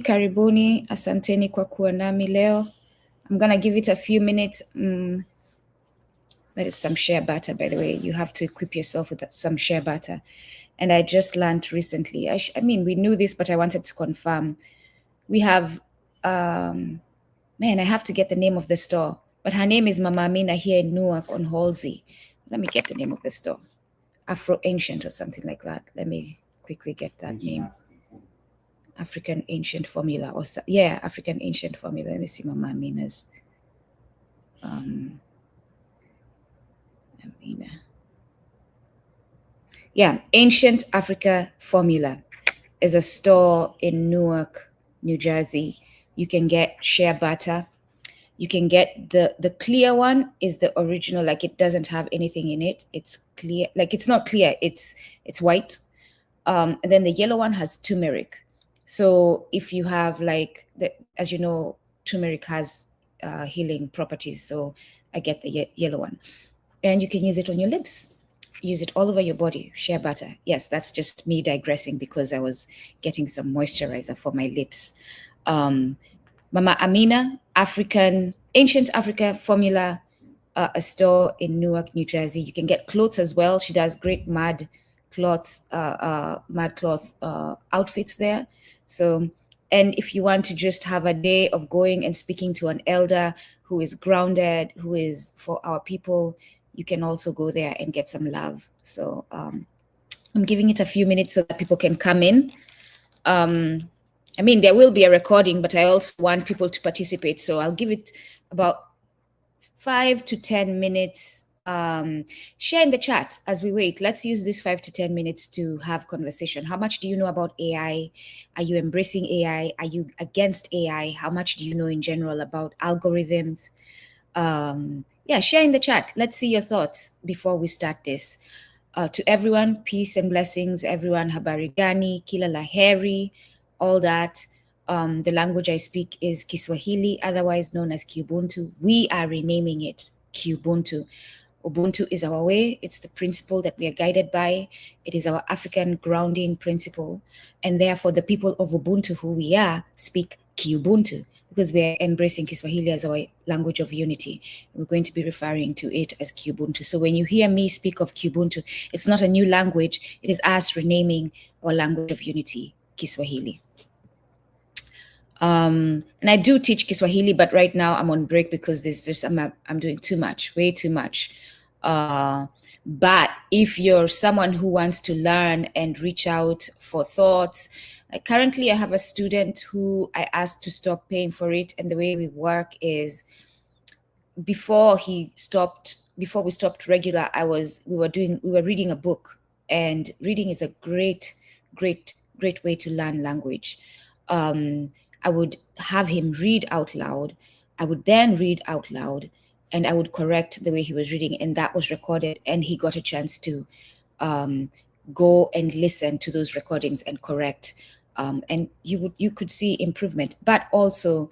Karibuni, asanteni kwa kuwa nami leo. I'm gonna give it a few minutes. That is some share butter, by the way. You have to equip yourself with some share butter. And I just learned recently, I mean, we knew this, but I wanted to confirm. We have, man, I have to get the name of the store, but her name is Mama Amina here in Newark on Halsey. Let me get the name of the store. Afro Ancient or something like that. Let me quickly get that name. African Ancient Formula, or yeah, African Ancient Formula. Let me see Mama Amina's. Amina. Yeah, Ancient Africa Formula is a store in Newark, New Jersey. You can get shea butter. You can get the clear one is the original, like it doesn't have anything in it. It's clear, like it's not clear, it's white. And then the yellow one has turmeric. So if you have like, as you know, turmeric has healing properties. So I get the yellow one. And you can use it on your lips. Use it all over your body, shea butter. Yes, that's just me digressing because I was getting some moisturizer for my lips. Mama Amina, Ancient Africa Formula, a store in Newark, New Jersey. You can get clothes as well. She does great mad cloth outfits there. So, and if you want to just have a day of going and speaking to an elder who is grounded, who is for our people, you can also go there and get some love. So I'm giving it a few minutes so that people can come in. I mean, there will be a recording, but I also want people to participate. So I'll give it about 5 to 10 minutes. Share in the chat as we wait. Let's use this 5 to 10 minutes to have conversation. How much do you know about AI? Are you embracing AI? Are you against AI? How much do you know in general about algorithms? Yeah, share in the chat. Let's see your thoughts before we start this. To everyone, peace and blessings. Everyone, habari gani, kila laheri, all that. The language I speak is Kiswahili, otherwise known as Kubuntu. We are renaming it Kubuntu. Ubuntu is our way. It's the principle that we are guided by. It is our African grounding principle. And therefore, the people of Ubuntu, who we are, speak Kubuntu because we are embracing Kiswahili as our language of unity. We're going to be referring to it as Kubuntu. So when you hear me speak of Kubuntu, it's not a new language. It is us renaming our language of unity, Kiswahili. And I do teach Kiswahili, but right now I'm on break because I'm doing too much, way too much. But if you're someone who wants to learn and reach out for thoughts, currently I have a student who I asked to stop paying for it. And the way we work is before we stopped regular, we were reading a book, and reading is a great way to learn language. I would have him read out loud. I would then read out loud, and I would correct the way he was reading, and that was recorded. And he got a chance to go and listen to those recordings and correct. And you could see improvement. But also,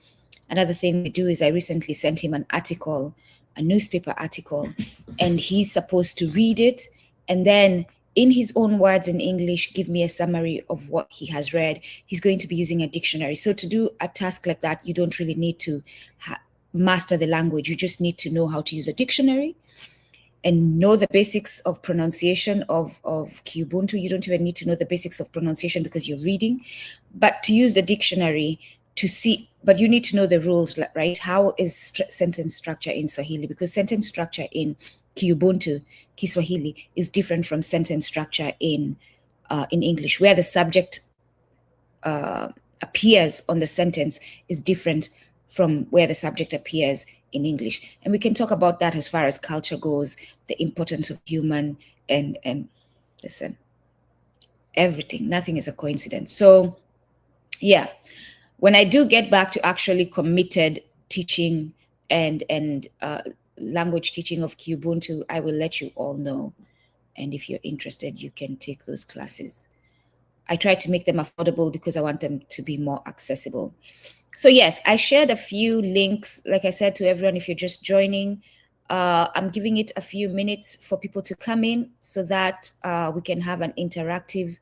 another thing we do is I recently sent him an article, a newspaper article, and he's supposed to read it and then, in his own words in English, give me a summary of what he has read. He's going to be using a dictionary. So to do a task like that, you don't really need to master the language. You just need to know how to use a dictionary and know the basics of pronunciation of Kubuntu. You don't even need to know the basics of pronunciation because you're reading. But to use the dictionary to see, but you need to know the rules, right? How is sentence structure in Swahili? Because sentence structure in Kubuntu, Kiswahili, is different from sentence structure in English, where the subject appears on the sentence is different from where the subject appears in English. And we can talk about that as far as culture goes, the importance of human and listen, everything, nothing is a coincidence. So yeah, when I do get back to actually committed teaching and language teaching of Kubuntu, I will let you all know. And if you're interested, you can take those classes. I try to make them affordable because I want them to be more accessible. So yes, I shared a few links, like I said to everyone, if you're just joining, I'm giving it a few minutes for people to come in so that we can have an interactive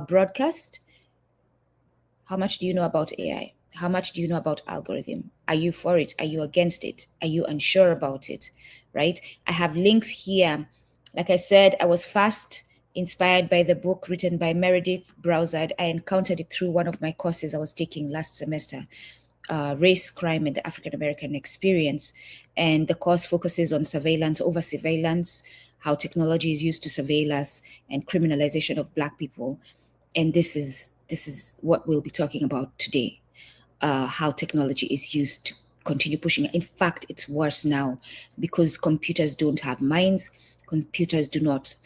broadcast. How much do you know about AI? How much do you know about algorithm? Are you for it? Are you against it? Are you unsure about it? Right? I have links here. Like I said, I was fast inspired by the book written by Meredith Browsard. I encountered it through one of my courses I was taking last semester, Race, Crime, and the African American Experience. And the course focuses on surveillance, over surveillance, how technology is used to surveil us, and criminalization of Black people. And this is what we'll be talking about today. How technology is used to continue pushing. In fact, it's worse now because computers don't have minds. Computers do not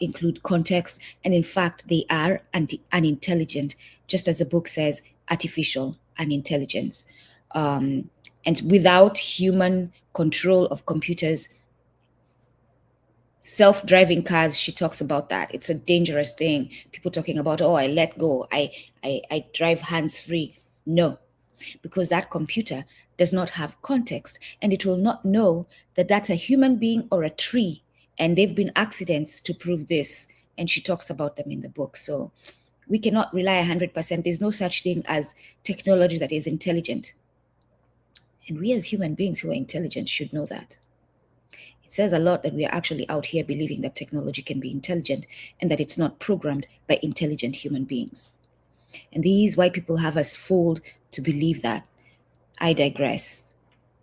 include context. And in fact, they are unintelligent, just as the book says, artificial unintelligence. And without human control of computers, self-driving cars, she talks about that. It's a dangerous thing. People talking about, oh, I let go, I drive hands-free. No, because that computer does not have context, and it will not know that that's a human being or a tree. And they've been accidents to prove this. And she talks about them in the book. So we cannot rely 100%. There's no such thing as technology that is intelligent. And we as human beings who are intelligent should know that. It says a lot that we are actually out here believing that technology can be intelligent and that it's not programmed by intelligent human beings. And these white people have us fooled to believe that. I digress.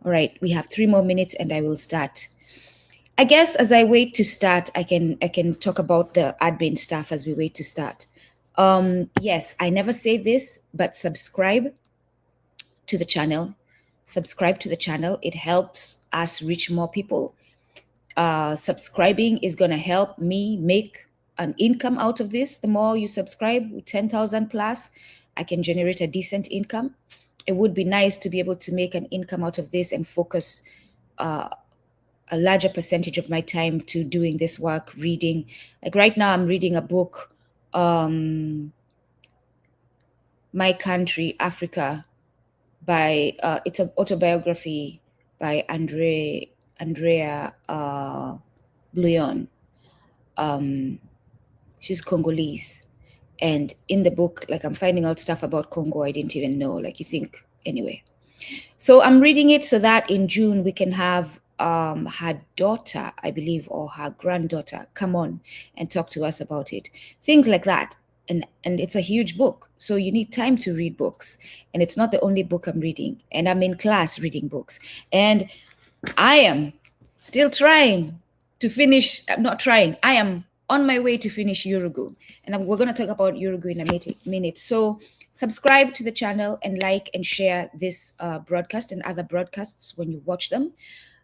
All right, we have 3 more minutes and I will start. I guess as I wait to start, I can talk about the admin stuff as we wait to start. Yes, I never say this, but subscribe to the channel. Subscribe to the channel. It helps us reach more people. Subscribing is going to help me make an income out of this. The more you subscribe, 10,000 plus, I can generate a decent income. It would be nice to be able to make an income out of this and focus a larger percentage of my time to doing this work, reading. Like right now, I'm reading a book, My Country, Africa, by, it's an autobiography by Andrea Blouillon. She's Congolese. And in the book, like, I'm finding out stuff about Congo I didn't even know, like you think, anyway. So I'm reading it so that in June we can have her daughter, I believe, or her granddaughter come on and talk to us about it. Things like that. And it's a huge book. So you need time to read books. And it's not the only book I'm reading. And I'm in class reading books. And I am still trying to finish. I'm not trying. I am on my way to finish Urugu. And we're going to talk about Urugu in a minute. So subscribe to the channel and like and share this broadcast and other broadcasts when you watch them.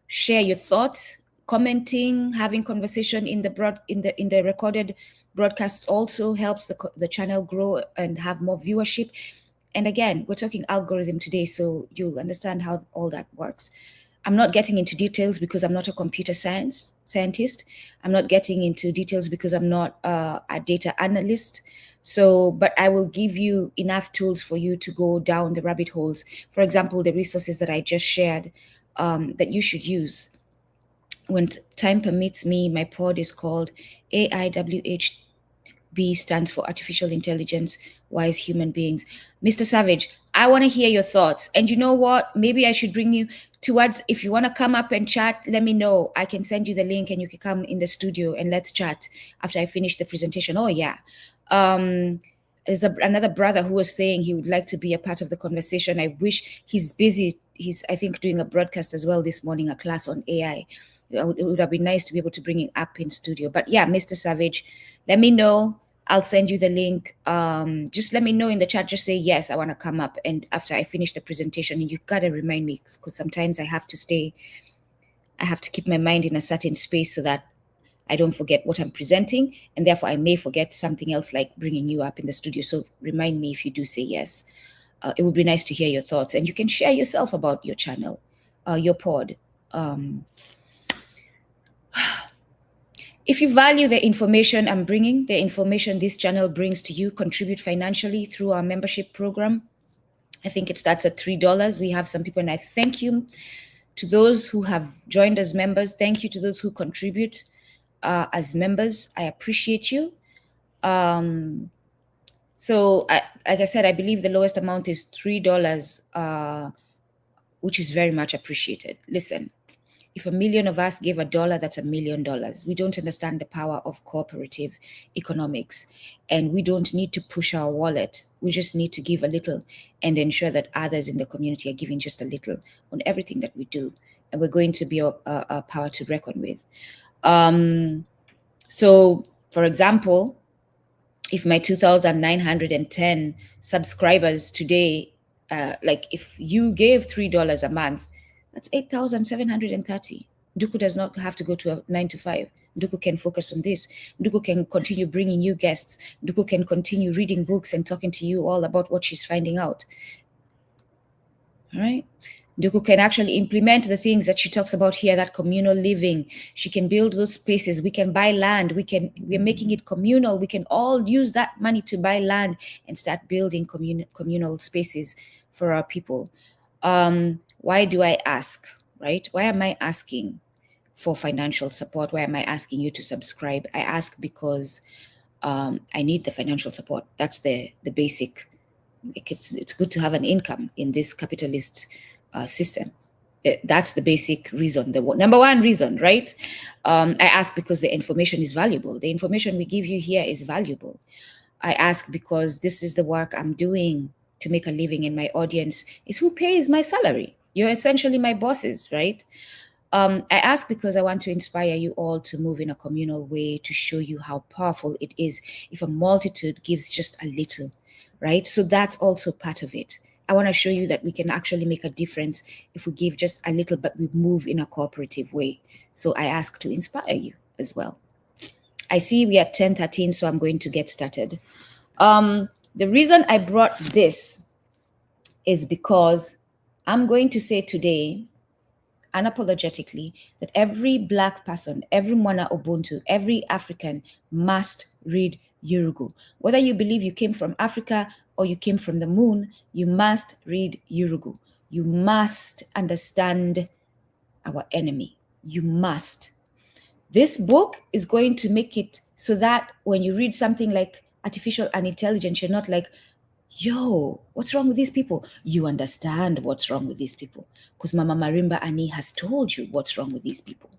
Share your thoughts, commenting, having conversation in the recorded broadcasts also helps the channel grow and have more viewership. And again, we're talking algorithm today, so you'll understand how all that works. I'm not getting into details because I'm not a computer scientist. I'm not getting into details because I'm not a data analyst. So, but I will give you enough tools for you to go down the rabbit holes. For example, the resources that I just shared that you should use. When time permits me, my pod is called AIWHB, stands for Artificial Intelligence, Wise Human Beings. Mr. Savage, I want to hear your thoughts. And you know what? Maybe I should bring you towards, if you want to come up and chat, let me know. I can send you the link and you can come in the studio and let's chat after I finish the presentation. Oh, yeah. There's another brother who was saying he would like to be a part of the conversation. I wish he's busy. He's, I think, doing a broadcast as well this morning, a class on AI. It would have been nice to be able to bring him up in studio. But yeah, Mr. Savage, let me know. I'll send you the link. Just let me know in the chat. Just say, yes, I want to come up. And after I finish the presentation, and you got to remind me, because sometimes I have to keep my mind in a certain space so that I don't forget what I'm presenting. And therefore, I may forget something else like bringing you up in the studio. So remind me if you do say yes. It would be nice to hear your thoughts. And you can share yourself about your channel, your pod. If you value the information I'm bringing, the information this channel brings to you, contribute financially through our membership program. I think it starts at $3. We have some people, and I thank you to those who have joined as members. Thank you to those who contribute as members. I appreciate you. So, like I said, I believe the lowest amount is $3, which is very much appreciated. Listen, if a million of us give $1, that's $1 million. We don't understand the power of cooperative economics, and we don't need to push our wallet. We just need to give a little and ensure that others in the community are giving just a little on everything that we do, and we're going to be a power to reckon with. So, for example, if my 2,910 subscribers today, like if you gave $3 a month, that's 8,730. Nduku does not have to go to a 9 to 5. Nduku can focus on this. Nduku can continue bringing you guests. Nduku can continue reading books and talking to you all about what she's finding out. All right. Nduku can actually implement the things that she talks about here, that communal living. She can build those spaces. We can buy land. We're making it communal. We can all use that money to buy land and start building communal spaces for our people. Why do I ask, right? Why am I asking for financial support? Why am I asking you to subscribe? I ask because I need the financial support. That's the basic. It's good to have an income in this capitalist system. That's the basic reason, the number one reason, right? I ask because the information is valuable. The information we give you here is valuable. I ask because this is the work I'm doing to make a living, and my audience is who pays my salary. You're essentially my bosses, right? I ask because I want to inspire you all to move in a communal way, to show you how powerful it is if a multitude gives just a little, right? So that's also part of it. I want to show you that we can actually make a difference if we give just a little, but we move in a cooperative way. So I ask to inspire you as well. I see we are 10:13, so I'm going to get started. The reason I brought this is because I'm going to say today, unapologetically, that every Black person, every WanaUbuntu, every African must read Yurugu. Whether you believe you came from Africa or you came from the moon, you must read Yurugu. You must understand our enemy. You must. This book is going to make it so that when you read something like artificial unintelligence, you're not like, yo, what's wrong with these people? You understand what's wrong with these people because Mama Marimba Ani has told you what's wrong with these people.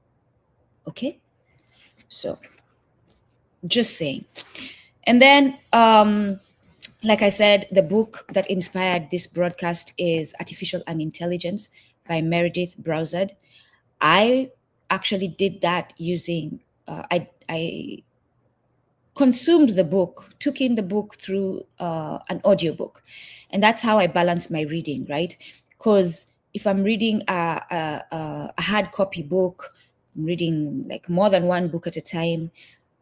Okay? So, just saying. And then, like I said, the book that inspired this broadcast is Artificial Unintelligence by Meredith Browsard. I actually did that using, I consumed the book, took in the book through an audiobook. And that's how I balance my reading, right? Because if I'm reading a hard copy book, I'm reading like more than one book at a time,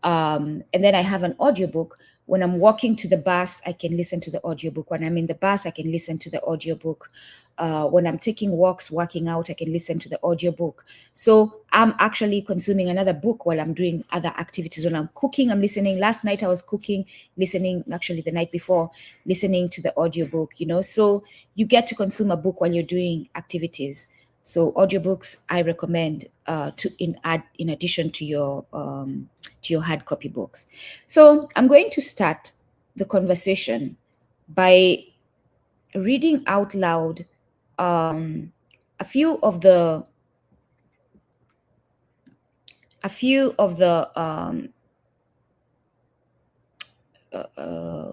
and then I have an audiobook. When I'm walking to the bus, I can listen to the audiobook. When I'm in the bus, I can listen to the audiobook. When I'm taking walks, working out, I can listen to the audiobook. So I'm actually consuming another book while I'm doing other activities. When I'm cooking, I'm listening. Last night I was cooking, listening, actually the night before, listening to the audiobook, So you get to consume a book while you're doing activities. So audiobooks I recommend in addition to your hard copy books. So I'm going to start the conversation by reading out loud a few of the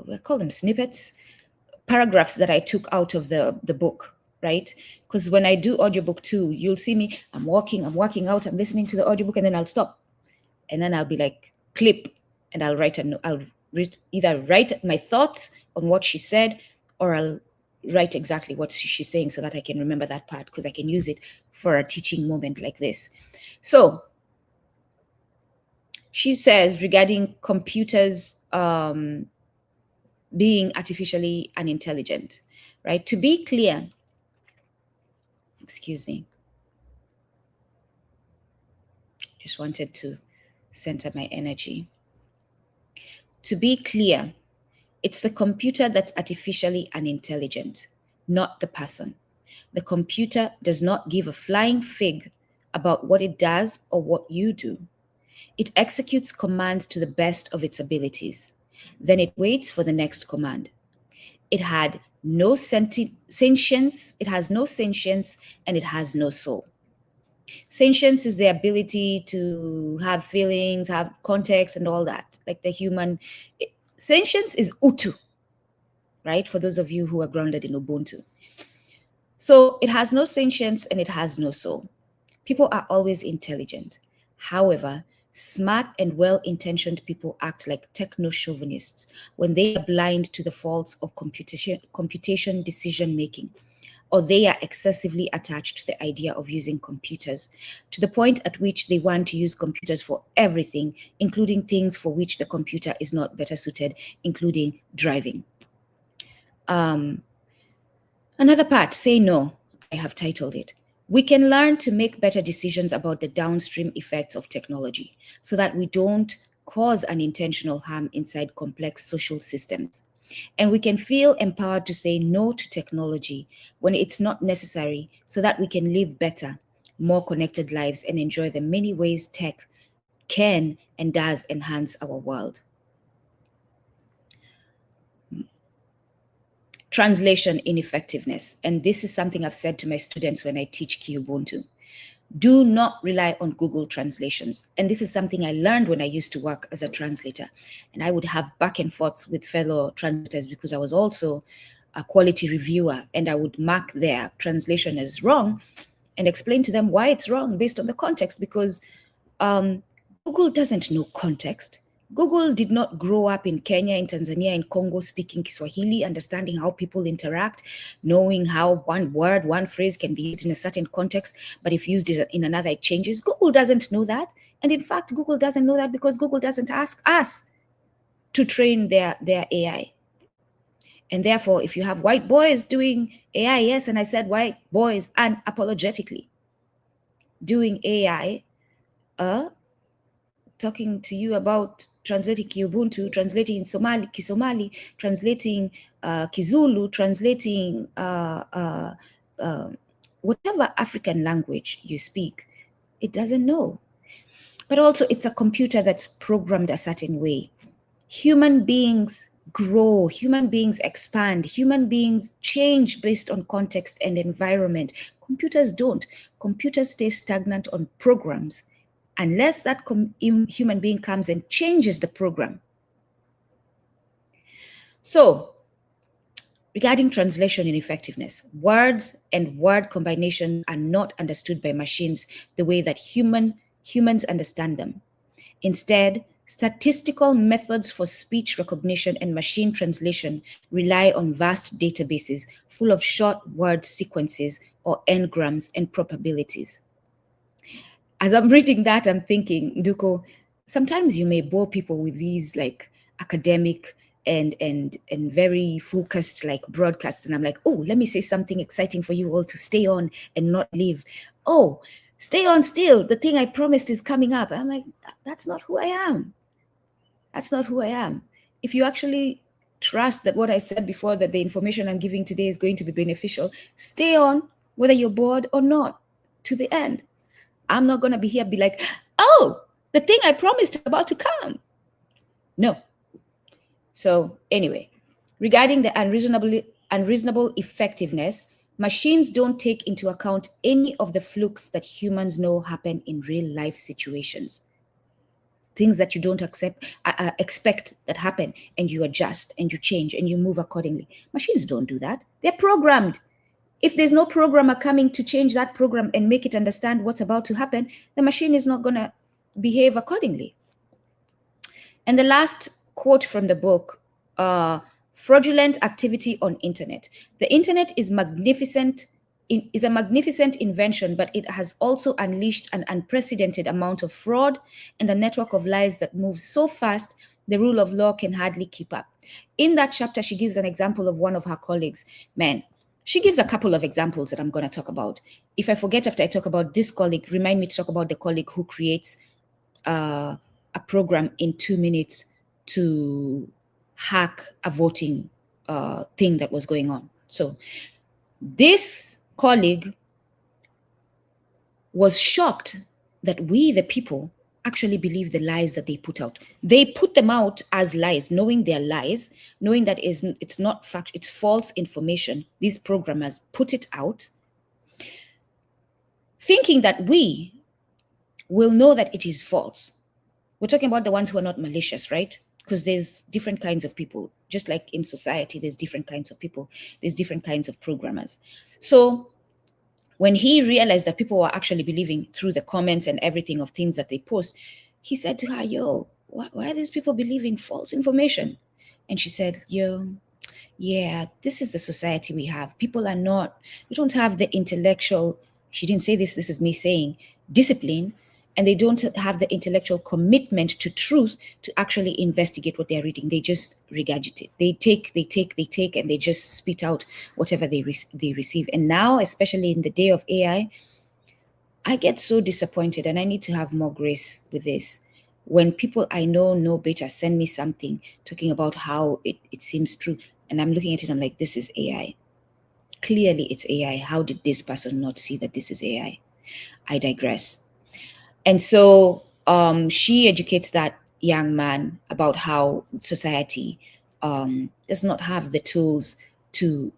we call them snippets, paragraphs that I took out of the book, right? Because when I do audiobook too, you'll see me, I'm walking out, I'm listening to the audiobook, and then I'll stop. And then I'll be like, clip, and I'll either write my thoughts on what she said, or I'll write exactly what she's saying so that I can remember that part, because I can use it for a teaching moment like this. So she says regarding computers being artificially unintelligent, right? To be clear, excuse me, just wanted to center my energy. To be clear, it's the computer that's artificially unintelligent, not the person. The computer does not give a flying fig about what it does or what you do. It executes commands to the best of its abilities. Then it waits for the next command. It had no sentience, it has no sentience, and it has no soul. Sentience is the ability to have feelings, have context, and all that, like the human. Sentience is Utu, right? For those of you who are grounded in Ubuntu. So it has no sentience and it has no soul. People are always intelligent. However, smart and well-intentioned people act like techno-chauvinists when they are blind to the faults of computation decision-making, or they are excessively attached to the idea of using computers, to the point at which they want to use computers for everything, including things for which the computer is not better suited, including driving. Another part, say no, I have titled it. We can learn to make better decisions about the downstream effects of technology so that we don't cause unintentional harm inside complex social systems. And we can feel empowered to say no to technology when it's not necessary so that we can live better, more connected lives and enjoy the many ways tech can and does enhance our world. Translation ineffectiveness. And this is something I've said to my students when I teach Ubuntu. Do not rely on Google translations. And this is something I learned when I used to work as a translator. And I would have back and forths with fellow translators because I was also a quality reviewer, and I would mark their translation as wrong and explain to them why it's wrong based on the context, because Google doesn't know context. Google did not grow up in Kenya, in Tanzania, in Congo, speaking Kiswahili, understanding how people interact, knowing how one word, one phrase can be used in a certain context, but if used in another, it changes. Google doesn't know that. And in fact, Google doesn't know that because Google doesn't ask us to train their AI. And therefore, if you have white boys doing AI, yes, and I said white boys unapologetically doing AI, talking to you about translating Ubuntu, translating Kisomali, translating Kizulu, translating whatever African language you speak, it doesn't know. But also it's a computer that's programmed a certain way. Human beings grow, human beings expand, human beings change based on context and environment. Computers don't. Computers stay stagnant on programs unless that human being comes and changes the program. So, regarding translation ineffectiveness, words and word combinations are not understood by machines the way that humans understand them. Instead, statistical methods for speech recognition and machine translation rely on vast databases full of short word sequences or n-grams and probabilities. As I'm reading that, I'm thinking, Nduku, sometimes you may bore people with these like academic and very focused like broadcasts. And I'm like, oh, let me say something exciting for you all to stay on and not leave. Oh, stay on still. The thing I promised is coming up. I'm like, that's not who I am. That's not who I am. If you actually trust that what I said before, that the information I'm giving today is going to be beneficial, stay on whether you're bored or not to the end. I'm not going to be here be like, oh, the thing I promised is about to come. No. So anyway, regarding the unreasonable effectiveness, machines don't take into account any of the flukes that humans know happen in real life situations. Things that you don't expect that happen, and you adjust and you change and you move accordingly. Machines don't do that. They're programmed. If there's no programmer coming to change that program and make it understand what's about to happen, the machine is not going to behave accordingly. And the last quote from the book, fraudulent activity on internet. The internet is a magnificent invention, but it has also unleashed an unprecedented amount of fraud and a network of lies that moves so fast, the rule of law can hardly keep up. In that chapter, she gives an example of one of her colleagues. Man, she gives a couple of examples that I'm going to talk about. If I forget after I talk about this colleague, remind me to talk about the colleague who creates a program in 2 minutes to hack a voting thing that was going on. So this colleague was shocked that we, the people, actually believe the lies that they put out. They put them out as lies, knowing they're lies, knowing that it's not fact, it's false information. These programmers put it out, thinking that we will know that it is false. We're talking about the ones who are not malicious, right? Because there's different kinds of people. Just like in society, there's different kinds of people. There's different kinds of programmers. So when he realized that people were actually believing through the comments and everything of things that they post, he said to her, yo, why are these people believing false information? And she said, yo, yeah, this is the society we have. People are not, we don't have the intellectual, she didn't say this is me saying, discipline, and they don't have the intellectual commitment to truth to actually investigate what they're reading. They just regurgitate. They take, and they just spit out whatever they receive. And now, especially in the day of AI, I get so disappointed, and I need to have more grace with this. When people I know better send me something talking about how it seems true, and I'm looking at it, I'm like, this is AI. Clearly it's AI. How did this person not see that this is AI? I digress. And so she educates that young man about how society does not have the tools to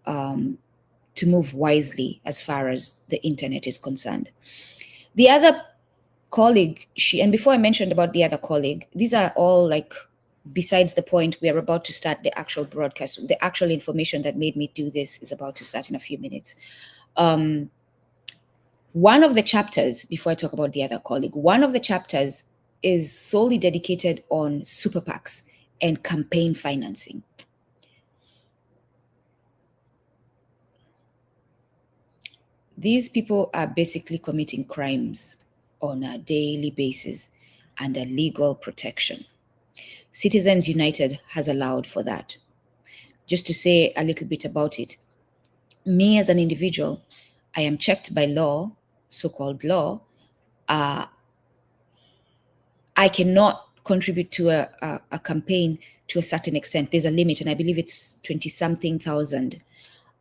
move wisely as far as the internet is concerned. The other colleague, and before I mentioned about the other colleague, these are all like besides the point. We are about to start the actual broadcast. The actual information that made me do this is about to start in a few minutes. One of the chapters, before I talk about the other colleague, one of the chapters is solely dedicated on super PACs and campaign financing. These people are basically committing crimes on a daily basis under legal protection. Citizens United has allowed for that. Just to say a little bit about it, me as an individual, I am checked by law, so-called law. I cannot contribute to a campaign to a certain extent. There's a limit, and I believe it's 20-something thousand,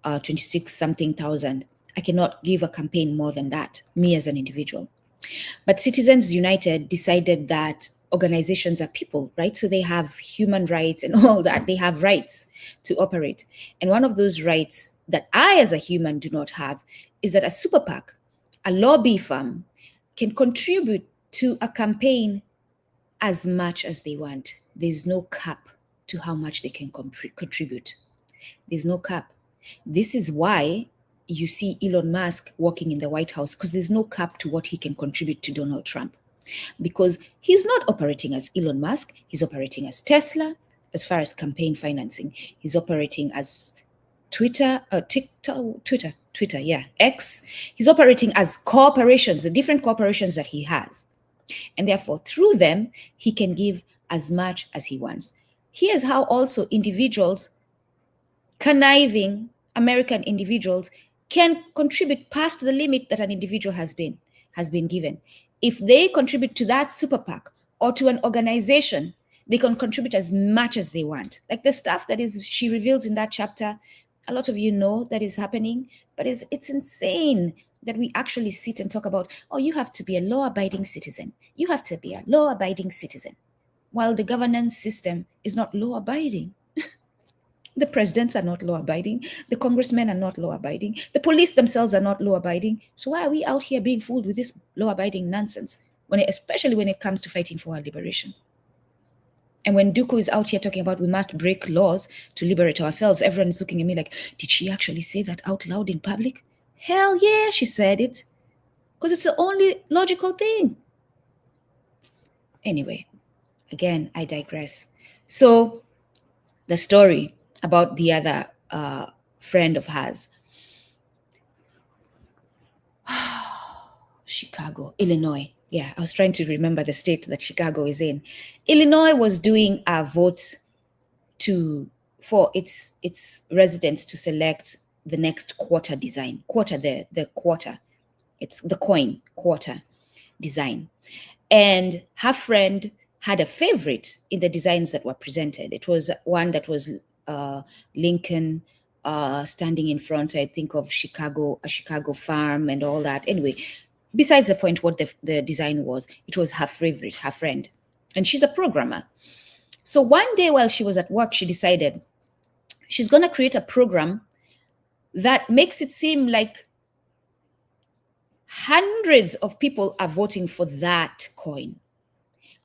26-something thousand. I cannot give a campaign more than that, me as an individual. But Citizens United decided that organizations are people, right? So they have human rights and all that. They have rights to operate. And one of those rights that I as a human do not have is that a super PAC, a lobby firm, can contribute to a campaign as much as they want. There's no cap to how much they can contribute. There's no cap. This is why you see Elon Musk walking in the White House, because there's no cap to what he can contribute to Donald Trump. Because he's not operating as Elon Musk, he's operating as Tesla as far as campaign financing. He's operating as Twitter, X. He's operating as corporations, the different corporations that he has. And therefore, through them, he can give as much as he wants. Here's how also individuals, conniving American individuals, can contribute past the limit that an individual has been given. If they contribute to that super PAC or to an organization, they can contribute as much as they want. Like the stuff that she reveals in that chapter, a lot of you know that is happening, but it's insane that we actually sit and talk about, oh, you have to be a law-abiding citizen. You have to be a law-abiding citizen, while the governance system is not law-abiding. The presidents are not law-abiding. The congressmen are not law-abiding. The police themselves are not law-abiding. So why are we out here being fooled with this law-abiding nonsense, especially when it comes to fighting for our liberation? And when Nduku is out here talking about we must break laws to liberate ourselves, everyone is looking at me like, did she actually say that out loud in public? Hell yeah, she said it. Because it's the only logical thing. Anyway, again, I digress. So the story about the other friend of hers. Chicago, Illinois. Yeah, I was trying to remember the state that Chicago is in. Illinois was doing a vote for its residents to select the next quarter design. The quarter. It's the coin quarter design. And her friend had a favorite in the designs that were presented. It was one that was Lincoln standing in front, I think, of Chicago, a Chicago farm and all that. Anyway, besides the point what the design was, it was her favorite, her friend. And she's a programmer. So one day while she was at work, she decided she's going to create a program that makes it seem like hundreds of people are voting for that coin.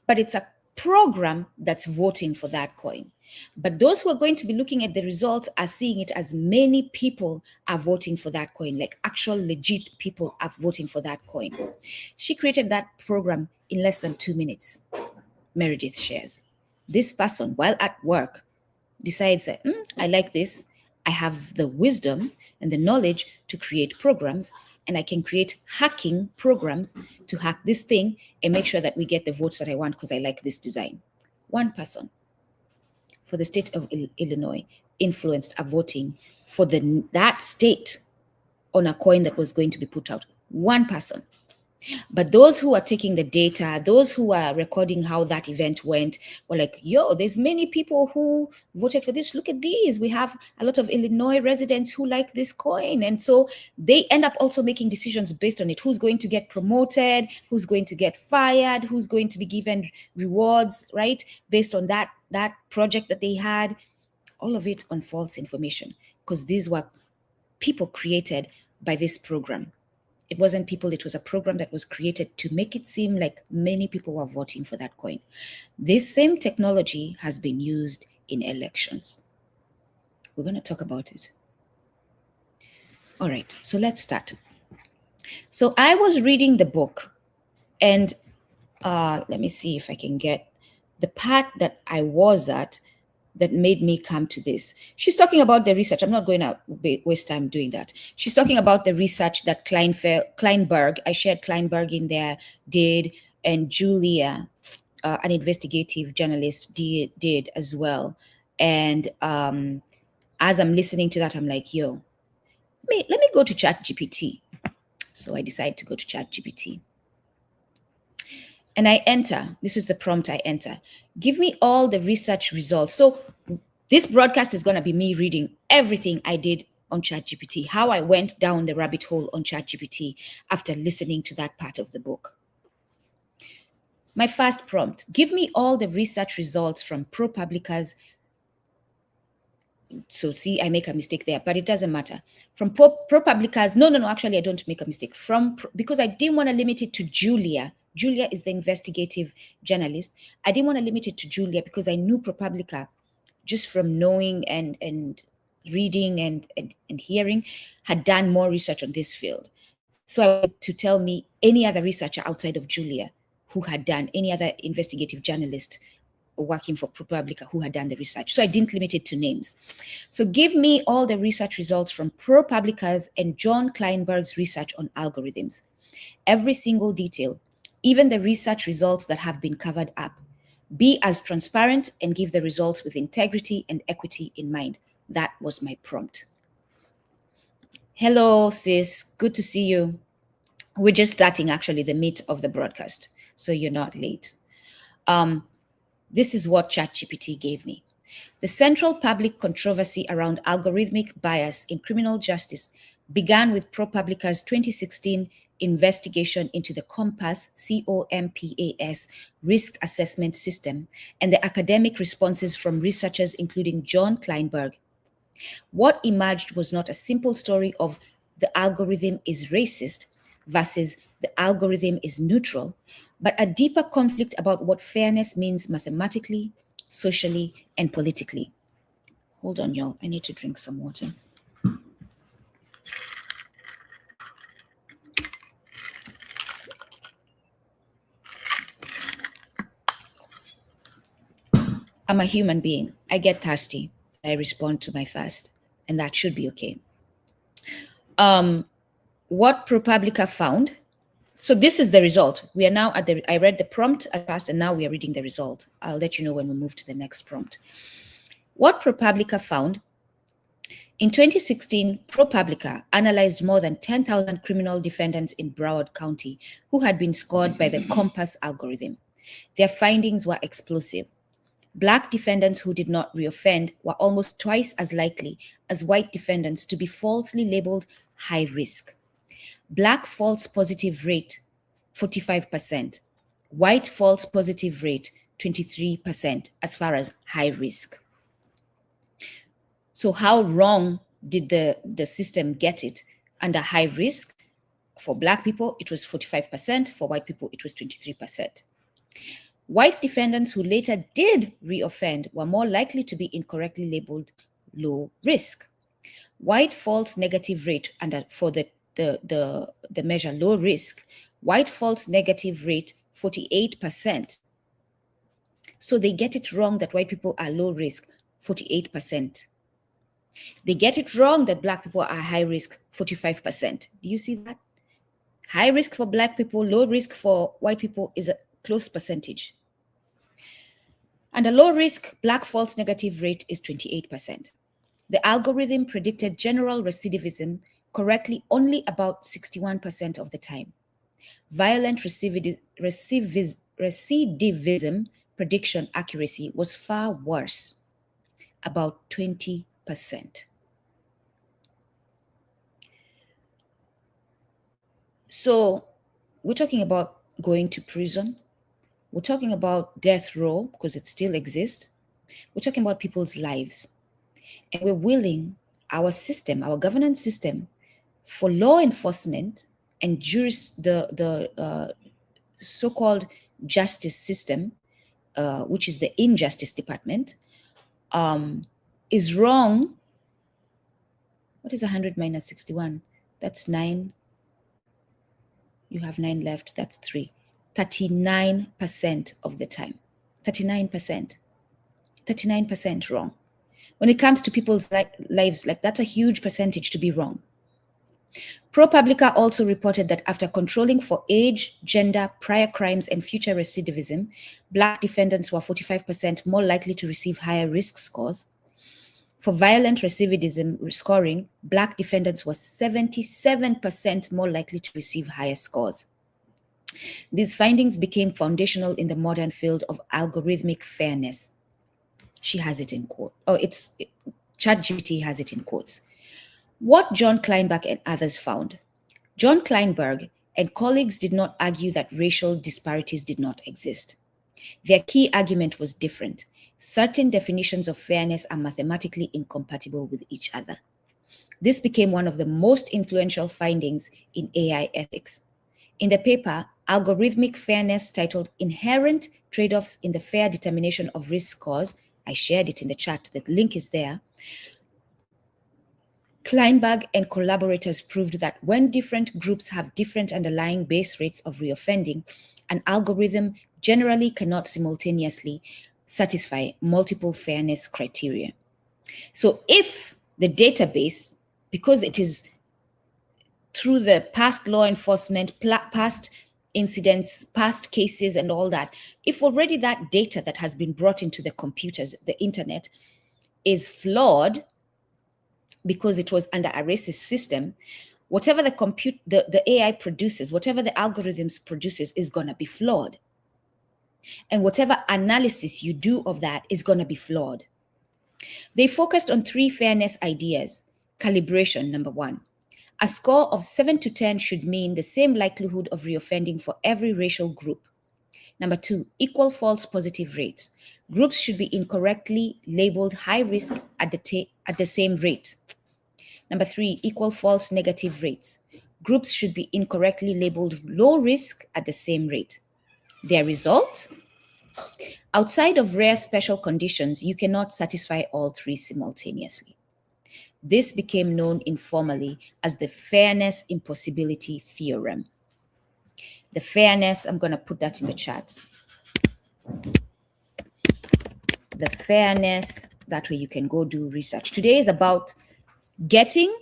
But it's a program that's voting for that coin. But those who are going to be looking at the results are seeing it as many people are voting for that coin, like actual legit people are voting for that coin. She created that program in less than 2 minutes. Meredith shares. This person, while at work, decides that, I like this. I have the wisdom and the knowledge to create programs, and I can create hacking programs to hack this thing and make sure that we get the votes that I want because I like this design. One person for the state of Illinois influenced a voting for that state on a coin that was going to be put out. One person. But those who are taking the data, those who are recording how that event went, were like, yo, there's many people who voted for this. Look at these. We have a lot of Illinois residents who like this coin. And so they end up also making decisions based on it. Who's going to get promoted? Who's going to get fired? Who's going to be given rewards, right? Based on that project that they had. All of it on false information, because these were people created by this program. It wasn't people, it was a program that was created to make it seem like many people were voting for that coin. This same technology has been used in elections. We're going to talk about it. All right, so let's start. So I was reading the book, and let me see if I can get the part that I was at that made me come to this. She's talking about the research. I'm not going to waste time doing that. She's talking about the research that Kleinberg, I shared Kleinberg in there, did, and Julia, an investigative journalist, did as well. And as I'm listening to that, I'm like, yo, let me go to ChatGPT. So I decide to go to ChatGPT. And I enter, this is the prompt I enter. Give me all the research results. So this broadcast is going to be me reading everything I did on ChatGPT, how I went down the rabbit hole on ChatGPT after listening to that part of the book. My first prompt, give me all the research results from ProPublica's. So see, I make a mistake there, but it doesn't matter. From ProPublica's, no, actually I don't make a mistake. Because I didn't want to limit it to Julia. Julia is the investigative journalist. I didn't want to limit it to Julia because I knew ProPublica, just from knowing and reading and hearing, had done more research on this field. So I wanted to tell me any other researcher outside of Julia who had done, any other investigative journalist working for ProPublica who had done the research. So I didn't limit it to names. So give me all the research results from ProPublica's and John Kleinberg's research on algorithms. Every single detail, even the research results that have been covered up. Be as transparent and give the results with integrity and equity in mind. That was my prompt. Hello, sis. Good to see you. We're just starting, actually, the meat of the broadcast, so you're not late. This is what ChatGPT gave me. The central public controversy around algorithmic bias in criminal justice began with ProPublica's 2016 investigation into the COMPAS, COMPAS, risk assessment system and the academic responses from researchers including John Kleinberg. What emerged was not a simple story of the algorithm is racist versus the algorithm is neutral, but a deeper conflict about what fairness means mathematically, socially, and politically. Hold on, y'all. I need to drink some water. I'm a human being. I get thirsty. I respond to my thirst, and that should be okay. What ProPublica found. So this is the result. We are now at I read the prompt at first, and now we are reading the result. I'll let you know when we move to the next prompt. What ProPublica found. In 2016, ProPublica analyzed more than 10,000 criminal defendants in Broward County who had been scored by the COMPAS algorithm. Their findings were explosive. Black defendants who did not reoffend were almost twice as likely as white defendants to be falsely labeled high risk. Black false positive rate, 45%. White false positive rate, 23% as far as high risk. So how wrong did the system get it? Under high risk, for Black people, it was 45%. For white people, it was 23%. White defendants who later did reoffend were more likely to be incorrectly labeled low risk. White false negative rate for the measure low risk, white false negative rate 48%. So they get it wrong that white people are low risk, 48%. They get it wrong that Black people are high risk, 45%. Do you see that? High risk for Black people, low risk for white people is a close percentage. And a low risk Black false negative rate is 28%. The algorithm predicted general recidivism correctly only about 61% of the time. Violent recidivism prediction accuracy was far worse, about 20%. So we're talking about going to prison. We're talking about death row because it still exists. We're talking about people's lives. And we're willing our system, our governance system, for law enforcement and the so-called justice system, which is the injustice department, is wrong. What is 100 minus 61? That's 9. You have 9 left. That's 3. 39% of the time. 39%. 39% wrong. When it comes to people's lives, like that's a huge percentage to be wrong. ProPublica also reported that after controlling for age, gender, prior crimes, and future recidivism, Black defendants were 45% more likely to receive higher risk scores. For violent recidivism scoring, Black defendants were 77% more likely to receive higher scores. These findings became foundational in the modern field of algorithmic fairness. She has it in quote. ChatGPT has it in quotes. What John Kleinberg and others found. John Kleinberg and colleagues did not argue that racial disparities did not exist. Their key argument was different. Certain definitions of fairness are mathematically incompatible with each other. This became one of the most influential findings in AI ethics. In the paper, Algorithmic Fairness, titled Inherent Trade-offs in the Fair Determination of Risk Scores, I shared it in the chat, the link is there. Kleinberg and collaborators proved that when different groups have different underlying base rates of reoffending, an algorithm generally cannot simultaneously satisfy multiple fairness criteria. So if the database, because it is through the past law enforcement, past incidents, past cases and all that, if already that data that has been brought into the computers, the internet, is flawed because it was under a racist system, whatever the AI produces, whatever the algorithms produces is going to be flawed. And whatever analysis you do of that is going to be flawed. They focused on 3 fairness ideas. Calibration, number 1. A score of 7 to 10 should mean the same likelihood of reoffending for every racial group. Number 2, equal false positive rates. Groups should be incorrectly labeled high risk at the same rate. Number 3, equal false negative rates. Groups should be incorrectly labeled low risk at the same rate. Their result? Outside of rare special conditions, you cannot satisfy all 3 simultaneously. This became known informally as the fairness impossibility theorem. The fairness, I'm going to put that in the chat. The fairness, that way you can go do research. Today is about getting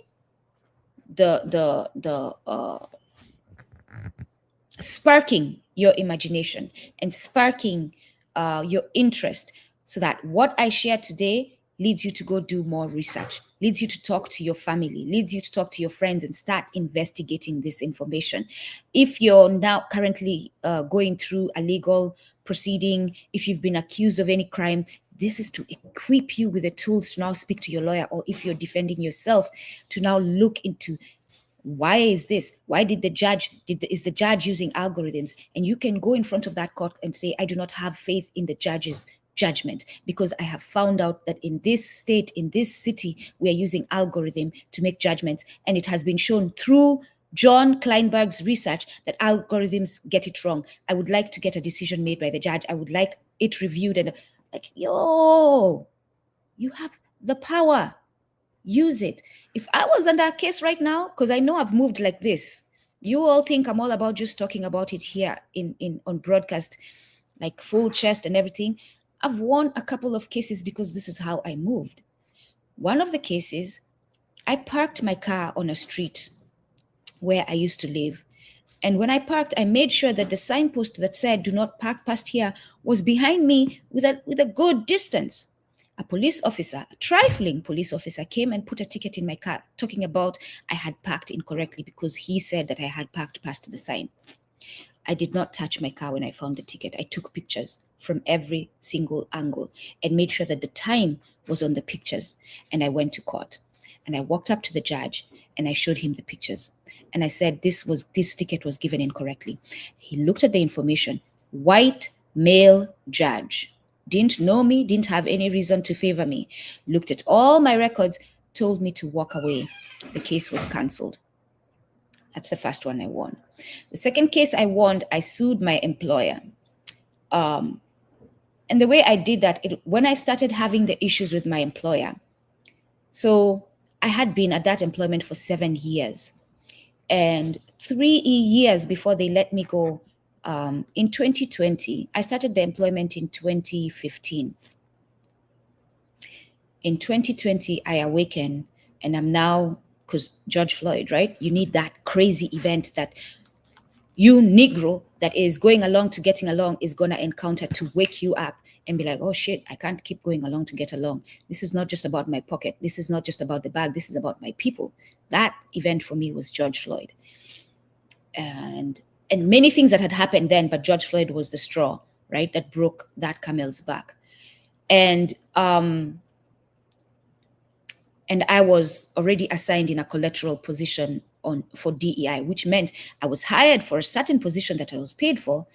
sparking your imagination and sparking your interest, so that what I share today leads you to go do more research, leads you to talk to your family, leads you to talk to your friends and start investigating this information. If you're now currently going through a legal proceeding, if you've been accused of any crime, this is to equip you with the tools to now speak to your lawyer, or if you're defending yourself, to now look into Why is this? Why did the judge, is the judge using algorithms? And you can go in front of that court and say, I do not have faith in the judge's judgment because I have found out that in this state, in this city, we are using algorithm to make judgments. And it has been shown through John Kleinberg's research that algorithms get it wrong. I would like to get a decision made by the judge. I would like it reviewed. And like, yo, you have the power. Use it. If I was under a case right now, because I know I've moved like this, you all think I'm all about just talking about it here in on broadcast, like full chest and everything. I've won a couple of cases because this is how I moved. One of the cases, I parked my car on a street where I used to live. And when I parked, I made sure that the signpost that said, do not park past here, was behind me with a good distance. A police officer, a trifling police officer, came and put a ticket in my car talking about I had parked incorrectly because he said that I had parked past the sign. I did not touch my car when I found the ticket. I took pictures from every single angle and made sure that the time was on the pictures. And I went to court and I walked up to the judge and I showed him the pictures. And I said, this ticket was given incorrectly. He looked at the information. White male judge. Didn't know me, didn't have any reason to favor me. Looked at all my records, told me to walk away. The case was cancelled. That's the first one I won. The second case I won, I sued my employer. And the way I did that, when I started having the issues with my employer, so I had been at that employment for 7 years. And 3 years before they let me go, in 2020, I started the employment in 2015. In 2020, I awakened and I'm now, because George Floyd, right? You need that crazy event that you Negro that is going along to getting along is going to encounter to wake you up and be like, oh shit, I can't keep going along to get along. This is not just about my pocket. This is not just about the bag. This is about my people. That event for me was George Floyd. And many things that had happened then, but George Floyd was the straw, right, that broke that camel's back. And I was already assigned in a collateral position for DEI, which meant I was hired for a certain position that I was paid for,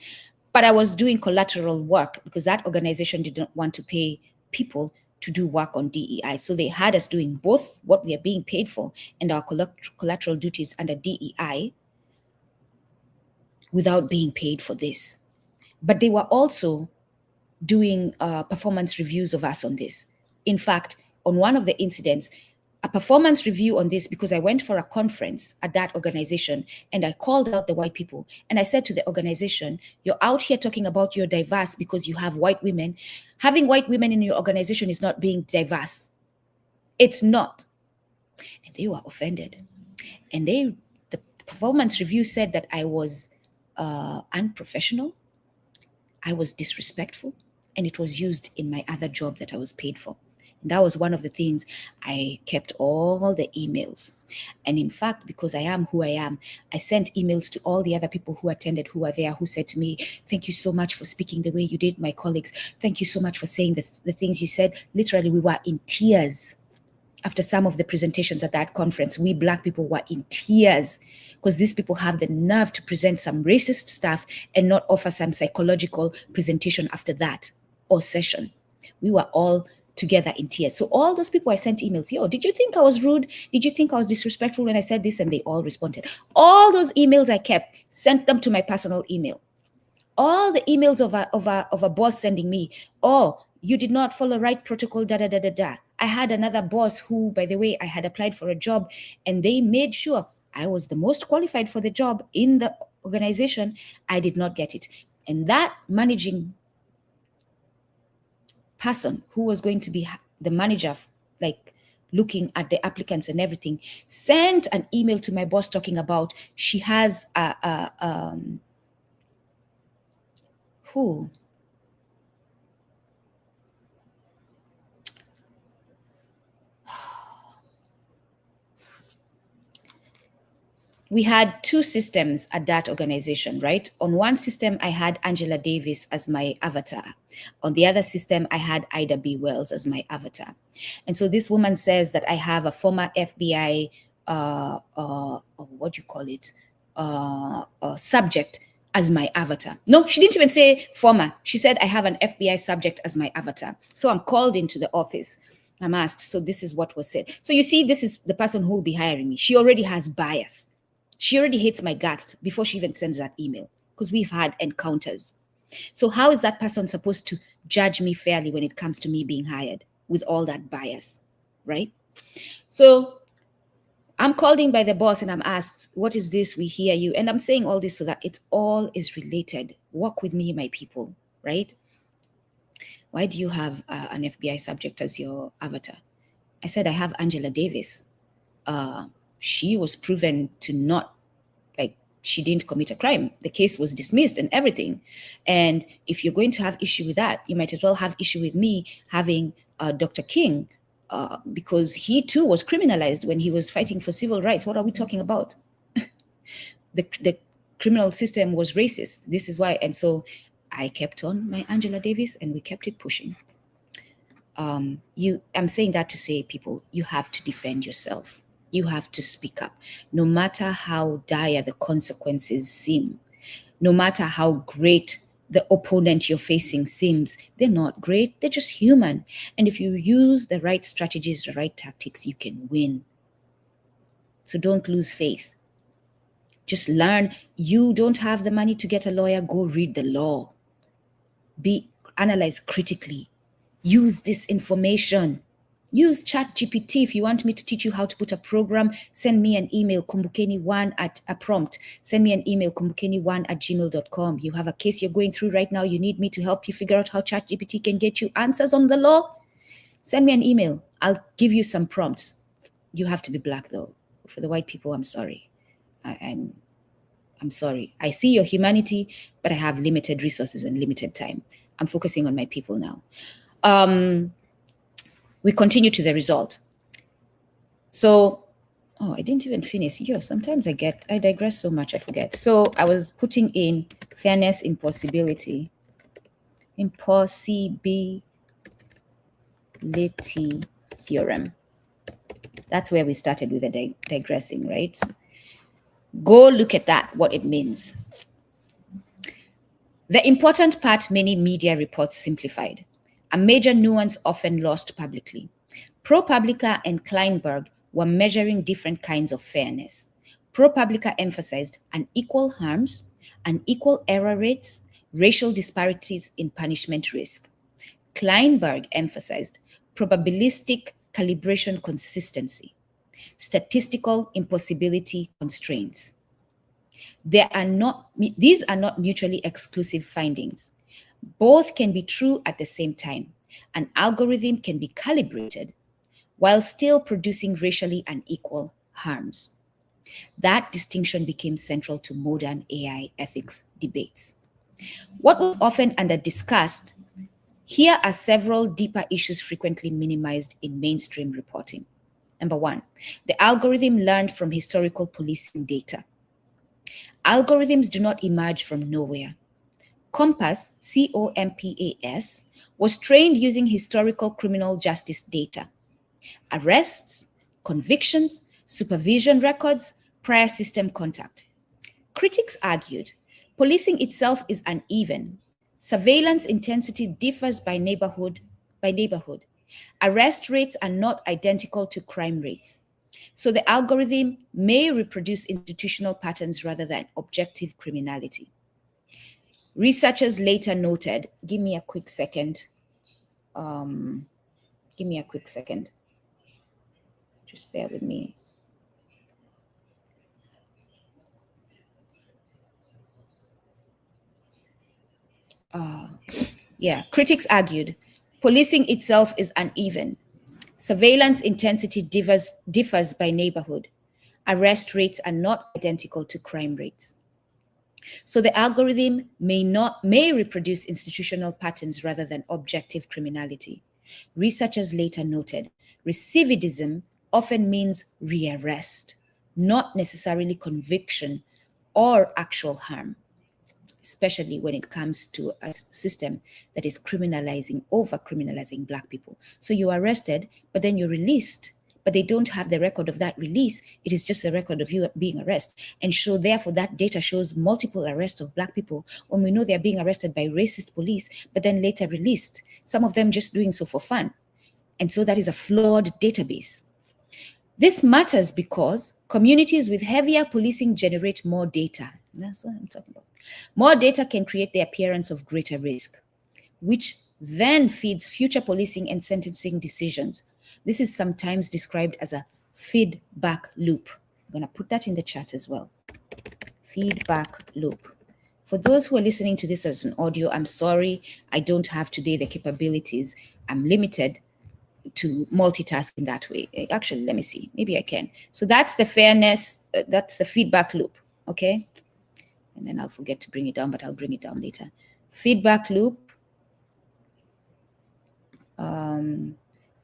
but I was doing collateral work because that organization did not want to pay people to do work on DEI. So they had us doing both what we are being paid for and our collateral duties under DEI, without being paid for this. But they were also doing performance reviews of us on this. In fact, on one of the incidents, a performance review on this, because I went for a conference at that organization and I called out the white people and I said to the organization, you're out here talking about you're diverse because you have white women. Having white women in your organization is not being diverse. It's not. And they were offended. And the performance review said that I was unprofessional, I was disrespectful, and it was used in my other job that I was paid for. And that was one of the things. I kept all the emails. And in fact, because I am who I am, I sent emails to all the other people who attended, who were there, who said to me, thank you so much for speaking the way you did, my colleagues. Thank you so much for saying the things you said. Literally, we were in tears after some of the presentations at that conference. We Black people were in tears because these people have the nerve to present some racist stuff and not offer some psychological presentation after that or session. We were all together in tears. So all those people I sent emails, yo, did you think I was rude? Did you think I was disrespectful when I said this? And they all responded. All those emails I kept, sent them to my personal email. All the emails of a boss sending me, oh, you did not follow right protocol, da, da, da, da, da. I had another boss who, by the way, I had applied for a job and they made sure I was the most qualified for the job in the organization. I did not get it. And that managing person who was going to be the manager, like looking at the applicants and everything, sent an email to my boss talking about she has we had two systems at that organization, right? On one system, I had Angela Davis as my avatar. On the other system, I had Ida B. Wells as my avatar. And so this woman says that I have a former FBI what do you call it, subject as my avatar. No, she didn't even say former. She said, I have an FBI subject as my avatar. So I'm called into the office. I'm asked, so this is what was said. So you see, this is the person who will be hiring me. She already has bias. She already hates my guts before she even sends that email, because we've had encounters. So how is that person supposed to judge me fairly when it comes to me being hired with all that bias, right? So I'm called in by the boss and I'm asked, what is this? We hear you. And I'm saying all this so that it all is related. Work with me, my people, right? Why do you have an FBI subject as your avatar? I said, I have Angela Davis. She was proven to not, she didn't commit a crime. The case was dismissed and everything. And if you're going to have issue with that, you might as well have issue with me having Dr. King, because he too was criminalized when he was fighting for civil rights. What are we talking about? The criminal system was racist. This is why. And so I kept on my Angela Davis and we kept it pushing. I'm saying that to say, people, you have to defend yourself. You have to speak up, no matter how dire the consequences seem, no matter how great the opponent you're facing seems. They're not great, they're just human. And if you use the right strategies, the right tactics, you can win. So don't lose faith. Just learn. You don't have the money to get a lawyer, go read the law. Analyze critically. Use this information. Use ChatGPT. If you want me to teach you how to put a program, send me an email, Kumbukeni1 at a prompt. Send me an email, kumbukeni1@gmail.com. You have a case you're going through right now. You need me to help you figure out how ChatGPT can get you answers on the law. Send me an email. I'll give you some prompts. You have to be Black, though. For the white people, I'm sorry. I'm sorry. I see your humanity, but I have limited resources and limited time. I'm focusing on my people now. We continue to the result. So, I didn't even finish. Sometimes I digress so much, I forget. So I was putting in fairness, impossibility theorem. That's where we started with the digressing, right? Go look at that, what it means. The important part many media reports simplified. A major nuance often lost publicly. ProPublica and Kleinberg were measuring different kinds of fairness. ProPublica emphasized unequal harms, unequal error rates, racial disparities in punishment risk. Kleinberg emphasized probabilistic calibration consistency, statistical impossibility constraints. These are not mutually exclusive findings. Both can be true at the same time. An algorithm can be calibrated while still producing racially unequal harms. That distinction became central to modern AI ethics debates. What was often under-discussed, here are several deeper issues frequently minimized in mainstream reporting. Number one, the algorithm learned from historical policing data. Algorithms do not emerge from nowhere. COMPAS, C-O-M-P-A-S, was trained using historical criminal justice data. Arrests, convictions, supervision records, prior system contact. Critics argued, policing itself is uneven. Surveillance intensity differs by neighborhood. Arrest rates are not identical to crime rates. So the algorithm may reproduce institutional patterns rather than objective criminality. Researchers later noted, give me a quick second. Just bear with me. Critics argued, policing itself is uneven. Surveillance intensity differs by neighborhood. Arrest rates are not identical to crime rates. So the algorithm may reproduce institutional patterns rather than objective criminality. Researchers later noted, recidivism often means rearrest, not necessarily conviction or actual harm, especially when it comes to a system that is over-criminalizing Black people. So you're arrested, but then you're released, but they don't have the record of that release. It is just a record of you being arrested. And so therefore that data shows multiple arrests of Black people when we know they're being arrested by racist police, but then later released. Some of them just doing so for fun. And so that is a flawed database. This matters because communities with heavier policing generate more data. That's what I'm talking about. More data can create the appearance of greater risk, which then feeds future policing and sentencing decisions. This is sometimes described as a feedback loop. I'm going to put that in the chat as well. Feedback loop. For those who are listening to this as an audio, I'm sorry, I don't have today the capabilities. I'm limited to multitask in that way. Actually, let me see. Maybe I can. So that's the fairness. That's the feedback loop. Okay. And then I'll forget to bring it down, but I'll bring it down later. Feedback loop.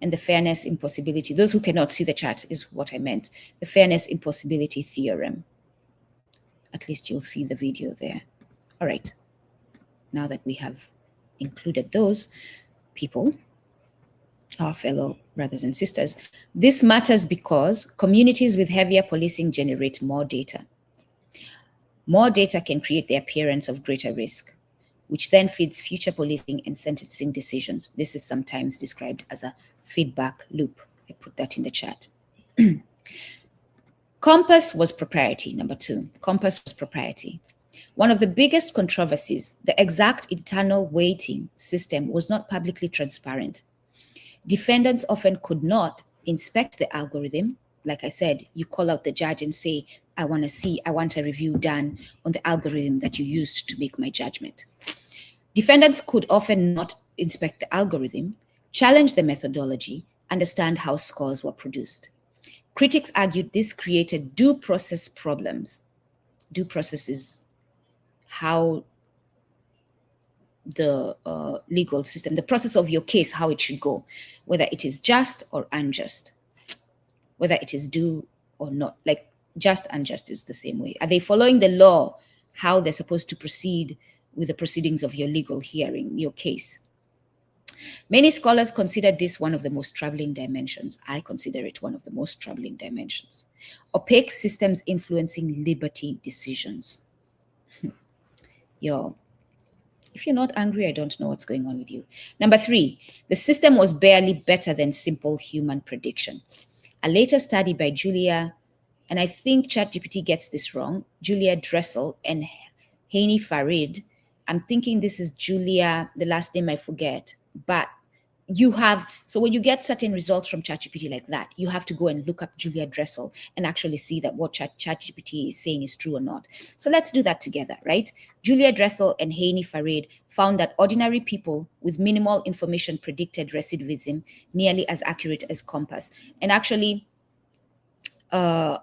And the fairness impossibility. Those who cannot see the chat is what I meant. The fairness impossibility theorem. At least you'll see the video there. All right. Now that we have included those people, our fellow brothers and sisters, this matters because communities with heavier policing generate more data. More data can create the appearance of greater risk, which then feeds future policing and sentencing decisions. This is sometimes described as a feedback loop. I put that in the chat. Compass was propriety, number 2. Compass was propriety. One of the biggest controversies, the exact internal weighting system was not publicly transparent. Defendants often could not inspect the algorithm. Like I said, you call out the judge and say, I want a review done on the algorithm that you used to make my judgment. Defendants could often not inspect the algorithm, challenge the methodology, understand how scores were produced. Critics argued this created due process problems. Due process is how the legal system, the process of your case, how it should go, whether it is just or unjust, whether it is due or not. Like just, unjust is the same way. Are they following the law, how they're supposed to proceed with the proceedings of your legal hearing, your case? Many scholars consider this one of the most troubling dimensions. I consider it one of the most troubling dimensions. Opaque systems influencing liberty decisions. Yo, if you're not angry, I don't know what's going on with you. Number 3, the system was barely better than simple human prediction. A later study by Julia, and I think ChatGPT gets this wrong, Julia Dressel and Haney Farid. I'm thinking this is Julia, the last name I forget, but you have, so when you get certain results from ChatGPT like that, you have to go and look up Julia Dressel and actually see that what ChatGPT is saying is true or not. So let's do that together, right? Julia Dressel and Haney Farid found that ordinary people with minimal information predicted recidivism nearly as accurate as Compass. And actually, I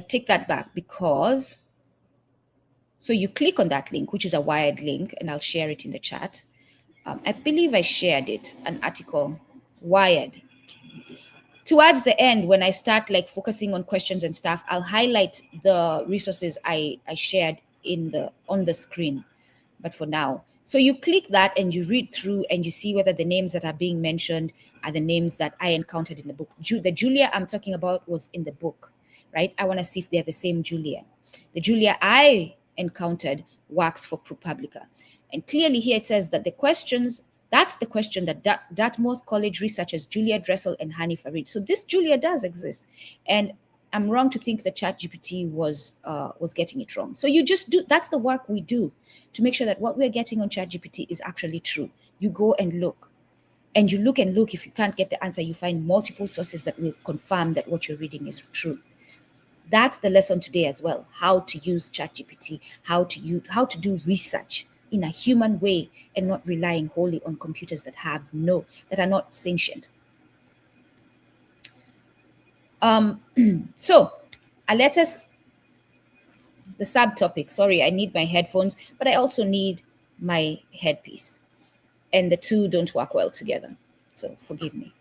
take that back because, so you click on that link, which is a Wired link, and I'll share it in the chat. I believe I shared it, an article, Wired. Towards the end, when I start like focusing on questions and stuff, I'll highlight the resources I shared on the screen. But for now, so you click that and you read through and you see whether the names that are being mentioned are the names that I encountered in the book. The Julia I'm talking about was in the book, right? I want to see if they're the same Julia. The Julia I encountered works for ProPublica. And clearly here it says that the questions, that's the question that Dartmouth College researchers Julia Dressel and Hani Farid. So this Julia does exist. And I'm wrong to think that ChatGPT was getting it wrong. So you just do, that's the work we do to make sure that what we're getting on ChatGPT is actually true. You go and look. And you look and look. If you can't get the answer, you find multiple sources that will confirm that what you're reading is true. That's the lesson today as well. How to use ChatGPT, how to do research in a human way and not relying wholly on computers that are not sentient. So let us, the subtopic, sorry, I need my headphones, but I also need my headpiece. And the two don't work well together. So forgive me.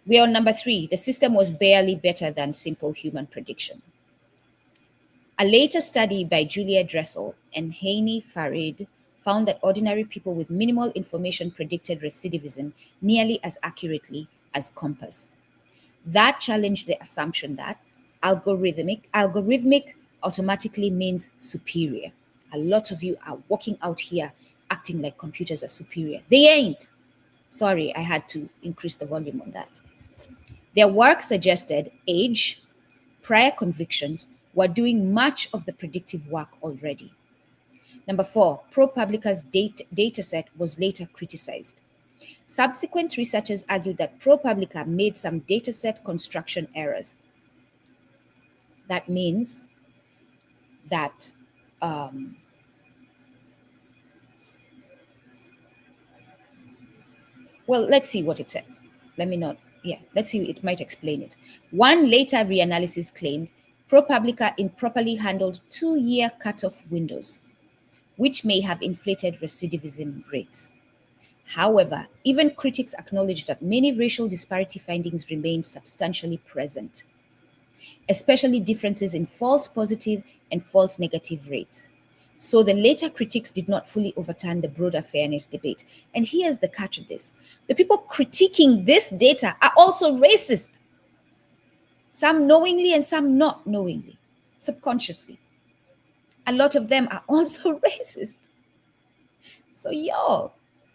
We are on number 3. The system was barely better than simple human prediction. A later study by Julia Dressel and Haney Farid found that ordinary people with minimal information predicted recidivism nearly as accurately as Compass. That challenged the assumption that algorithmic automatically means superior. A lot of you are walking out here acting like computers are superior. They ain't. Sorry, I had to increase the volume on that. Their work suggested age, prior convictions were doing much of the predictive work already. Number 4, ProPublica's data set was later criticized. Subsequent researchers argued that ProPublica made some dataset construction errors. That means that well, let's see what it says. Let's see, it might explain it. One later reanalysis claimed ProPublica improperly handled 2-year cutoff windows, which may have inflated recidivism rates. However, even critics acknowledge that many racial disparity findings remain substantially present, especially differences in false positive and false negative rates. So the later critics did not fully overturn the broader fairness debate. And here's the catch of this. The people critiquing this data are also racist. Some knowingly and some not knowingly, subconsciously. A lot of them are also racist. So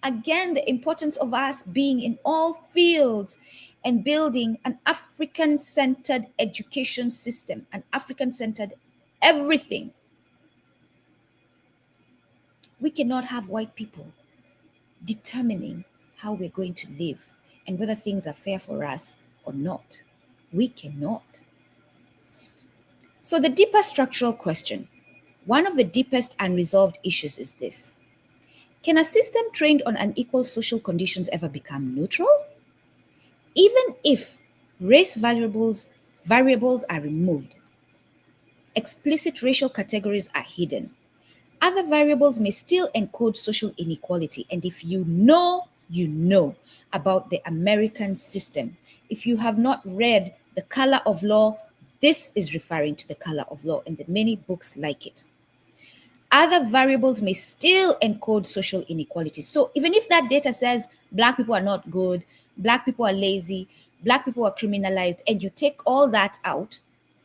again, the importance of us being in all fields and building an African-centered education system, an African-centered everything. We cannot have white people determining how we're going to live and whether things are fair for us or not. We cannot. So the deeper structural question, one of the deepest unresolved issues is this. Can a system trained on unequal social conditions ever become neutral? Even if race variables are removed, explicit racial categories are hidden, other variables may still encode social inequality. And if you know about the American system. If you have not read The Color of Law, this is referring to The Color of Law and the many books like it. Other variables may still encode social inequality. So even if that data says Black people are not good, Black people are lazy, Black people are criminalized, and you take all that out,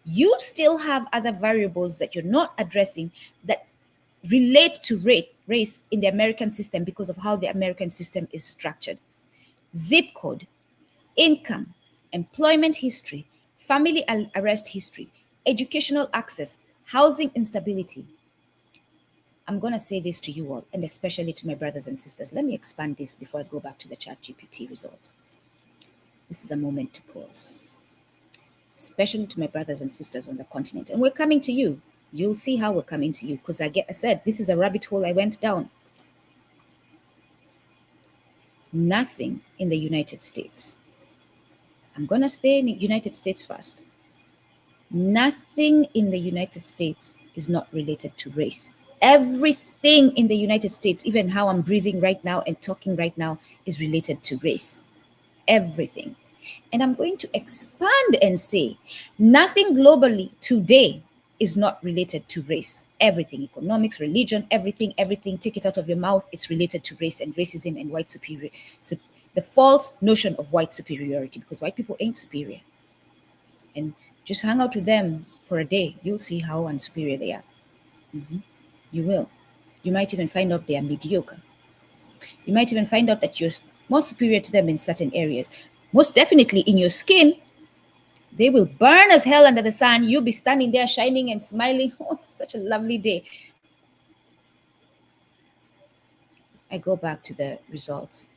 you still have other variables that you're not addressing that relate to race in the American system because of how the American system is structured. Zip code, income, employment history, family arrest history, educational access, housing instability. I'm going to say this to you all, and especially to my brothers and sisters. Let me expand this before I go back to the ChatGPT result. This is a moment to pause, especially to my brothers and sisters on the continent. And we're coming to you. You'll see how we're coming to you, because I said, this is a rabbit hole I went down. Nothing in the United States. I'm going to stay in the United States first. Nothing in the United States is not related to race. Everything in the United States, even how I'm breathing right now and talking right now, is related to race. Everything. And I'm going to expand and say, nothing globally today is not related to race. Everything, economics, religion, everything, take it out of your mouth. It's related to race and racism and white superiority. So the false notion of white superiority, because white people ain't superior. And just hang out with them for a day. You'll see how unsuperior they are. You will. You might even find out they are mediocre. You might even find out that you're more superior to them in certain areas. Most definitely in your skin. They will burn as hell under the sun. You'll be standing there shining and smiling. Oh, such a lovely day. I go back to the results.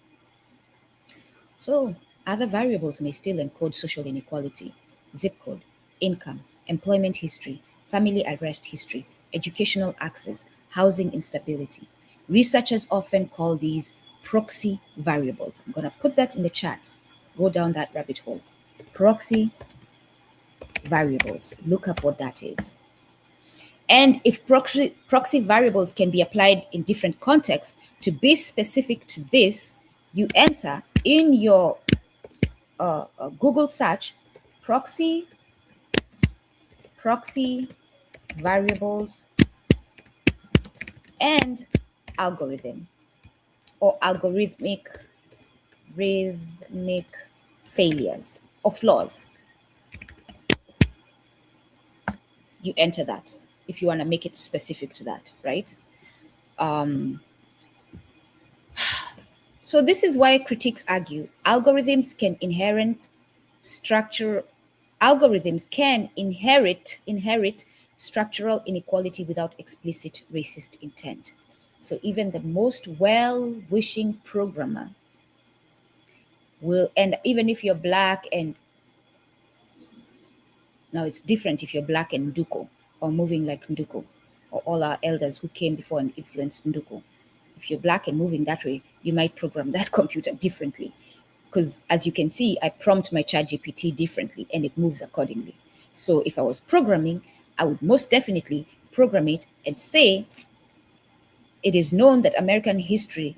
So other variables may still encode social inequality, zip code, income, employment history, family arrest history, educational access, housing instability. Researchers often call these proxy variables. I'm going to put that in the chat. Go down that rabbit hole. Proxy variables. Look up what that is. And if proxy variables can be applied in different contexts, to be specific to this, you enter in your Google search proxy variables and algorithm or algorithmic failures or flaws. you enter that if you want to make it specific to that, right? So this is why critics argue algorithms can inherit structural inequality without explicit racist intent. So even the most well-wishing programmer will, and even if you're black, and now it's different if you're black and Nduku or moving like Nduku or all our elders who came before and influenced Nduku. If you're black and moving that way, you might program that computer differently. Because as you can see, I prompt my ChatGPT differently and it moves accordingly. So if I was programming, I would most definitely program it and say, it is known that American history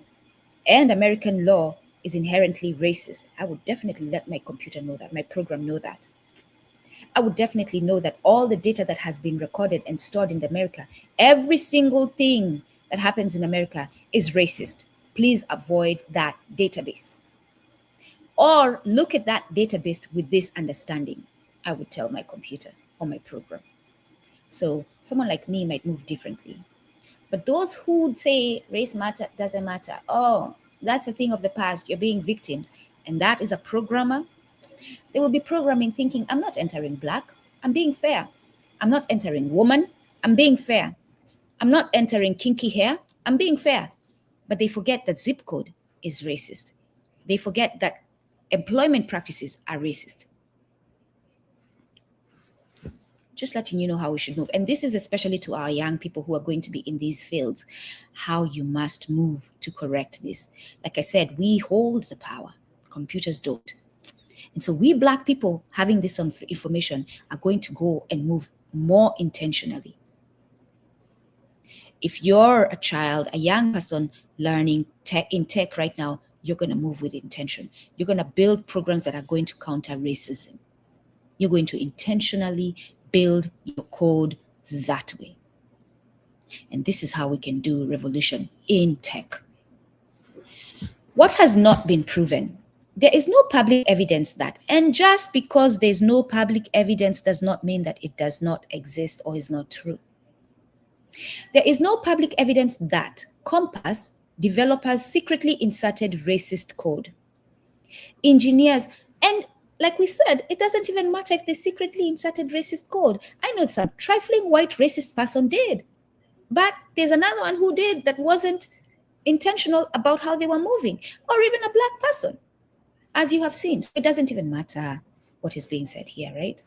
and American law is inherently racist. I would definitely let my computer know that, my program know that. I would definitely know that all the data that has been recorded and stored in America, every single thing that happens in America is racist. Please avoid that database. Or look at that database with this understanding, I would tell my computer or my program. So someone like me might move differently. But those who would say race matter doesn't matter, oh, that's a thing of the past, you're being victims, and that is a programmer, they will be programming thinking, I'm not entering black, I'm being fair. I'm not entering woman, I'm being fair. I'm not entering kinky hair, I'm being fair. But they forget that zip code is racist. They forget that employment practices are racist. Just letting you know how we should move. And this is especially to our young people who are going to be in these fields, how you must move to correct this. Like I said, we hold the power, computers don't. And so we black people having this information are going to go and move more intentionally. If you're a child, a young person learning in tech right now, you're going to move with intention. You're going to build programs that are going to counter racism. You're going to intentionally build your code that way. And this is how we can do revolution in tech. What has not been proven? There is no public evidence that, and just because there's no public evidence does not mean that it does not exist or is not true. There is no public evidence that Compass developers secretly inserted racist code. Engineers, and like we said, it doesn't even matter if they secretly inserted racist code. I know some trifling white racist person did, but there's another one who did that wasn't intentional about how they were moving, or even a black person, as you have seen. So it doesn't even matter what is being said here, right?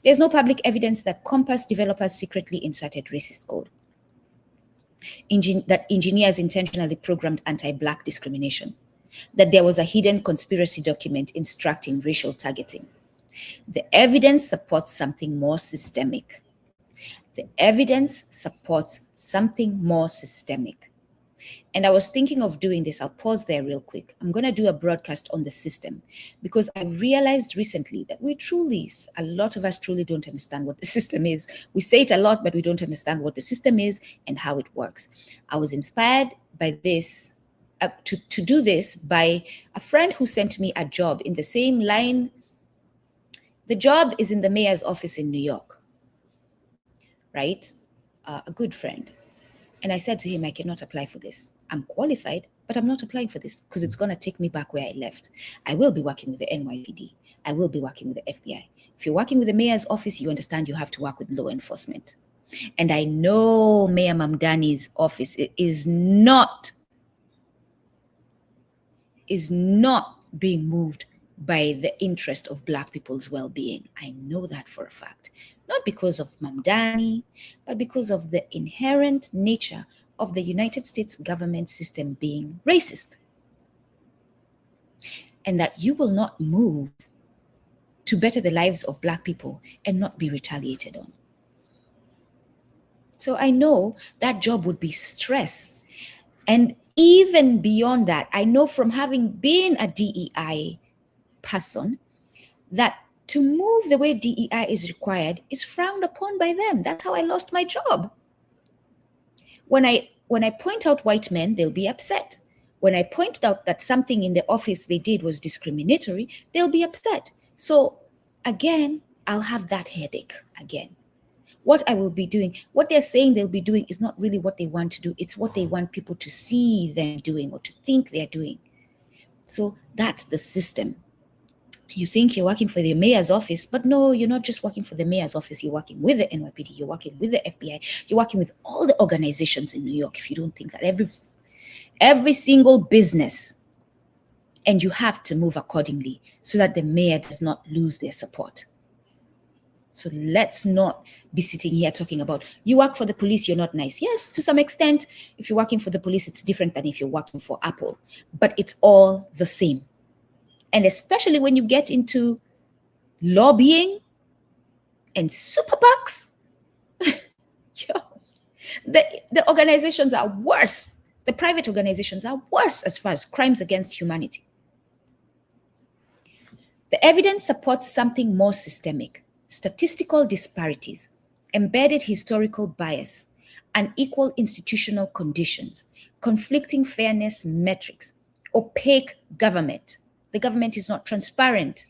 There's no public evidence that Compass developers secretly inserted racist code, that engineers intentionally programmed anti-black discrimination, that there was a hidden conspiracy document instructing racial targeting. The evidence supports something more systemic. The evidence supports something more systemic. And I was thinking of doing this. I'll pause there real quick. I'm going to do a broadcast on the system because I realized recently that a lot of us truly don't understand what the system is. We say it a lot, but we don't understand what the system is and how it works. I was inspired by this, to do this by a friend who sent me a job in the same line. The job is in the mayor's office in New York, right? A good friend. And I said to him, I cannot apply for this. I'm qualified, but I'm not applying for this because it's going to take me back where I left. I will be working with the NYPD. I will be working with the FBI. If you're working with the mayor's office, you understand you have to work with law enforcement. And I know Mayor Mamdani's office is not being moved by the interest of Black people's well-being. I know that for a fact. Not because of Mamdani, but because of the inherent nature of the United States government system being racist. And that you will not move to better the lives of Black people and not be retaliated on. So I know that job would be stress. And even beyond that, I know from having been a DEI person that to move the way DEI is required is frowned upon by them. That's how I lost my job. When I point out white men, they'll be upset. When I point out that something in the office they did was discriminatory, they'll be upset. So again, I'll have that headache again. what I will be doing, what they're saying they'll be doing is not really what they want to do. It's what they want people to see them doing or to think they're doing. So that's the system. You think you're working for the mayor's office, but no, you're not just working for the mayor's office. You're working with the NYPD, you're working with the FBI, you're working with all the organizations in New York. If you don't think that every single business, and you have to move accordingly so that the mayor does not lose their support. So let's not be sitting here talking about, you work for the police, you're not nice. Yes, to some extent, if you're working for the police, it's different than if you're working for Apple, but it's all the same. And especially when you get into lobbying and super PACs, the organizations are worse. The private organizations are worse as far as crimes against humanity. The evidence supports something more systemic: statistical disparities, embedded historical bias, unequal institutional conditions, conflicting fairness metrics, opaque government. The government is not transparent.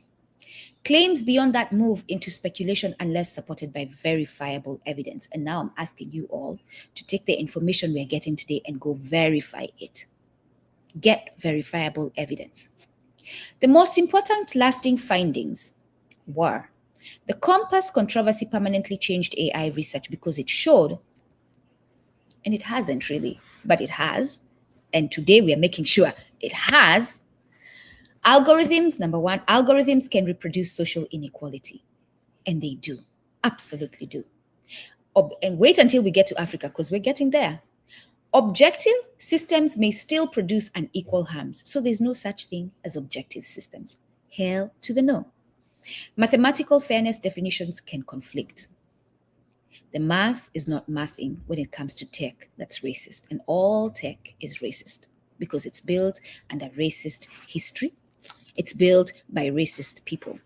Claims beyond that move into speculation unless supported by verifiable evidence. And now I'm asking you all to take the information we're getting today and go verify it. Get verifiable evidence. The most important lasting findings were: the Compass controversy permanently changed AI research because it showed, and it hasn't really, but it has, and today we are making sure it has, algorithms. Number one, algorithms can reproduce social inequality, and they do, absolutely do. And wait until we get to Africa, because we're getting there. Objective systems may still produce unequal harms. So there's no such thing as objective systems. Hell to the no. Mathematical fairness definitions can conflict. The math is not mathing when it comes to tech that's racist. And all tech is racist because it's built under racist history. It's built by racist people.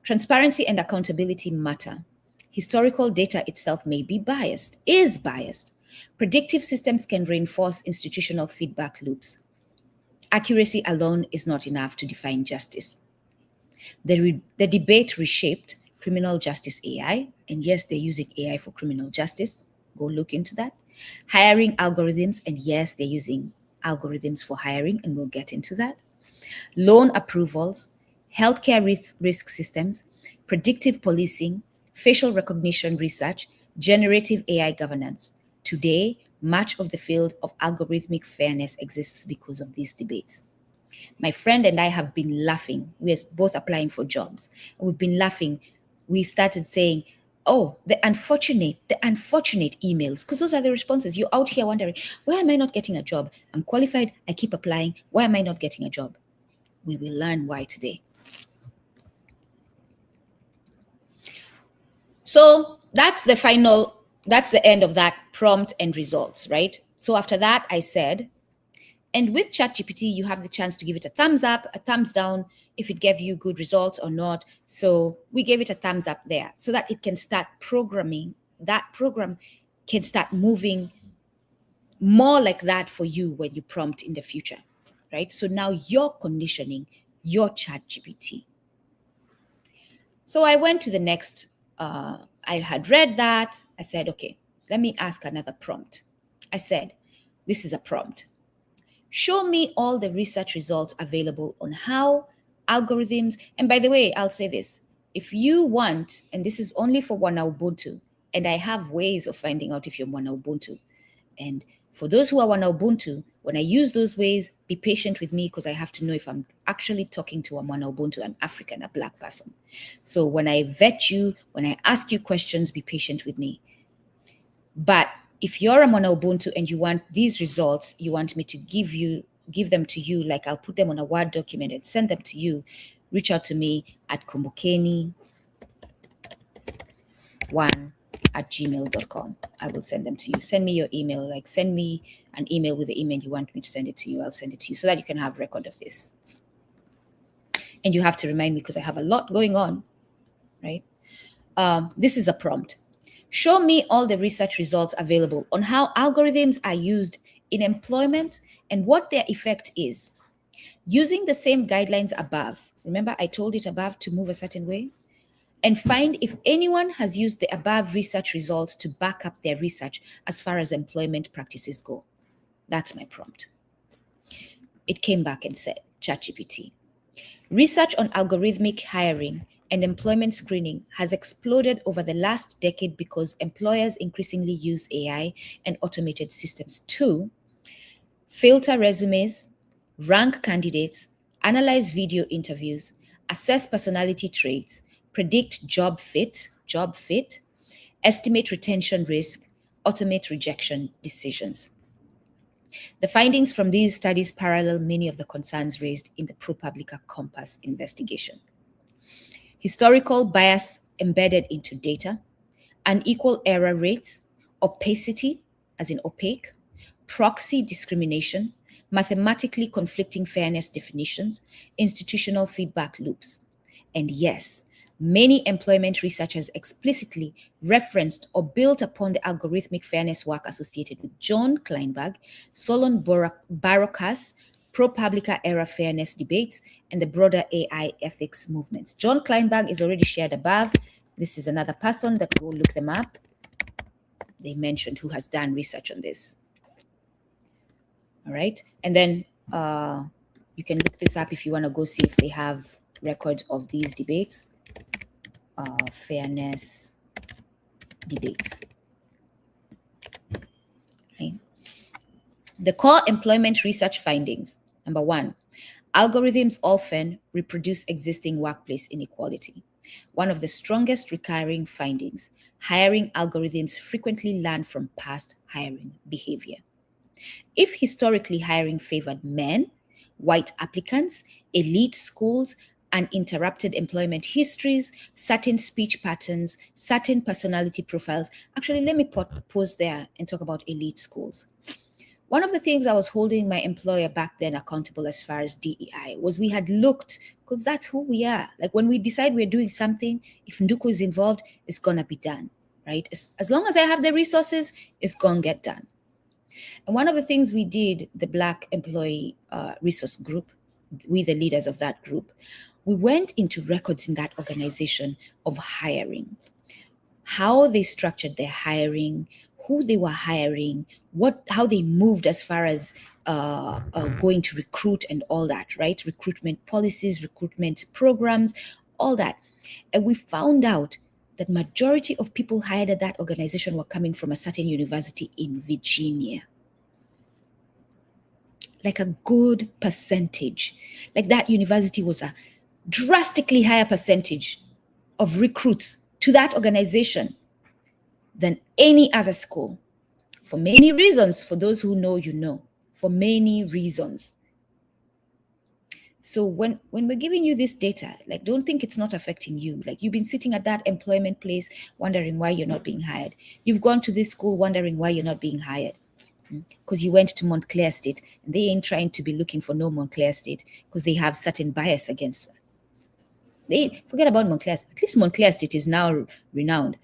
Transparency and accountability matter. Historical data itself may be biased, is biased. Predictive systems can reinforce institutional feedback loops. Accuracy alone is not enough to define justice. The debate reshaped criminal justice AI, and yes, they're using AI for criminal justice. Go look into that. Hiring algorithms, and yes, they're using algorithms for hiring, and we'll get into that. Loan approvals, healthcare risk systems, predictive policing, facial recognition research, generative AI governance. Today, much of the field of algorithmic fairness exists because of these debates. My friend and I have been laughing. We're both applying for jobs. We've been laughing. We started saying, oh, the unfortunate emails, because those are the responses. You're out here wondering, why am I not getting a job? I'm qualified. I keep applying. Why am I not getting a job? We will learn why today. So that's the end of that prompt and results, right? So after that, I said, and with ChatGPT, you have the chance to give it a thumbs up, a thumbs down, if it gave you good results or not. So we gave it a thumbs up there so that it can start programming. That program can start moving more like that for you when you prompt in the future, right? So now you're conditioning your ChatGPT. So I went to the next, I had read that. I said, okay, let me ask another prompt. I said, this is a prompt. Show me all the research results available on how algorithms, and by the way, I'll say this, if you want, and this is only for WanaUbuntu, and I have ways of finding out if you're WanaUbuntu. And for those who are WanaUbuntu, when I use those ways, be patient with me because I have to know if I'm actually talking to a WanaUbuntu, an African, a Black person. So when I vet you, when I ask you questions, be patient with me. But if you're a WanaUbuntu and you want these results, you want me to give them to you, like I'll put them on a Word document and send them to you, reach out to me at Kumbukeni1@gmail.com. I will send them to you. Send me your email, like send me an email with the email you want me to send it to you. I'll send it to you so that you can have record of this. And you have to remind me because I have a lot going on, right? This is a prompt. Show me all the research results available on how algorithms are used in employment and what their effect is. Using the same guidelines above, remember I told it above to move a certain way, and find if anyone has used the above research results to back up their research as far as employment practices go. That's my prompt. It came back and said, ChatGPT, research on algorithmic hiring and employment screening has exploded over the last decade because employers increasingly use AI and automated systems to filter resumes, rank candidates, analyze video interviews, assess personality traits, predict job fit, estimate retention risk, automate rejection decisions. The findings from these studies parallel many of the concerns raised in the ProPublica Compass investigation. Historical bias embedded into data, unequal error rates, opacity, as in opaque, proxy discrimination, mathematically conflicting fairness definitions, institutional feedback loops. And yes, many employment researchers explicitly referenced or built upon the algorithmic fairness work associated with John Kleinberg, Solon Barocas, ProPublica era fairness debates, and the broader AI ethics movements. John Kleinberg is already shared above. This is another person that go look them up. They mentioned who has done research on this. All right. And then you can look this up if you want to go see if they have records of these debates. Fairness debates. Right. The core employment research findings. Number one, algorithms often reproduce existing workplace inequality. One of the strongest recurring findings, hiring algorithms frequently learn from past hiring behavior. If historically hiring favored men, white applicants, elite schools, uninterrupted employment histories, certain speech patterns, certain personality profiles. Actually, let me pause there and talk about elite schools. One of the things I was holding my employer back then accountable as far as DEI was we had looked, because that's who we are. Like when we decide we're doing something, if Nduku is involved, it's going to be done, right? As long as I have the resources, it's going to get done. And one of the things we did, the Black Employee Resource Group, we the leaders of that group, we went into records in that organization of hiring, how they structured their hiring, who they were hiring, how they moved as far as going to recruit and all that, right? Recruitment policies, recruitment programs, all that. And we found out that majority of people hired at that organization were coming from a certain university in Virginia. Like a good percentage. Like that university was a drastically higher percentage of recruits to that organization than any other school. For many reasons, for those who know, you know, for many reasons. So when we're giving you this data, like, don't think it's not affecting you. Like, you've been sitting at that employment place wondering why you're not being hired. You've gone to this school wondering why you're not being hired. Because you went to Montclair State, and they ain't trying to be looking for no Montclair State because they have certain bias against them. They forget about Montclair. At least Montclair State is now renowned.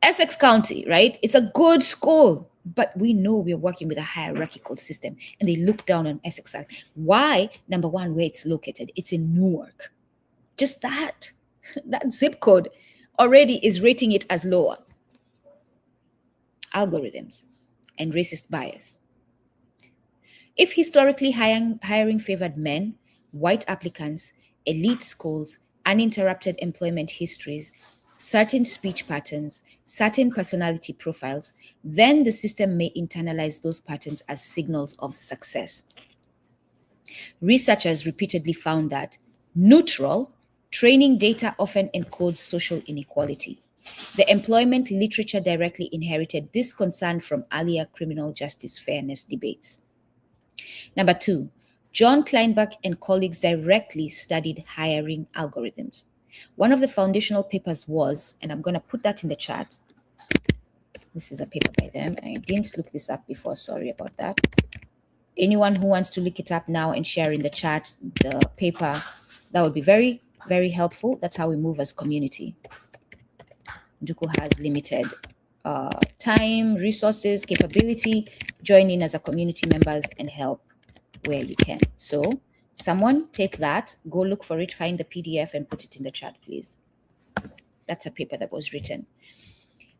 Essex County, right? It's a good school, but we know we're working with a hierarchical system, and they look down on Essex. Why? Number one, where it's located. It's in Newark. Just that zip code already is rating it as lower. Algorithms and racist bias. If historically hiring favored men, white applicants, elite schools, uninterrupted employment histories, certain speech patterns, certain personality profiles, then the system may internalize those patterns as signals of success. Researchers repeatedly found that neutral training data often encodes social inequality. The employment literature directly inherited this concern from earlier criminal justice fairness debates. Number two, John Kleinberg and colleagues directly studied hiring algorithms. One of the foundational papers was, and I'm going to put that in the chat. This is a paper by them. I didn't look this up before. Sorry about that. Anyone who wants to look it up now and share in the chat the paper, that would be very, very helpful. That's how we move as community. Nduku has limited time, resources, capability. Join in as a community members and help where you can. So someone take that, go look for it, find the PDF and put it in the chat, please. That's a paper that was written.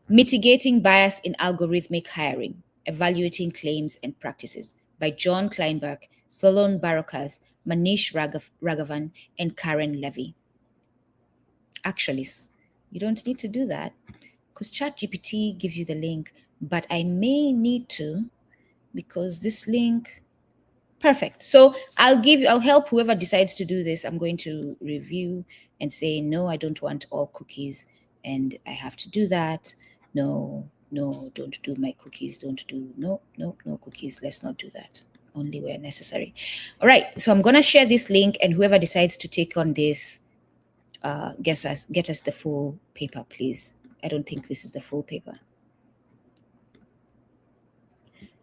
Mitigating Bias in Algorithmic Hiring, Evaluating Claims and Practices by John Kleinberg, Solon Barokas, Manish Raghavan, and Karen Levy. Actually, you don't need to do that because ChatGPT gives you the link, but I may need to because this link, perfect. So I'll help whoever decides to do this. I'm going to review and say, no, I don't want all cookies and I have to do that. No, don't do my cookies. Don't do, no cookies. Let's not do that. Only where necessary. All right. So I'm going to share this link and whoever decides to take on this, get us the full paper, please. I don't think this is the full paper.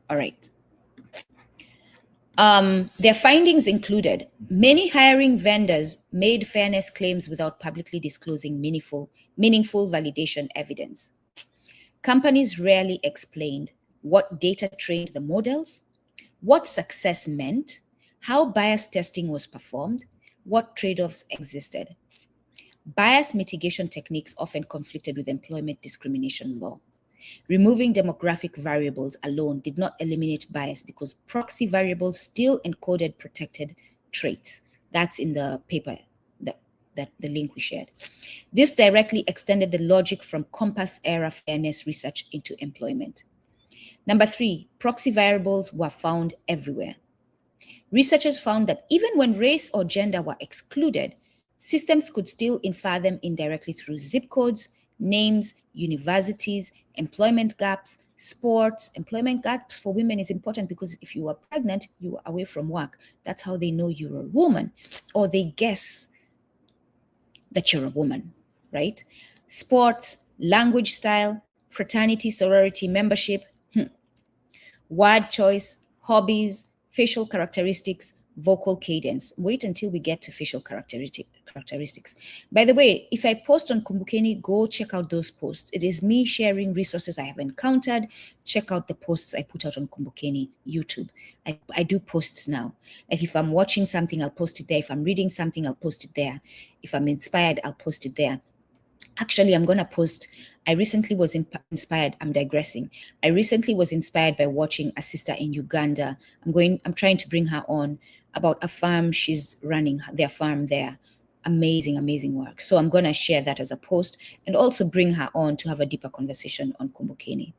All right. Their findings included many hiring vendors made fairness claims without publicly disclosing meaningful validation evidence. Companies rarely explained what data trained the models, what success meant, how bias testing was performed, what trade-offs existed. Bias mitigation techniques often conflicted with employment discrimination law. Removing demographic variables alone did not eliminate bias because proxy variables still encoded protected traits. That's in the paper, that the link we shared. This directly extended the logic from Compass-era fairness research into employment. Number 3, proxy variables were found everywhere. Researchers found that even when race or gender were excluded, systems could still infer them indirectly through zip codes, names, universities, employment gaps, sports. Employment gaps for women is important because if you are pregnant, you are away from work. That's how they know you're a woman, or they guess that you're a woman, right? Sports, language style, fraternity, sorority membership, word choice, hobbies, facial characteristics, vocal cadence. Wait until we get to facial characteristics. By the way, if I post on Kumbukeni, go check out those posts. It is me sharing resources I have encountered. Check out the posts I put out on Kumbukeni YouTube. I do posts now. Like if I'm watching something, I'll post it there. If I'm reading something, I'll post it there. If I'm inspired, I'll post it there. Actually, I'm going to post. I recently was inspired. I'm digressing. I recently was inspired by watching a sister in Uganda. I'm trying to bring her on about a farm she's running, their farm there. Amazing, amazing work. So I'm going to share that as a post and also bring her on to have a deeper conversation on Kumbukeni.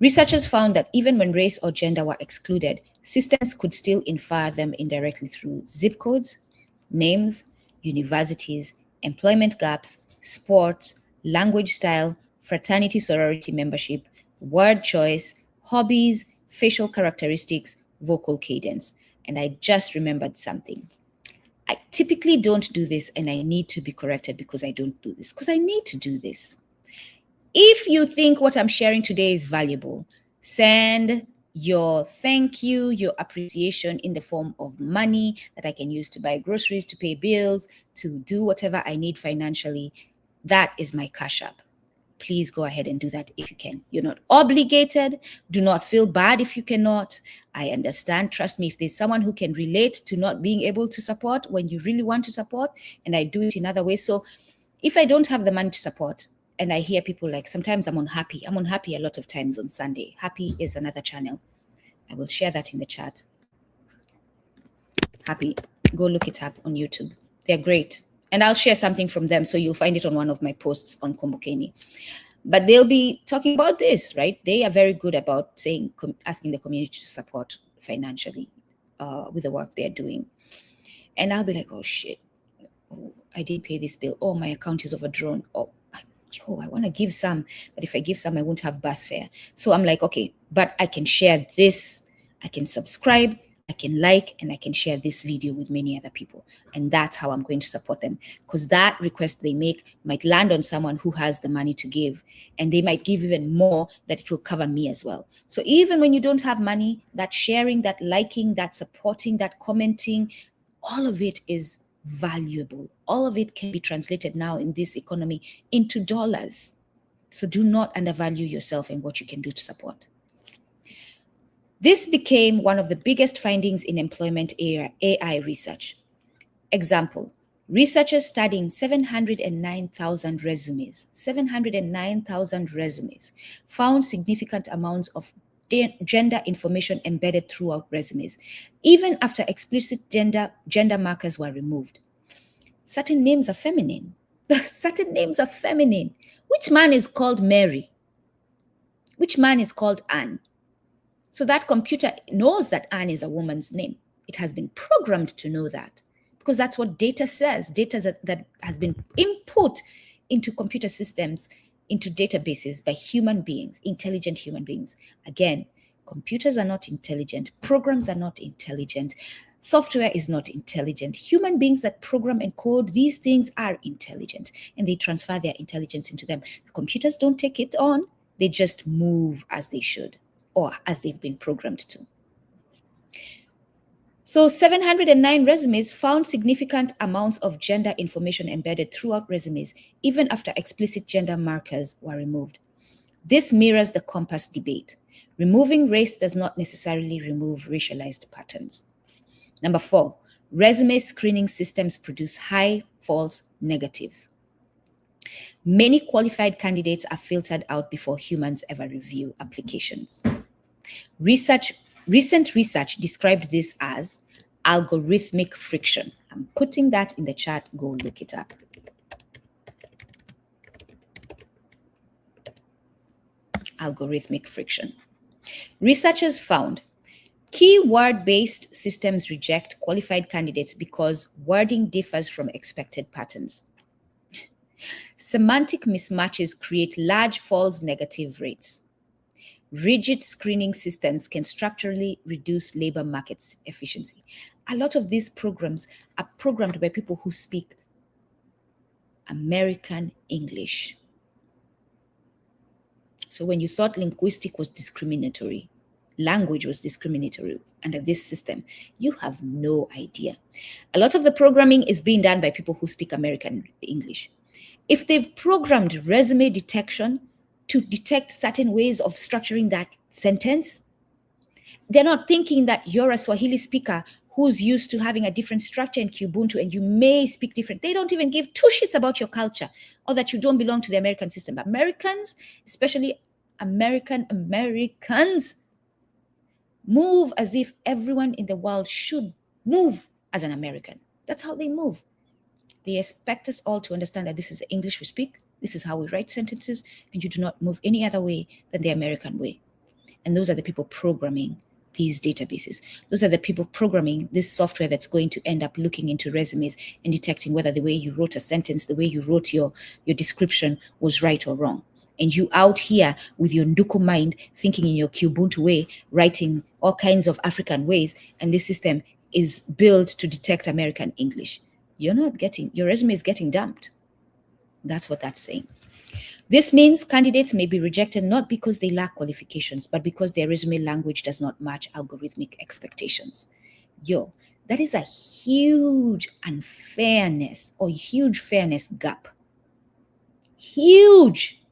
Researchers found that even when race or gender were excluded, systems could still infer them indirectly through zip codes, names, universities, employment gaps, sports, language style, fraternity sorority membership, word choice, hobbies, facial characteristics, vocal cadence. And I just remembered something. I typically don't do this and I need to be corrected because I don't do this, because I need to do this. If you think what I'm sharing today is valuable, send your thank you, your appreciation in the form of money that I can use to buy groceries, to pay bills, to do whatever I need financially. That is my Cash App. Please go ahead and do that if you can. You're not obligated. Do not feel bad if you cannot. I understand. Trust me, if there's someone who can relate to not being able to support when you really want to support, and I do it in other ways. So if I don't have the money to support, and I hear people like, sometimes I'm unhappy. I'm unhappy a lot of times on Sunday. Happy is another channel. I will share that in the chat. Happy, go look it up on YouTube. They're great. And I'll share something from them, so you'll find it on one of my posts on Kumbukeni. But they'll be talking about this, right? They are very good about asking the community to support financially with the work they're doing. And I'll be like, oh shit, oh, I didn't pay this bill. Oh, my account is overdrawn. Oh, I want to give some, but if I give some, I won't have bus fare. So I'm like, okay, but I can share this. I can subscribe, I can like, and I can share this video with many other people. And that's how I'm going to support them, because that request they make might land on someone who has the money to give, and they might give even more that it will cover me as well. So even when you don't have money, that sharing, that liking, that supporting, that commenting, all of it is valuable. All of it can be translated now in this economy into dollars. So do not undervalue yourself and what you can do to support. This became one of the biggest findings in employment AI research. Example, Researchers studying 709,000 resumes found significant amounts of gender information embedded throughout resumes, even after explicit gender markers were removed. Certain names are feminine. Certain names are feminine. Which man is called Mary? Which man is called Anne? So that computer knows that Anne is a woman's name. It has been programmed to know that because that's what data says. Data that has been input into computer systems, into databases by human beings, intelligent human beings. Again, computers are not intelligent. Programs are not intelligent. Software is not intelligent. Human beings that program and code these things are intelligent, and they transfer their intelligence into them. The computers don't take it on. They just move as they should, or as they've been programmed to. So 709 resumes found significant amounts of gender information embedded throughout resumes, even after explicit gender markers were removed. This mirrors the compass debate. Removing race does not necessarily remove racialized patterns. Number 4, resume screening systems produce high false negatives. Many qualified candidates are filtered out before humans ever review applications. Recent research described this as algorithmic friction. I'm putting that in the chat. Go look it up. Algorithmic friction. Researchers found keyword-based systems reject qualified candidates because wording differs from expected patterns. Semantic mismatches create large false negative rates. Rigid screening systems can structurally reduce labor market efficiency. A lot of these programs are programmed by people who speak American English. So when you thought linguistic was discriminatory, language was discriminatory under this system, you have no idea. A lot of the programming is being done by people who speak American English. If they've programmed resume detection to detect certain ways of structuring that sentence, they're not thinking that you're a Swahili speaker who's used to having a different structure in Ubuntu and you may speak different. They don't even give two shits about your culture or that you don't belong to the American system. But Americans, especially Americans, move as if everyone in the world should move as an American. That's how they move. They expect us all to understand that this is the English we speak, this is how we write sentences, and you do not move any other way than the American way. And those are the people programming these databases. Those are the people programming this software that's going to end up looking into resumes and detecting whether the way you wrote a sentence, the way you wrote your description was right or wrong. And you out here with your Nduku mind, thinking in your Kubuntu way, writing all kinds of African ways, and this system is built to detect American English. Your resume is getting dumped. That's what that's saying. This means candidates may be rejected not because they lack qualifications, but because their resume language does not match algorithmic expectations. That is a huge unfairness or huge fairness gap. Huge.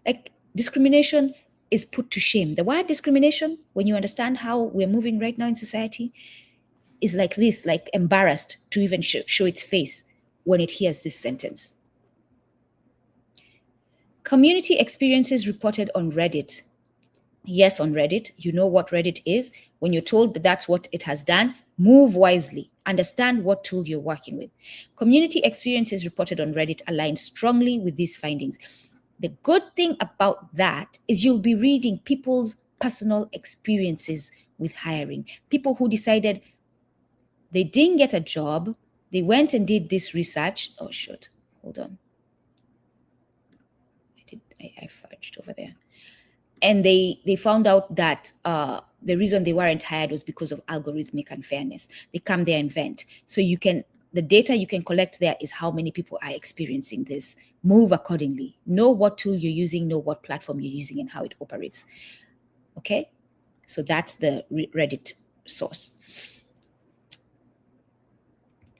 Like discrimination is put to shame. The word discrimination, when you understand how we're moving right now in society, is like this, like embarrassed to even show its face when it hears this sentence. Community experiences reported on Reddit. Yes, on Reddit. You know what Reddit is. When you're told that that's what it has done, move wisely. Understand what tool you're working with. Community experiences reported on Reddit align strongly with these findings. The good thing about that is you'll be reading people's personal experiences with hiring. People who decided they didn't get a job. They went and did this research. Oh, shit. Hold on. I fudged over there. And they found out that the reason they weren't hired was because of algorithmic unfairness. They come there and vent. So the data you can collect there is how many people are experiencing this. Move accordingly. Know what tool you're using, know what platform you're using and how it operates. Okay? So that's the Reddit source.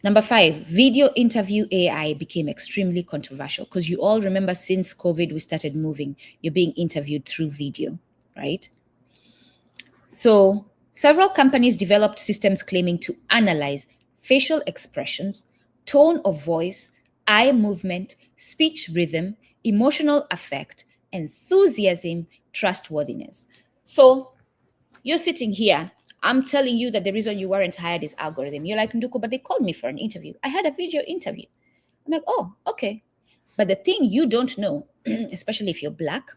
Number 5, video interview AI became extremely controversial because you all remember since COVID, we started moving. You're being interviewed through video, right? So several companies developed systems claiming to analyze facial expressions, tone of voice, eye movement, speech rhythm, emotional affect, enthusiasm, trustworthiness. So you're sitting here. I'm telling you that the reason you weren't hired is algorithm. You're like, Nduku, but they called me for an interview. I had a video interview. I'm like, oh, okay. But the thing you don't know, especially if you're Black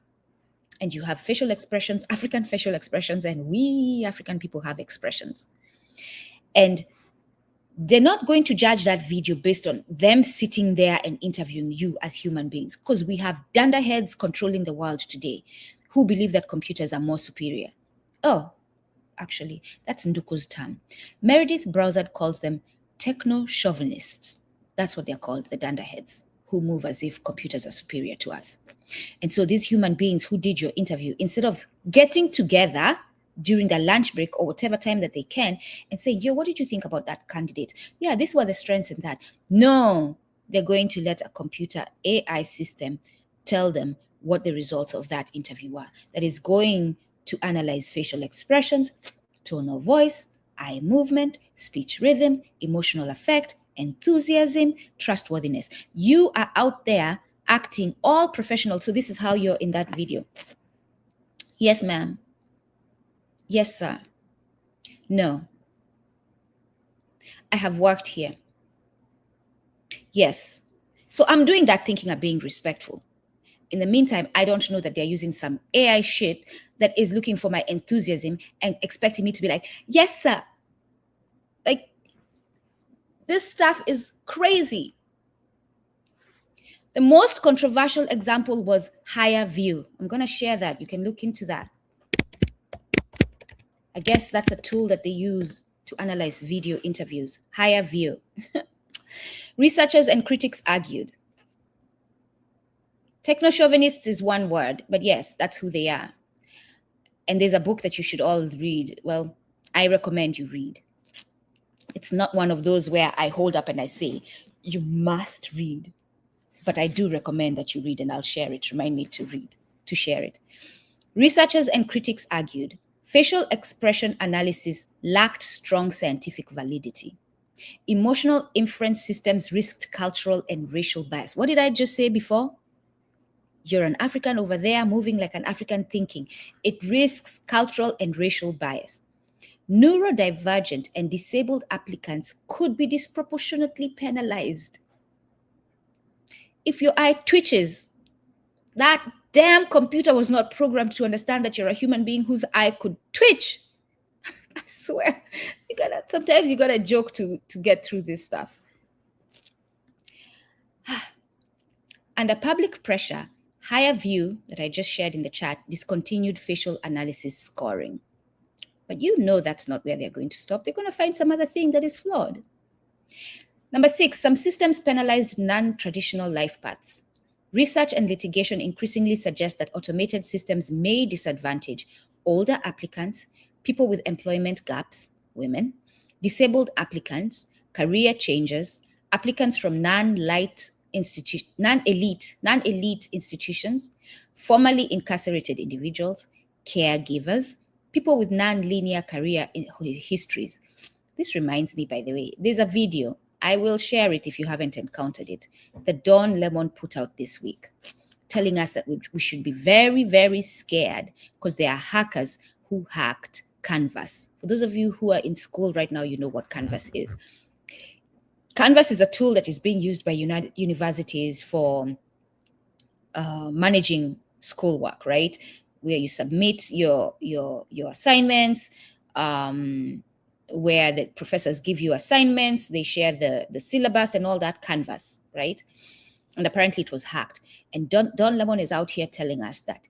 and you have facial expressions, African facial expressions, and we African people have expressions. And they're not going to judge that video based on them sitting there and interviewing you as human beings, because we have dunderheads controlling the world today who believe that computers are more superior. Oh, actually, that's Nduku's term. Meredith Browsard calls them techno-chauvinists. That's what they're called, the dunderheads, who move as if computers are superior to us. And so these human beings who did your interview, instead of getting together during their lunch break or whatever time that they can and say, yo, what did you think about that candidate? Yeah, these were the strengths in that. No, they're going to let a computer AI system tell them what the results of that interview are. That is going to analyze facial expressions, tone of voice, eye movement, speech rhythm, emotional affect, enthusiasm, trustworthiness. You are out there acting all professional. So this is how you're in that video. Yes, ma'am. Yes, sir. No. I have worked here. Yes. So I'm doing that thinking I'm being respectful. In the meantime, I don't know that they're using some AI shit that is looking for my enthusiasm and expecting me to be like, yes, sir. Like, this stuff is crazy. The most controversial example was Higher View. I'm going to share that. You can look into that. I guess that's a tool that they use to analyze video interviews. Higher View. Researchers and critics argued. Techno-chauvinists is one word, but yes, that's who they are. And there's a book that you should all read. Well, I recommend you read. It's not one of those where I hold up and I say, you must read. But I do recommend that you read, and I'll share it. Remind me to read, to share it. Researchers and critics argued facial expression analysis lacked strong scientific validity. Emotional inference systems risked cultural and racial bias. What did I just say before? You're an African over there moving like an African thinking. It risks cultural and racial bias. Neurodivergent and disabled applicants could be disproportionately penalized. If your eye twitches, that damn computer was not programmed to understand that you're a human being whose eye could twitch. I swear, sometimes you gotta joke to get through this stuff. Under public pressure, Higher View, that I just shared in the chat, discontinued facial analysis scoring. But you know that's not where they're going to stop. They're going to find some other thing that is flawed. Number 6, some systems penalized non-traditional life paths. Research and litigation increasingly suggest that automated systems may disadvantage older applicants, people with employment gaps, women, disabled applicants, career changers, applicants from non-elite institutions, formerly incarcerated individuals, caregivers, people with non-linear career histories. This reminds me, by the way, there's a video. I will share it if you haven't encountered it. That Don Lemon put out this week, telling us that we should be very, very scared because there are hackers who hacked Canvas. For those of you who are in school right now, you know what Canvas is. Canvas is a tool that is being used by universities for managing schoolwork, right? Where you submit your assignments, where the professors give you assignments, they share the syllabus and all that. Canvas, right? And apparently it was hacked. And Don Lemon is out here telling us that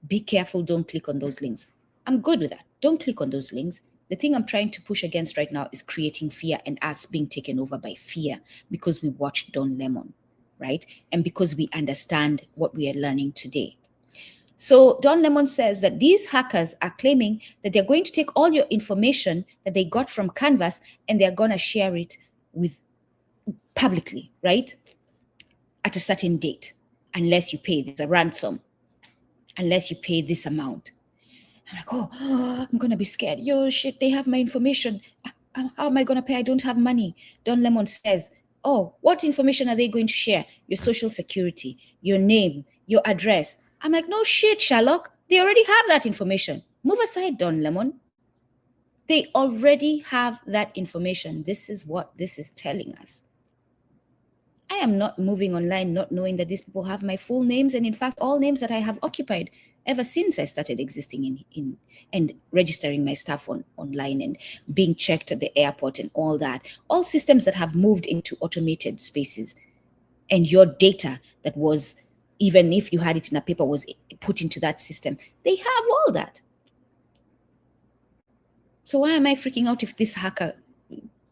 be careful, don't click on those links. I'm good with that. Don't click on those links. The thing I'm trying to push against right now is creating fear and us being taken over by fear because we watched Don Lemon, right? And because we understand what we are learning today. So Don Lemon says that these hackers are claiming that they're going to take all your information that they got from Canvas and they're going to share it with publicly, right? At a certain date, unless you pay this a ransom, unless you pay this amount. I'm like, oh, I'm going to be scared. Yo, shit, they have my information. How am I going to pay? I don't have money. Don Lemon says Oh, what information are they going to share? Your social security, your name, your address. I'm like, no shit, Sherlock. They already have that information. Move aside, Don Lemon. They already have that information. This is what this is telling us. I am not moving online not knowing that these people have my full names, and in fact, all names that I have occupied ever since I started existing in and registering my stuff online and being checked at the airport and all that. All systems that have moved into automated spaces, and your data that was, even if you had it in a paper, was put into that system. They have all that. So why am I freaking out if this hacker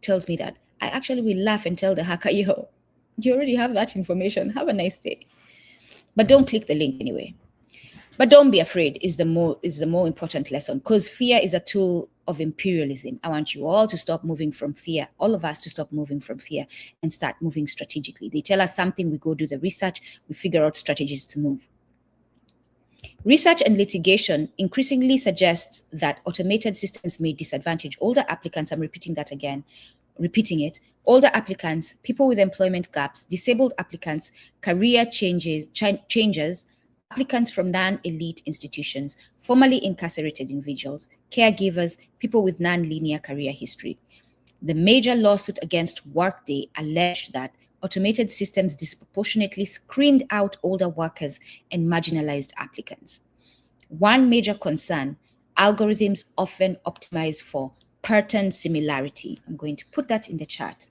tells me that? I actually will laugh and tell the hacker, yo, you already have that information. Have a nice day. But don't click the link anyway. But don't be afraid is the more important lesson, because fear is a tool of imperialism. I want you all to stop moving from fear, all of us to stop moving from fear and start moving strategically. They tell us something, we go do the research, we figure out strategies to move. Research and litigation increasingly suggests that automated systems may disadvantage older applicants. I'm repeating it. Older applicants, people with employment gaps, disabled applicants, career changes, applicants from non-elite institutions, formerly incarcerated individuals, caregivers, people with non-linear career history. The major lawsuit against Workday alleged that automated systems disproportionately screened out older workers and marginalized applicants. One major concern, algorithms often optimize for pattern similarity. I'm going to put that in the chat.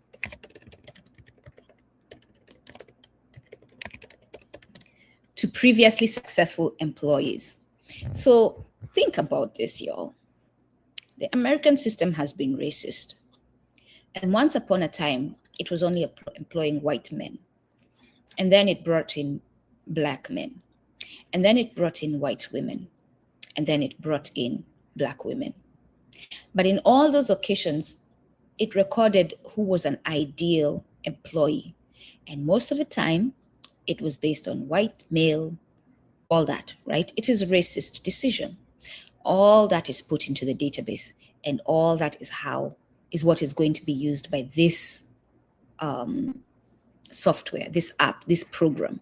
To previously successful employees. So think about this, y'all. The American system has been racist. And once upon a time, it was only employing white men. And then it brought in black men. And then it brought in white women. And then it brought in black women. But in all those occasions, it recorded who was an ideal employee. And most of the time, it was based on white, male, all that, right? It is a racist decision. All that is put into the database, and all that is what is going to be used by this software, this app, this program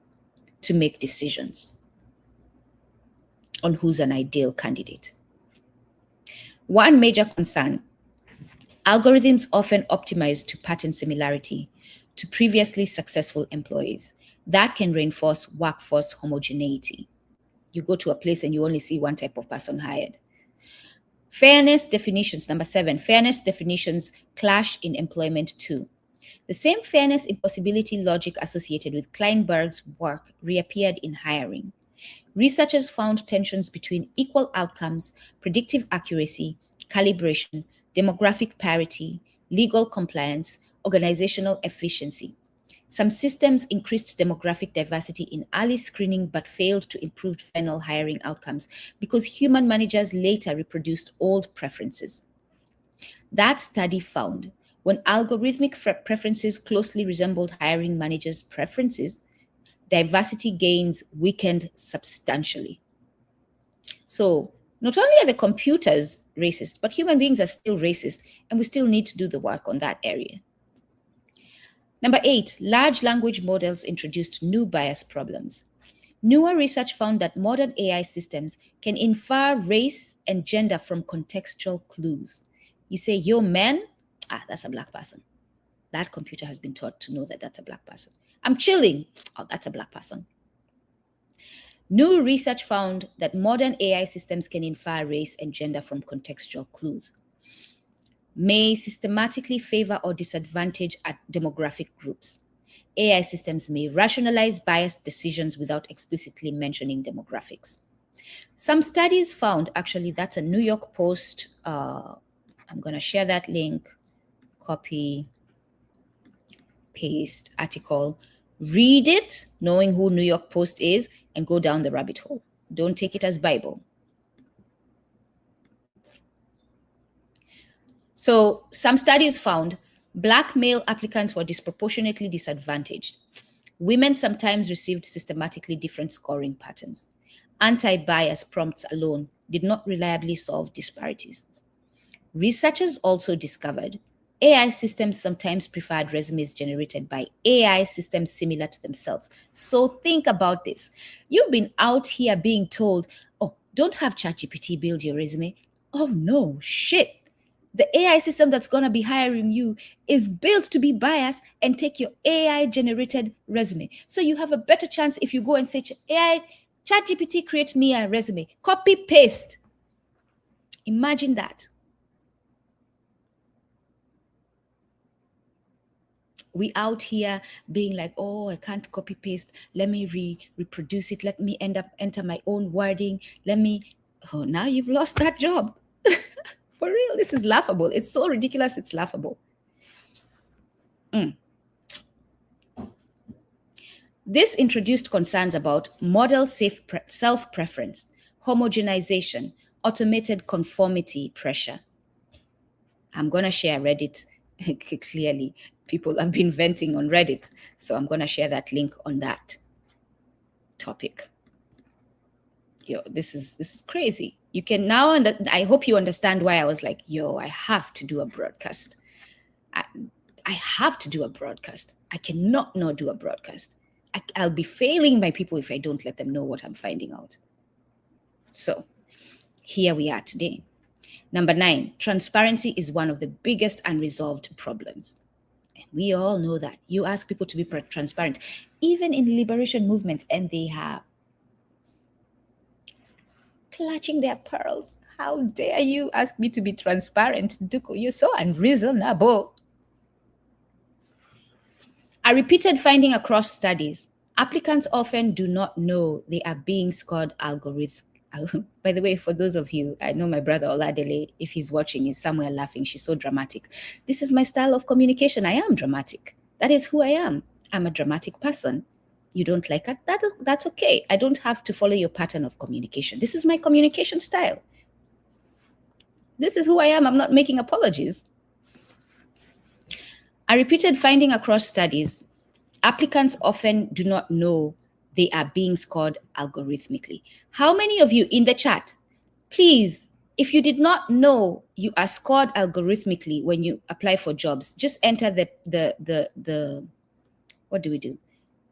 to make decisions on who's an ideal candidate. One major concern, algorithms often optimize to pattern similarity to previously successful employees. That can reinforce workforce homogeneity. You go to a place and you only see one type of person hired. Fairness definitions, number 7, fairness definitions clash in employment too. The same fairness impossibility logic associated with Kleinberg's work reappeared in hiring. Researchers found tensions between equal outcomes, predictive accuracy, calibration, demographic parity, legal compliance, organizational efficiency. Some systems increased demographic diversity in early screening but failed to improve final hiring outcomes because human managers later reproduced old preferences. That study found when algorithmic preferences closely resembled hiring managers' preferences, diversity gains weakened substantially. So not only are the computers racist, but human beings are still racist, and we still need to do the work on that area. Number 8, large language models introduced new bias problems. Newer research found that modern AI systems can infer race and gender from contextual clues. You say, yo, man, that's a black person. That computer has been taught to know that that's a black person. I'm chilling. Oh, that's a black person. New research found that modern AI systems can infer race and gender from contextual clues, may systematically favor or disadvantage at demographic groups. AI systems may rationalize biased decisions without explicitly mentioning demographics. Some studies found, actually, that's a New York Post. I'm going to share that link, copy, paste article. Read it, knowing who New York Post is, and go down the rabbit hole. Don't take it as Bible. So some studies found Black male applicants were disproportionately disadvantaged. Women sometimes received systematically different scoring patterns. Anti-bias prompts alone did not reliably solve disparities. Researchers also discovered AI systems sometimes preferred resumes generated by AI systems similar to themselves. So think about this. You've been out here being told, oh, don't have ChatGPT build your resume. Oh no, shit. The AI system that's going to be hiring you is built to be biased and take your AI generated resume. So you have a better chance if you go and say, AI, ChatGPT create me a resume. Copy paste. Imagine that. We out here being like, oh, I can't copy paste. Let me reproduce it. Let me enter my own wording. Oh, now you've lost that job. For real, this is laughable. It's so ridiculous, it's laughable. This introduced concerns about model self-preference, homogenization, automated conformity pressure. I'm going to share Reddit. Clearly, people have been venting on Reddit. So I'm going to share that link on that topic. Yo, this is crazy. You can now, I hope you understand why I was like, yo, I have to do a broadcast. I have to do a broadcast. I cannot not do a broadcast. I'll be failing my people if I don't let them know what I'm finding out. So here we are today. Number 9, transparency is one of the biggest unresolved problems. And we all know that. You ask people to be transparent, even in liberation movements, and they have clutching their pearls. How dare you ask me to be transparent, Nduku? You're so unreasonable. A repeated finding across studies, applicants often do not know they are being scored algorithmically. By the way, for those of you, I know my brother Oladele, if he's watching, is somewhere laughing. She's so dramatic. This is my style of communication. I am dramatic. That is who I am. I'm a dramatic person. You don't like it? That's okay. I don't have to follow your pattern of communication. This is my communication style. This is who I am. I'm not making apologies. A repeated finding across studies, applicants often do not know they are being scored algorithmically. How many of you in the chat, please, if you did not know you are scored algorithmically when you apply for jobs, just enter the what do we do?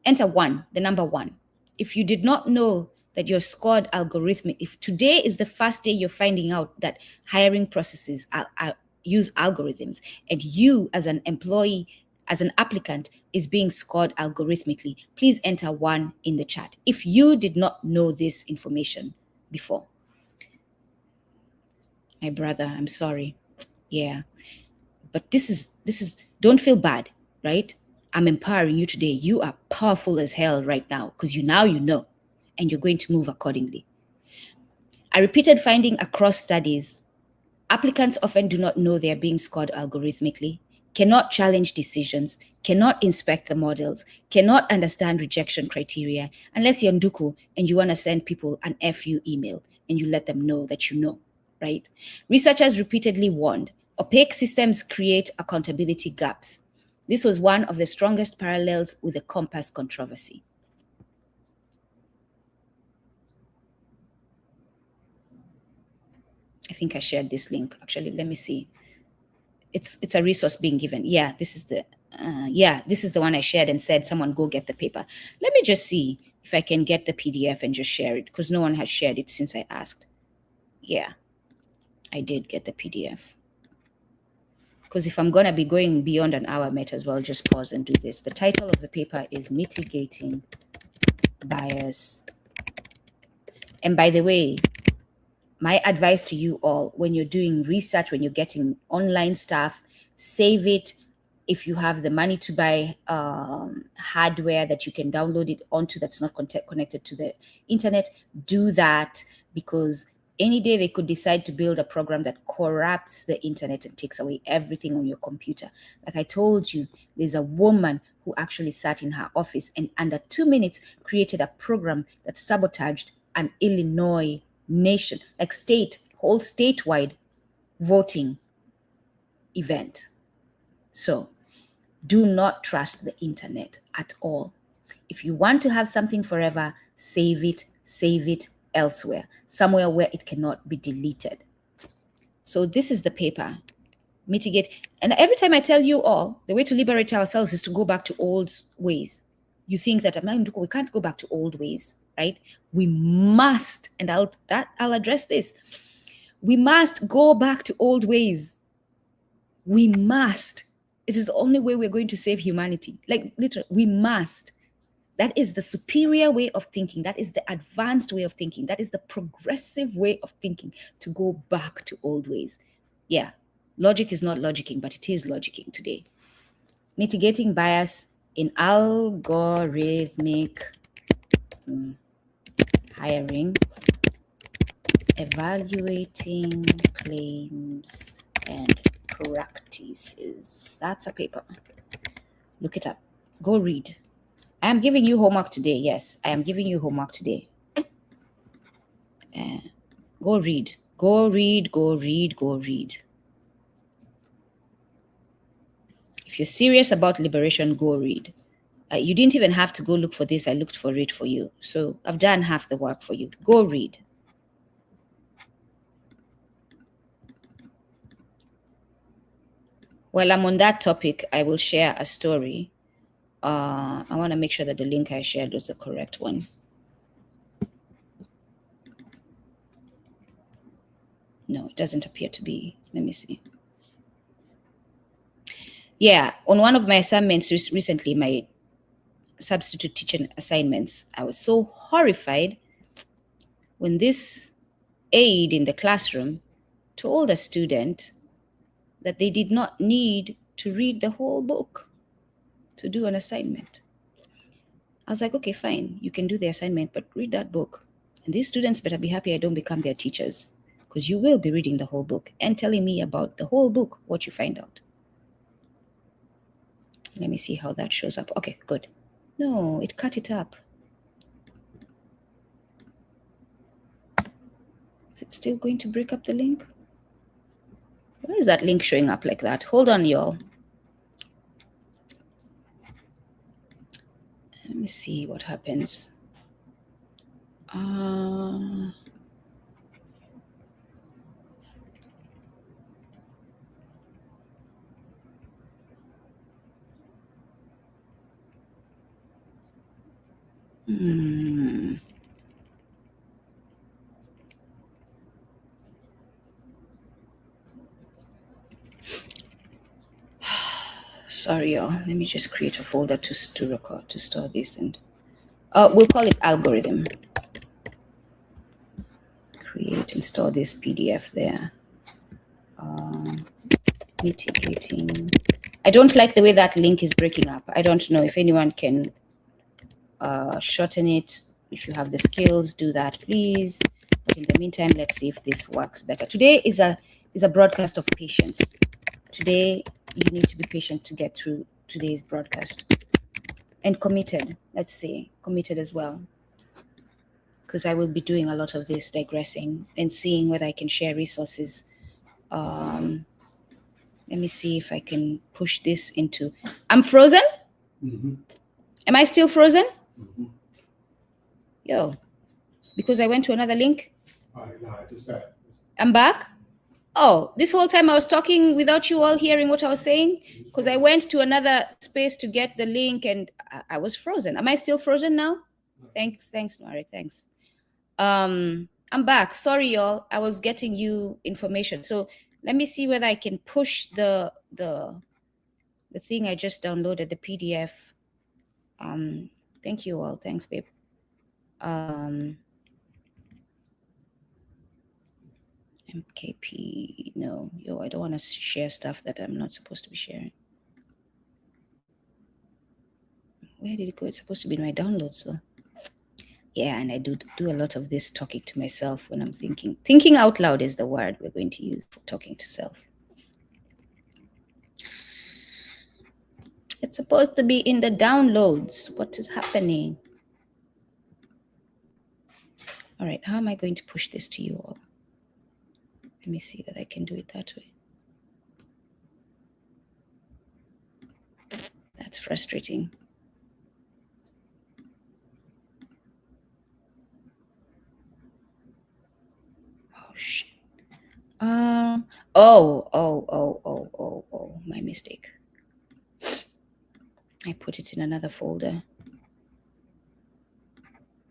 Enter 1, the number 1. If you did not know that you're scored algorithmic, if today is the first day you're finding out that hiring processes use algorithms, and you as an employee, as an applicant, is being scored algorithmically, please enter 1 in the chat if you did not know this information before. My brother, I'm sorry. Yeah. But this is don't feel bad, right? I'm empowering you today. You are powerful as hell right now because you know, and you're going to move accordingly. A repeated finding across studies, applicants often do not know they are being scored algorithmically, cannot challenge decisions, cannot inspect the models, cannot understand rejection criteria, unless you're Nduku and you want to send people an FU email and you let them know that you know, right? Researchers repeatedly warned, opaque systems create accountability gaps. This was one of the strongest parallels with the Compass controversy. I think I shared this link. Actually, let me see. It's a resource being given. Yeah, this is the one I shared and said, someone go get the paper. Let me just see if I can get the PDF and just share it because no one has shared it since I asked. Yeah, I did get the PDF. Because if I'm going to be going beyond an hour, I might as well just pause and do this. The title of the paper is Mitigating Bias. And by the way, my advice to you all, when you're doing research, when you're getting online stuff, save it. If you have the money to buy hardware that you can download it onto that's not connected to the internet, do that, because any day they could decide to build a program that corrupts the internet and takes away everything on your computer. Like I told you, there's a woman who actually sat in her office and under 2 minutes created a program that sabotaged an Illinois nation, like whole statewide voting event. So do not trust the internet at all. If you want to have something forever, save it elsewhere, somewhere where it cannot be deleted. So this is the paper. Mitigate. And every time I tell you all, the way to liberate ourselves is to go back to old ways. You think that Nduku, we can't go back to old ways, right? We must, and I'll address this. We must go back to old ways. We must. It is the only way we're going to save humanity. Like literally, we must. That is the superior way of thinking. That is the advanced way of thinking. That is the progressive way of thinking, to go back to old ways. Yeah, logic is not logicking, but it is logicking today. Mitigating bias in algorithmic hiring, evaluating claims and practices. That's a paper. Look it up. Go read. I am giving you homework today. Yes, I am giving you homework today. Go read. Go read. Go read. Go read. If you're serious about liberation, go read. You didn't even have to go look for this. I looked for it for you. So I've done half the work for you. Go read. While I'm on that topic, I will share a story. I want to make sure that the link I shared was the correct one. No, it doesn't appear to be. Let me see. Yeah, on one of my assignments recently, my substitute teaching assignments, I was so horrified when this aide in the classroom told a student that they did not need to read the whole book to do an assignment. I was like, okay, fine, you can do the assignment, but read that book. And these students better be happy I don't become their teachers, because you will be reading the whole book and telling me about the whole book, what you find out. Let me see how that shows up. Okay, good. No, it cut it up. Is it still going to break up the link? Why is that link showing up like that? Hold on, y'all. Let me see what happens. Sorry, y'all. Let me just create a folder to record, to store this, and we'll call it algorithm. Create and store this PDF there. Mitigating. I don't like the way that link is breaking up. I don't know if anyone can shorten it. If you have the skills, do that, please. But in the meantime, let's see if this works better. Today is a broadcast of patience. Today, you need to be patient to get through today's broadcast. And committed, let's say, committed as well. Because I will be doing a lot of this digressing and seeing whether I can share resources. Let me see if I can push this into... I'm frozen? Mm-hmm. Am I still frozen? Mm-hmm. Yo, because I went to another link? No, it's back. I'm back? Oh, this whole time I was talking without you all hearing what I was saying? Because I went to another space to get the link and I was frozen. Am I still frozen now? Thanks, Noire, thanks. I'm back. Sorry, y'all. I was getting you information. So let me see whether I can push the thing I just downloaded, the PDF. Thank you all. Thanks, babe. MKP, no, I don't want to share stuff that I'm not supposed to be sharing. Where did it go? It's supposed to be in my downloads, though. Yeah, and I do a lot of this talking to myself when I'm thinking. Thinking out loud is the word we're going to use for talking to self. It's supposed to be in the downloads. What is happening? All right, how am I going to push this to you all? Let me see that I can do it that way. That's frustrating. Oh, shit. Oh. my mistake. I put it in another folder.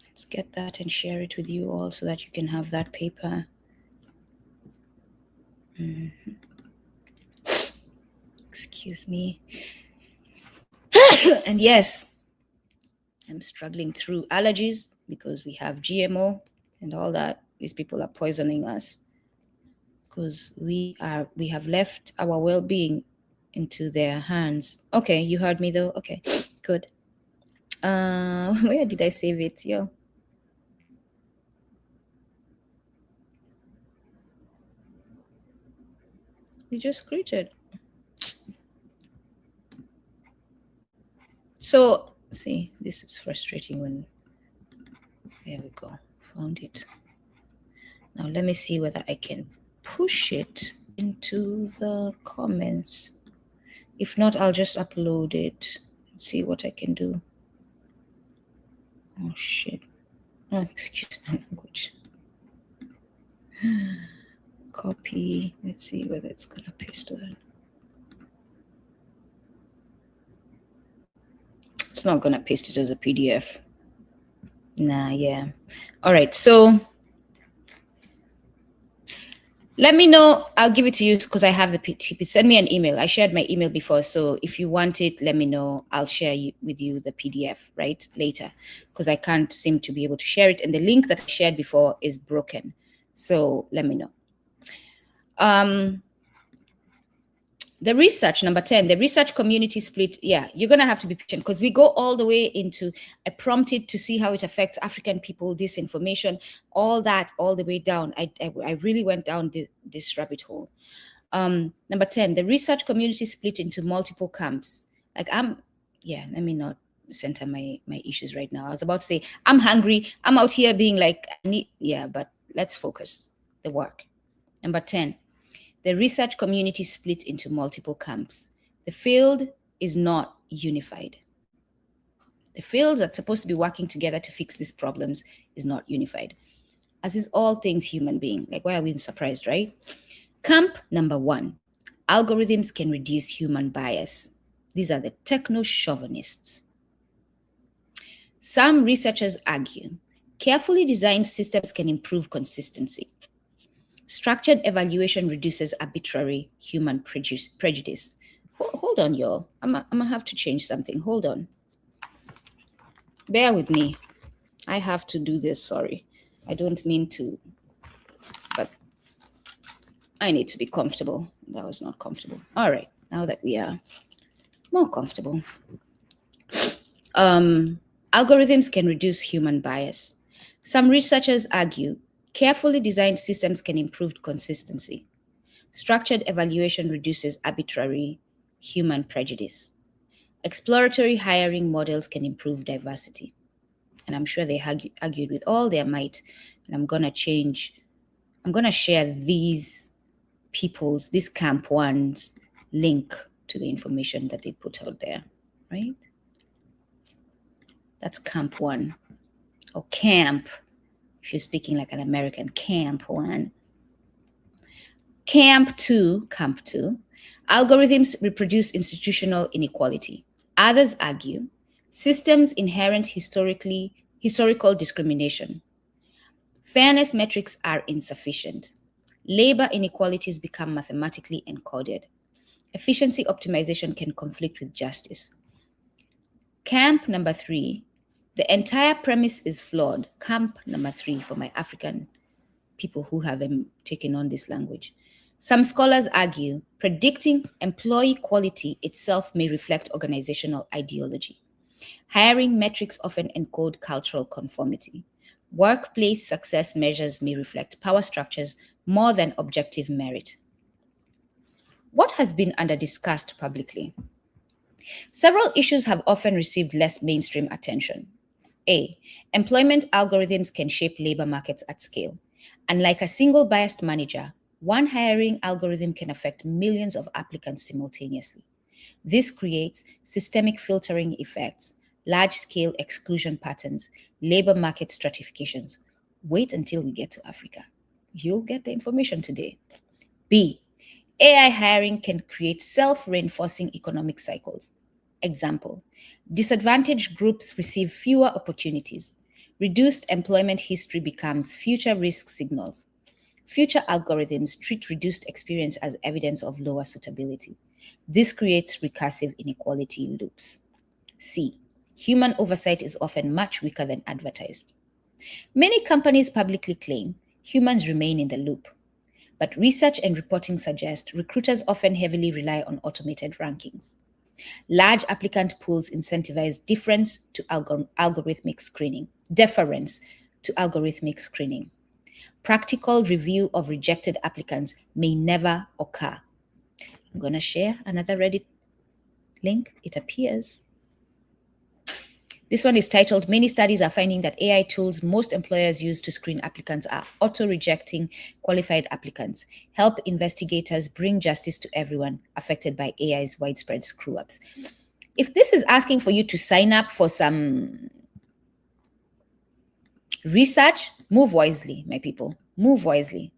Let's get that and share it with you all so that you can have that paper. Excuse me. And yes, I'm struggling through allergies because we have GMO and all that. These people are poisoning us because we have left our well-being into their hands. Okay, you heard me though. Okay, good. Where did I save it? Yo. We just created. So see, this is frustrating when, there we go, found it. Now let me see whether I can push it into the comments. If not, I'll just upload it and see what I can do. Oh shit. Oh, excuse my language. Copy. Let's see whether it's gonna paste that. It's not gonna paste it as a PDF. Nah, yeah. All right, so let me know. I'll give it to you because I have the PTP. Send me an email. I shared my email before, so if you want it, let me know. I'll share with you the PDF right later because I can't seem to be able to share it, and the link that I shared before is broken. So let me know. The research, number 10, the research community split. Yeah, you're going to have to be patient because we go all the way into, I prompted to see how it affects African people, disinformation, all that, all the way down. I really went down this rabbit hole. Number 10, the research community split into multiple camps. Like let me not center my issues right now. I was about to say, I'm hungry. I'm out here being like, but let's focus the work. Number 10, the research community split into multiple camps. The field is not unified. The field that's supposed to be working together to fix these problems is not unified. As is all things human being. Like, why are we surprised, right? Camp number 1, algorithms can reduce human bias. These are the techno-chauvinists. Some researchers argue carefully designed systems can improve consistency. Structured evaluation reduces arbitrary human prejudice. Hold on, y'all. I'm gonna have to change something. Hold on. Bear with me. I have to do this. Sorry. I don't mean to, but I need to be comfortable. That was not comfortable. All right. Now that we are more comfortable. Algorithms can reduce human bias. Some researchers argue carefully designed systems can improve consistency. Structured evaluation reduces arbitrary human prejudice. Exploratory hiring models can improve diversity. And I'm sure they argued with all their might. And I'm going to share these Camp 1's link to the information that they put out there, right? That's Camp 1, or Camp, if you're speaking like an American, Camp 1. Camp 2, algorithms reproduce institutional inequality. Others argue systems inherent historical discrimination. Fairness metrics are insufficient. Labor inequalities become mathematically encoded. Efficiency optimization can conflict with justice. Camp number 3, the entire premise is flawed. Camp number 3 for my African people who have taken on this language. Some scholars argue predicting employee quality itself may reflect organizational ideology. Hiring metrics often encode cultural conformity. Workplace success measures may reflect power structures more than objective merit. What has been under-discussed publicly? Several issues have often received less mainstream attention. A, employment algorithms can shape labor markets at scale. Unlike a single biased manager, one hiring algorithm can affect millions of applicants simultaneously. This creates systemic filtering effects, large-scale exclusion patterns, labor market stratifications. Wait until we get to Africa. You'll get the information today. B, AI hiring can create self-reinforcing economic cycles. Example, disadvantaged groups receive fewer opportunities. Reduced employment history becomes future risk signals. Future algorithms treat reduced experience as evidence of lower suitability. This creates recursive inequality loops. C. Human oversight is often much weaker than advertised. Many companies publicly claim humans remain in the loop, but research and reporting suggest recruiters often heavily rely on automated rankings. Large applicant pools incentivize deference to algorithmic screening. Practical review of rejected applicants may never occur. I'm going to share another Reddit link. It appears. This one is titled, Many Studies Are Finding That AI Tools Most Employers Use to Screen Applicants Are Auto-Rejecting Qualified Applicants. Help investigators bring justice to everyone affected by AI's widespread screw-ups. If this is asking for you to sign up for some research, move wisely, my people. Move wisely.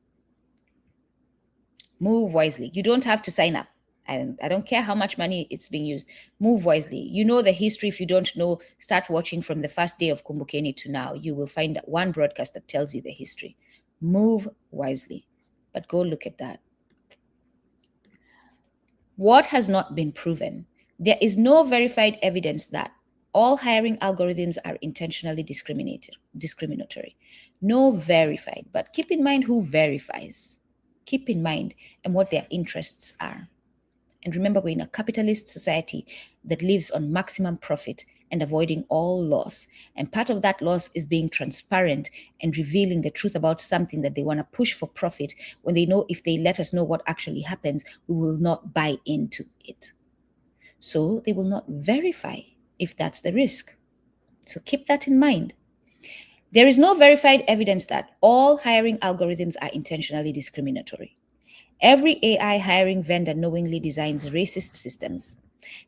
Move wisely. You don't have to sign up. I don't care how much money it's being used. Move wisely. You know the history. If you don't know, start watching from the first day of Kumbukeni to now. You will find one broadcast that tells you the history. Move wisely. But go look at that. What has not been proven? There is no verified evidence that all hiring algorithms are intentionally discriminatory. No verified. But keep in mind who verifies. Keep in mind and what their interests are. And remember, we're in a capitalist society that lives on maximum profit and avoiding all loss. And part of that loss is being transparent and revealing the truth about something that they want to push for profit when they know if they let us know what actually happens, we will not buy into it. So they will not verify if that's the risk. So keep that in mind. There is no verified evidence that all hiring algorithms are intentionally discriminatory. Every AI hiring vendor knowingly designs racist systems.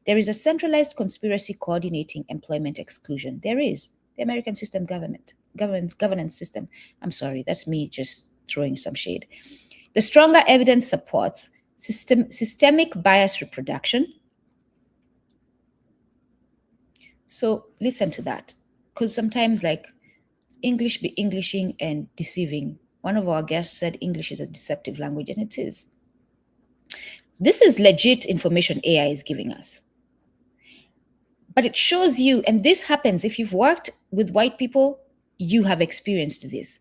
There is a centralized conspiracy coordinating employment exclusion. There is the American governance system. I'm sorry, that's me just throwing some shade. The stronger evidence supports systemic bias reproduction. So listen to that, because sometimes like English be Englishing and deceiving. One of our guests said English is a deceptive language, and it is. This is legit information AI is giving us. But it shows you, and this happens if you've worked with white people, you have experienced this.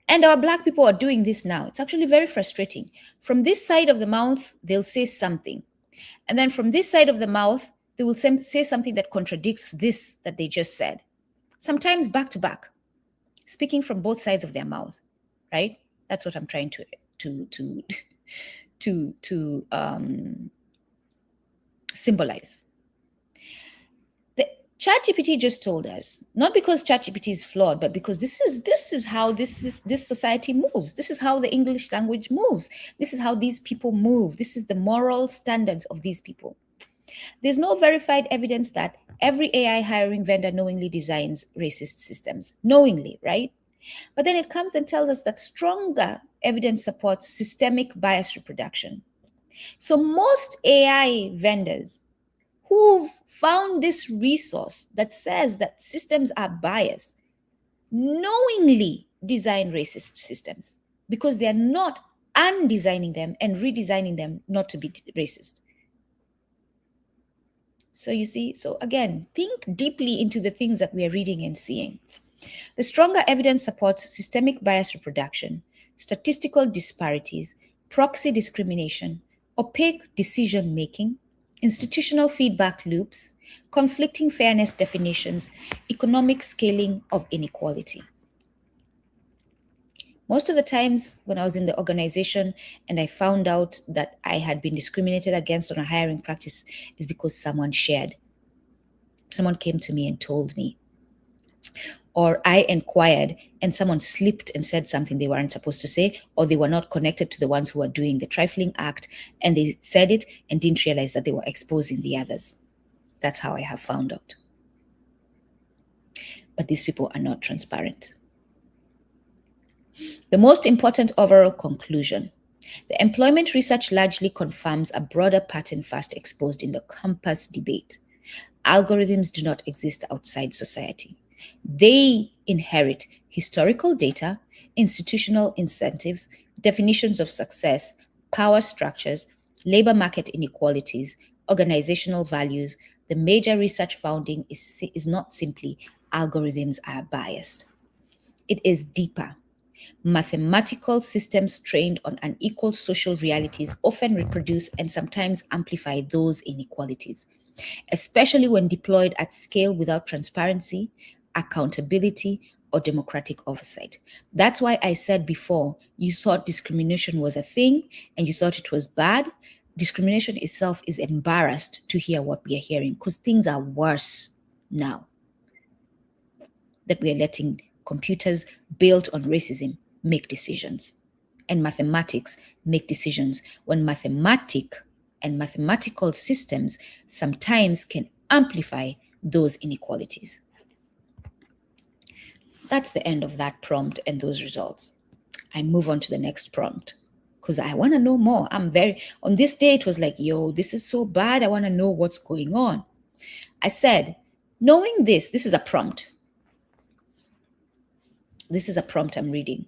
And our Black people are doing this now. It's actually very frustrating. From this side of the mouth, they'll say something. And then from this side of the mouth, they will say something that contradicts this that they just said. Sometimes back to back, speaking from both sides of their mouth, right? That's what I'm trying to symbolize. The ChatGPT just told us, not because ChatGPT is flawed, but because this is how this society moves. This is how the English language moves. This is how these people move. This is the moral standards of these people. There's no verified evidence that every AI hiring vendor knowingly designs racist systems. Knowingly, right? But then it comes and tells us that stronger evidence supports systemic bias reproduction. So most AI vendors who've found this resource that says that systems are biased knowingly design racist systems because they're not undesigning them and redesigning them not to be racist. So you see, so again, think deeply into the things that we are reading and seeing. The stronger evidence supports systemic bias reproduction, statistical disparities, proxy discrimination, opaque decision-making, institutional feedback loops, conflicting fairness definitions, economic scaling of inequality. Most of the times when I was in the organization and I found out that I had been discriminated against on a hiring practice is because someone shared. Someone came to me and told me. Or I inquired and someone slipped and said something they weren't supposed to say, or they were not connected to the ones who were doing the trifling act, and they said it and didn't realize that they were exposing the others. That's how I have found out. But these people are not transparent. The most important overall conclusion: The employment research largely confirms a broader pattern first exposed in the campus debate. Algorithms do not exist outside society. They inherit historical data, institutional incentives, definitions of success, power structures, labor market inequalities, organizational values. The major research finding is not simply algorithms are biased. It is deeper. Mathematical systems trained on unequal social realities often reproduce and sometimes amplify those inequalities, especially when deployed at scale without transparency, accountability, or democratic oversight. That's why I said before, you thought discrimination was a thing and you thought it was bad. Discrimination itself is embarrassed to hear what we are hearing because things are worse now that we are letting computers built on racism make decisions and mathematics make decisions when mathematical systems sometimes can amplify those inequalities. That's the end of that prompt and those results. I move on to the next prompt because I want to know more. On this day, it was like, yo, this is so bad. I want to know what's going on. I said, knowing this is a prompt. This is a prompt I'm reading.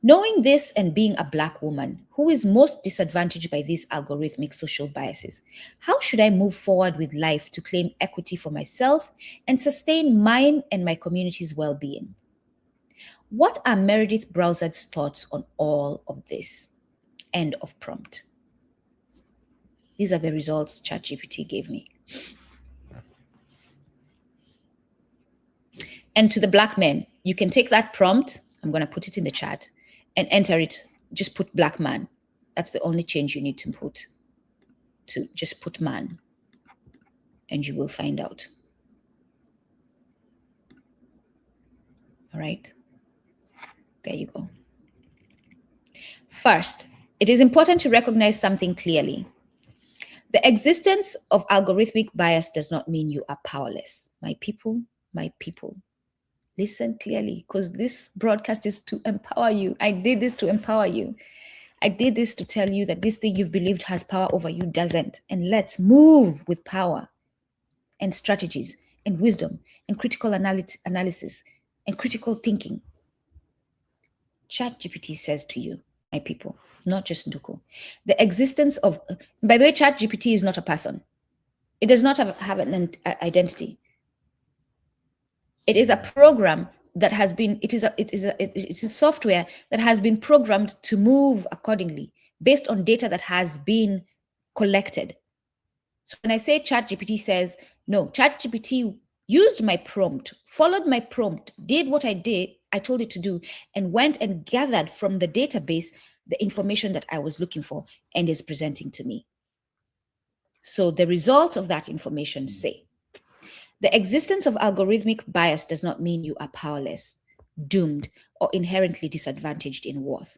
Knowing this and being a Black woman who is most disadvantaged by these algorithmic social biases, how should I move forward with life to claim equity for myself and sustain mine and my community's well-being? What are Meredith Browser's thoughts on all of this? End of prompt. These are the results ChatGPT gave me. And to the Black men, you can take that prompt, I'm going to put it in the chat, and enter it. Just put Black man. That's the only change you need to put. To just put man, and you will find out. All right. There you go. First, it is important to recognize something clearly. The existence of algorithmic bias does not mean you are powerless. My people, listen clearly, because this broadcast is to empower you. I did this to empower you. I did this to tell you that this thing you've believed has power over you doesn't. And let's move with power and strategies and wisdom and critical analysis and critical thinking. ChatGPT says to you, my people, not just Nduku, the existence of, by the way, ChatGPT is not a person. It does not have an identity. It is a program that has been, it's a software that has been programmed to move accordingly based on data that has been collected. So when I say ChatGPT says, no, ChatGPT used my prompt, followed my prompt, did what I told it to do, and went and gathered from the database the information that I was looking for and is presenting to me. So the results of that information say, the existence of algorithmic bias does not mean you are powerless, doomed, or inherently disadvantaged in worth.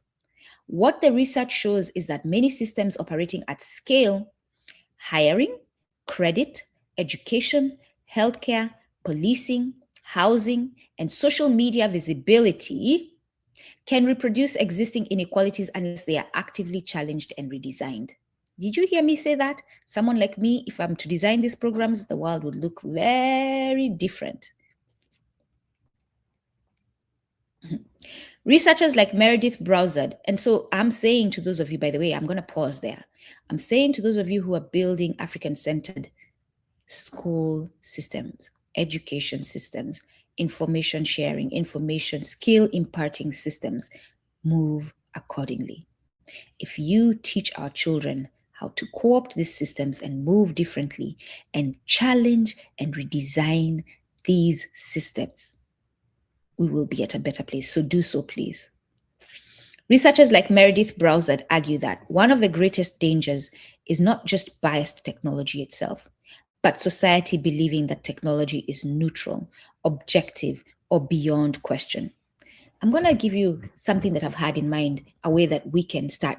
What the research shows is that many systems operating at scale, hiring, credit, education, healthcare, policing, housing, and social media visibility can reproduce existing inequalities unless they are actively challenged and redesigned. Did you hear me say that? Someone like me, if I'm to design these programs, the world would look very different. Researchers like Meredith Browser, and so I'm saying to those of you, by the way, I'm going to pause there. I'm saying to those of you who are building African-centered school systems, education systems, information sharing, information skill imparting systems, move accordingly. If you teach our children how to co-opt these systems and move differently and challenge and redesign these systems, we will be at a better place. So do so, please. Researchers like Meredith Browser argue that one of the greatest dangers is not just biased technology itself, but society believing that technology is neutral, objective, or beyond question. I'm going to give you something that I've had in mind, a way that we can start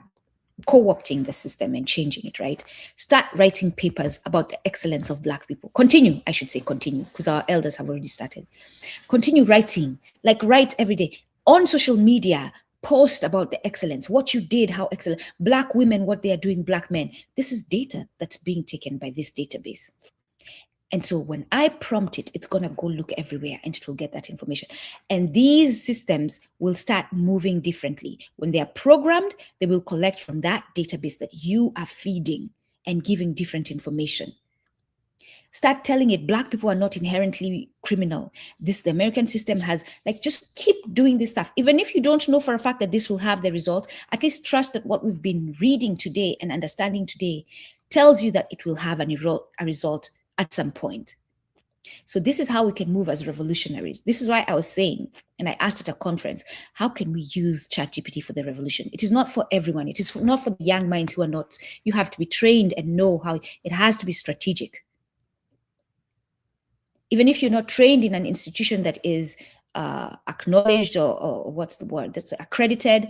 co-opting the system and changing it, right? Start writing papers about the excellence of Black people. Continue, because our elders have already started. Continue writing, like write every day on social media, Post about the excellence, what you did, how excellent. Black women, what they are doing, Black men. This is data that's being taken by this database. And so when I prompt it, it's going to go look everywhere and it will get that information. And these systems will start moving differently. When they are programmed, they will collect from that database that you are feeding and giving different information. Start telling it Black people are not inherently criminal. The American system has, like, just keep doing this stuff. Even if you don't know for a fact that this will have the result, at least trust that what we've been reading today and understanding today tells you that it will have a result at some point. So this is how we can move as revolutionaries. This is why I was saying, and I asked at a conference, how can we use ChatGPT for the revolution? It is not for everyone. It is not for the young minds who are not. You have to be trained and know how it has to be strategic. Even if you're not trained in an institution that is acknowledged or what's the word, that's accredited,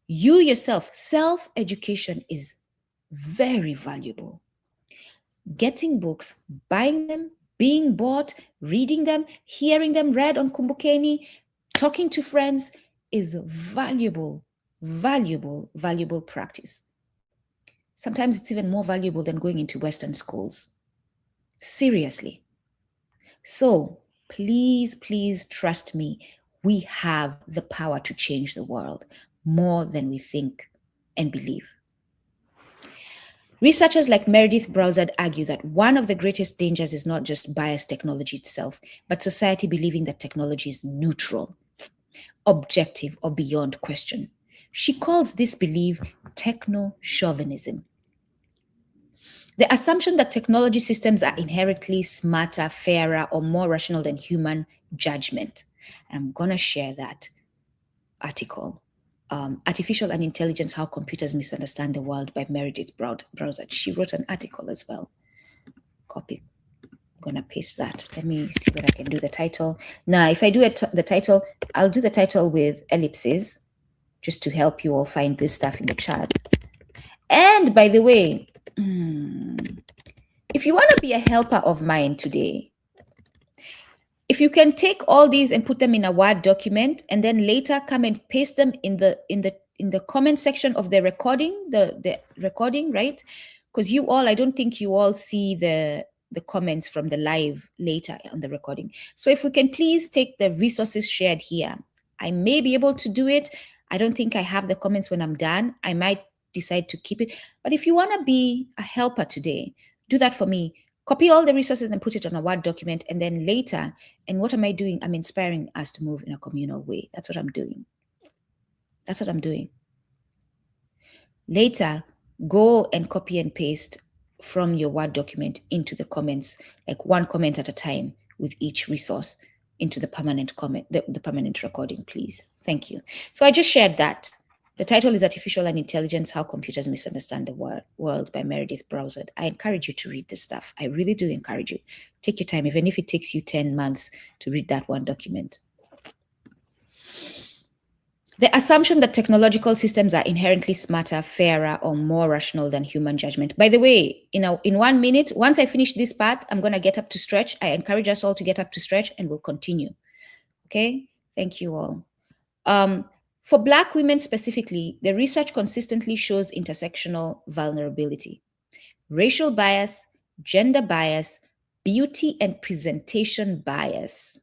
you yourself, self-education is very valuable. Getting books, buying them, being bought, reading them, hearing them read on Kumbukeni, talking to friends is valuable, valuable practice. Sometimes it's even more valuable than going into Western schools. Seriously. So please, please trust me. We have the power to change the world more than we think and believe. Researchers like Meredith Browsard argue that one of the greatest dangers is not just biased technology itself, but society believing that technology is neutral, objective, or beyond question. She calls this belief techno-chauvinism. The assumption that technology systems are inherently smarter, fairer, or more rational than human judgment. I'm going to share that article. Artificial and Intelligence, How Computers Misunderstand the World by Meredith Browsard. She wrote an article as well. Copy. I'm going to paste that. Let me see what I can do the title. Now, if I do the title, I'll do the title with ellipses just to help you all find this stuff in the chat. And by the way, if you want to be a helper of mine today, if you can take all these and put them in a Word document and then later come and paste them in the comment section of the recording, the recording, right? Because I don't think you all see the comments from the live later on the recording. So if we can please take the resources shared here, I may be able to do it. I don't think I have the comments when I'm done. I might decide to keep it. But if you want to be a helper today, do that for me. Copy all the resources and put it on a Word document. And then later, and what am I doing? I'm inspiring us to move in a communal way. That's what I'm doing. That's what I'm doing. Later, go and copy and paste from your Word document into the comments, like one comment at a time with each resource into the permanent comment, the permanent recording, please. Thank you. So I just shared that. The title is Artificial and Intelligence, How Computers Misunderstand the World by Meredith Browsard. I encourage you to read this stuff. I really do encourage you. Take your time, even if it takes you 10 months to read that one document. The assumption that technological systems are inherently smarter, fairer, or more rational than human judgment. By the way, in 1 minute, once I finish this part, I'm going to get up to stretch. I encourage us all to get up to stretch and we'll continue. Okay? Thank you all. For Black women specifically, the research consistently shows intersectional vulnerability, racial bias, gender bias, beauty and presentation bias,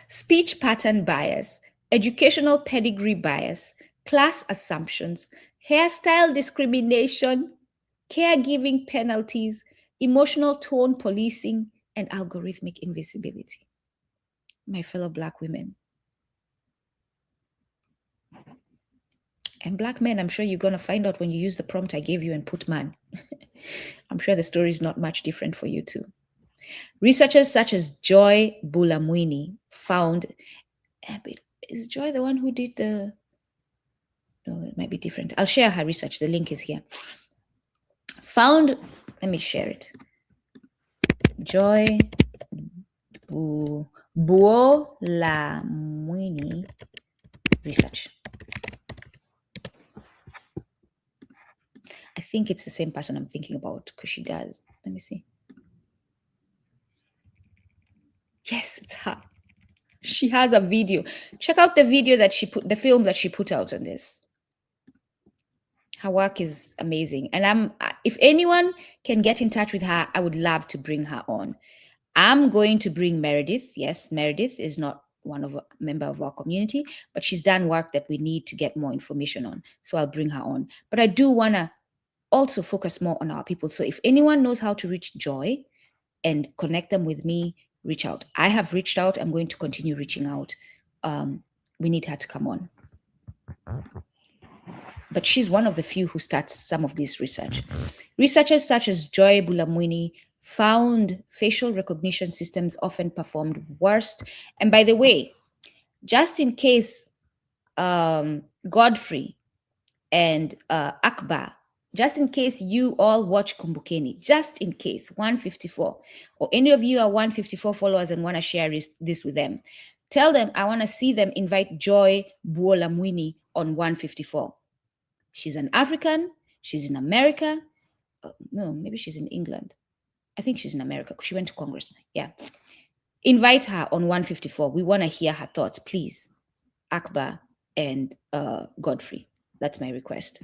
speech pattern bias, educational pedigree bias, class assumptions, hairstyle discrimination, caregiving penalties, emotional tone policing, and algorithmic invisibility. My fellow Black women. And Black men, I'm sure you're going to find out when you use the prompt I gave you and put man. I'm sure the story is not much different for you too. Researchers such as Joy Bulamwini found, is Joy the one who did the, no, it might be different. I'll share her research. The link is here. Let me share it. Joy Bulamwini research. I think it's the same person I'm thinking about because she does. Let me see. Yes, it's her. She has a video. Check out the video that she put, the film that she put out on this. Her work is amazing. And if anyone can get in touch with her, I would love to bring her on. I'm going to bring Meredith. Yes, Meredith is not one of a member of our community, but she's done work that we need to get more information on. So I'll bring her on. But I do want to also focus more on our people. So if anyone knows how to reach Joy and connect them with me, reach out. I have reached out. I'm going to continue reaching out. We need her to come on. But she's one of the few who starts some of this research. Researchers such as Joy Bulamwini found facial recognition systems often performed worst. And by the way, just in case Godfrey and Akbar, just in case you all watch Kumbukeni, just in case 154, or any of you are 154 followers and want to share this with them, tell them I want to see them invite Joy Bulamwini on 154. She's an African. She's in America. No, maybe she's in England. I think she's in America. She went to Congress. Yeah. Invite her on 154. We want to hear her thoughts, please. Akbar and Godfrey. That's my request.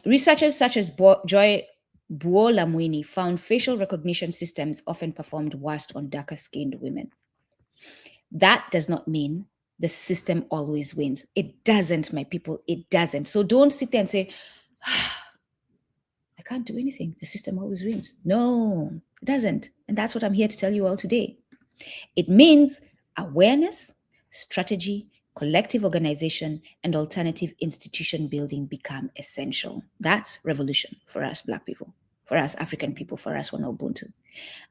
Researchers such as Joy Buolamwini found facial recognition systems often performed worst on darker-skinned women. That does not mean the system always wins. It doesn't, my people. It doesn't. So don't sit there and say, I can't do anything. The system always wins. No, it doesn't. And that's what I'm here to tell you all today. It means awareness, strategy, collective organization, and alternative institution building become essential. That's revolution for us Black people, for us African people, for us WanaUbuntu.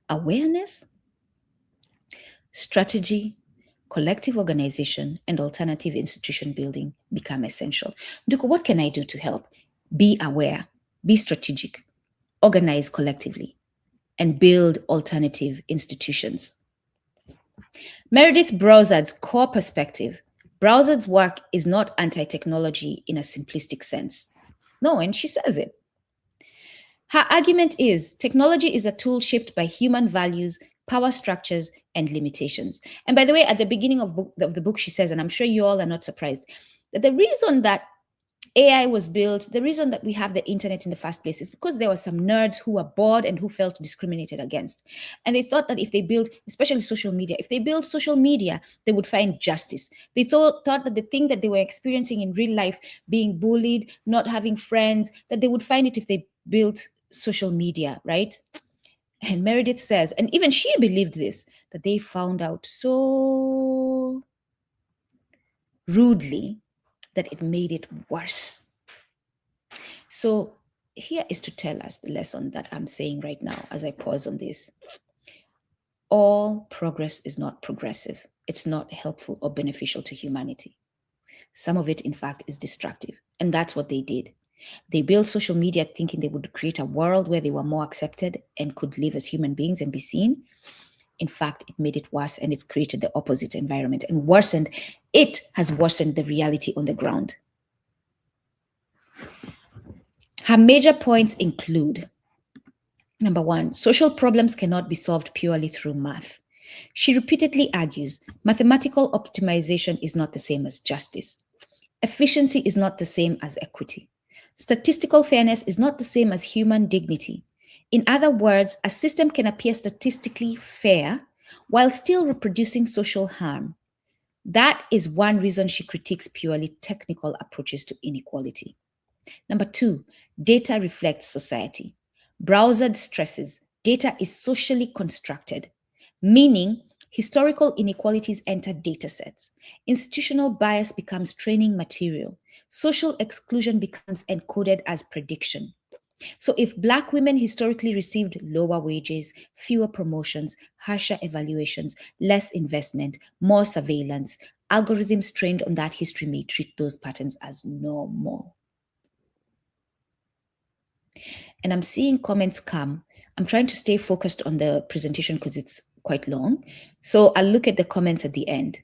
Awareness, strategy, collective organization, and alternative institution building become essential. Nduku, what can I do to help? Be aware, be strategic, organize collectively, and build alternative institutions. Meredith Browsard's core perspective. Browsard's work is not anti-technology in a simplistic sense. No, and she says it. Her argument is technology is a tool shaped by human values, power structures, and limitations. And by the way, at the beginning of the book, she says, and I'm sure you all are not surprised, that the reason that AI was built, the reason that we have the internet in the first place is because there were some nerds who were bored and who felt discriminated against. And they thought that if they build, especially social media, if they build social media, they would find justice. They thought that the thing that they were experiencing in real life, being bullied, not having friends, that they would find it if they built social media, right? And Meredith says, and even she believed this, that they found out so rudely that it made it worse. So here is to tell us the lesson that I'm saying right now as I pause on this. All progress is not progressive. It's not helpful or beneficial to humanity. Some of it, in fact, is destructive. And that's what they did. They built social media thinking they would create a world where they were more accepted and could live as human beings and be seen. In fact, it made it worse and it created the opposite environment and worsened. It has worsened the reality on the ground. Her major points include, number one, social problems cannot be solved purely through math. She repeatedly argues mathematical optimization is not the same as justice. Efficiency is not the same as equity. Statistical fairness is not the same as human dignity. In other words, a system can appear statistically fair while still reproducing social harm. That is one reason she critiques purely technical approaches to inequality. Number two, data reflects society. Browsard stresses data is socially constructed, meaning historical inequalities enter data sets. Institutional bias becomes training material. Social exclusion becomes encoded as prediction. So if Black women historically received lower wages, fewer promotions, harsher evaluations, less investment, more surveillance, algorithms trained on that history may treat those patterns as normal. And I'm seeing comments come. I'm trying to stay focused on the presentation because it's quite long. So I'll look at the comments at the end.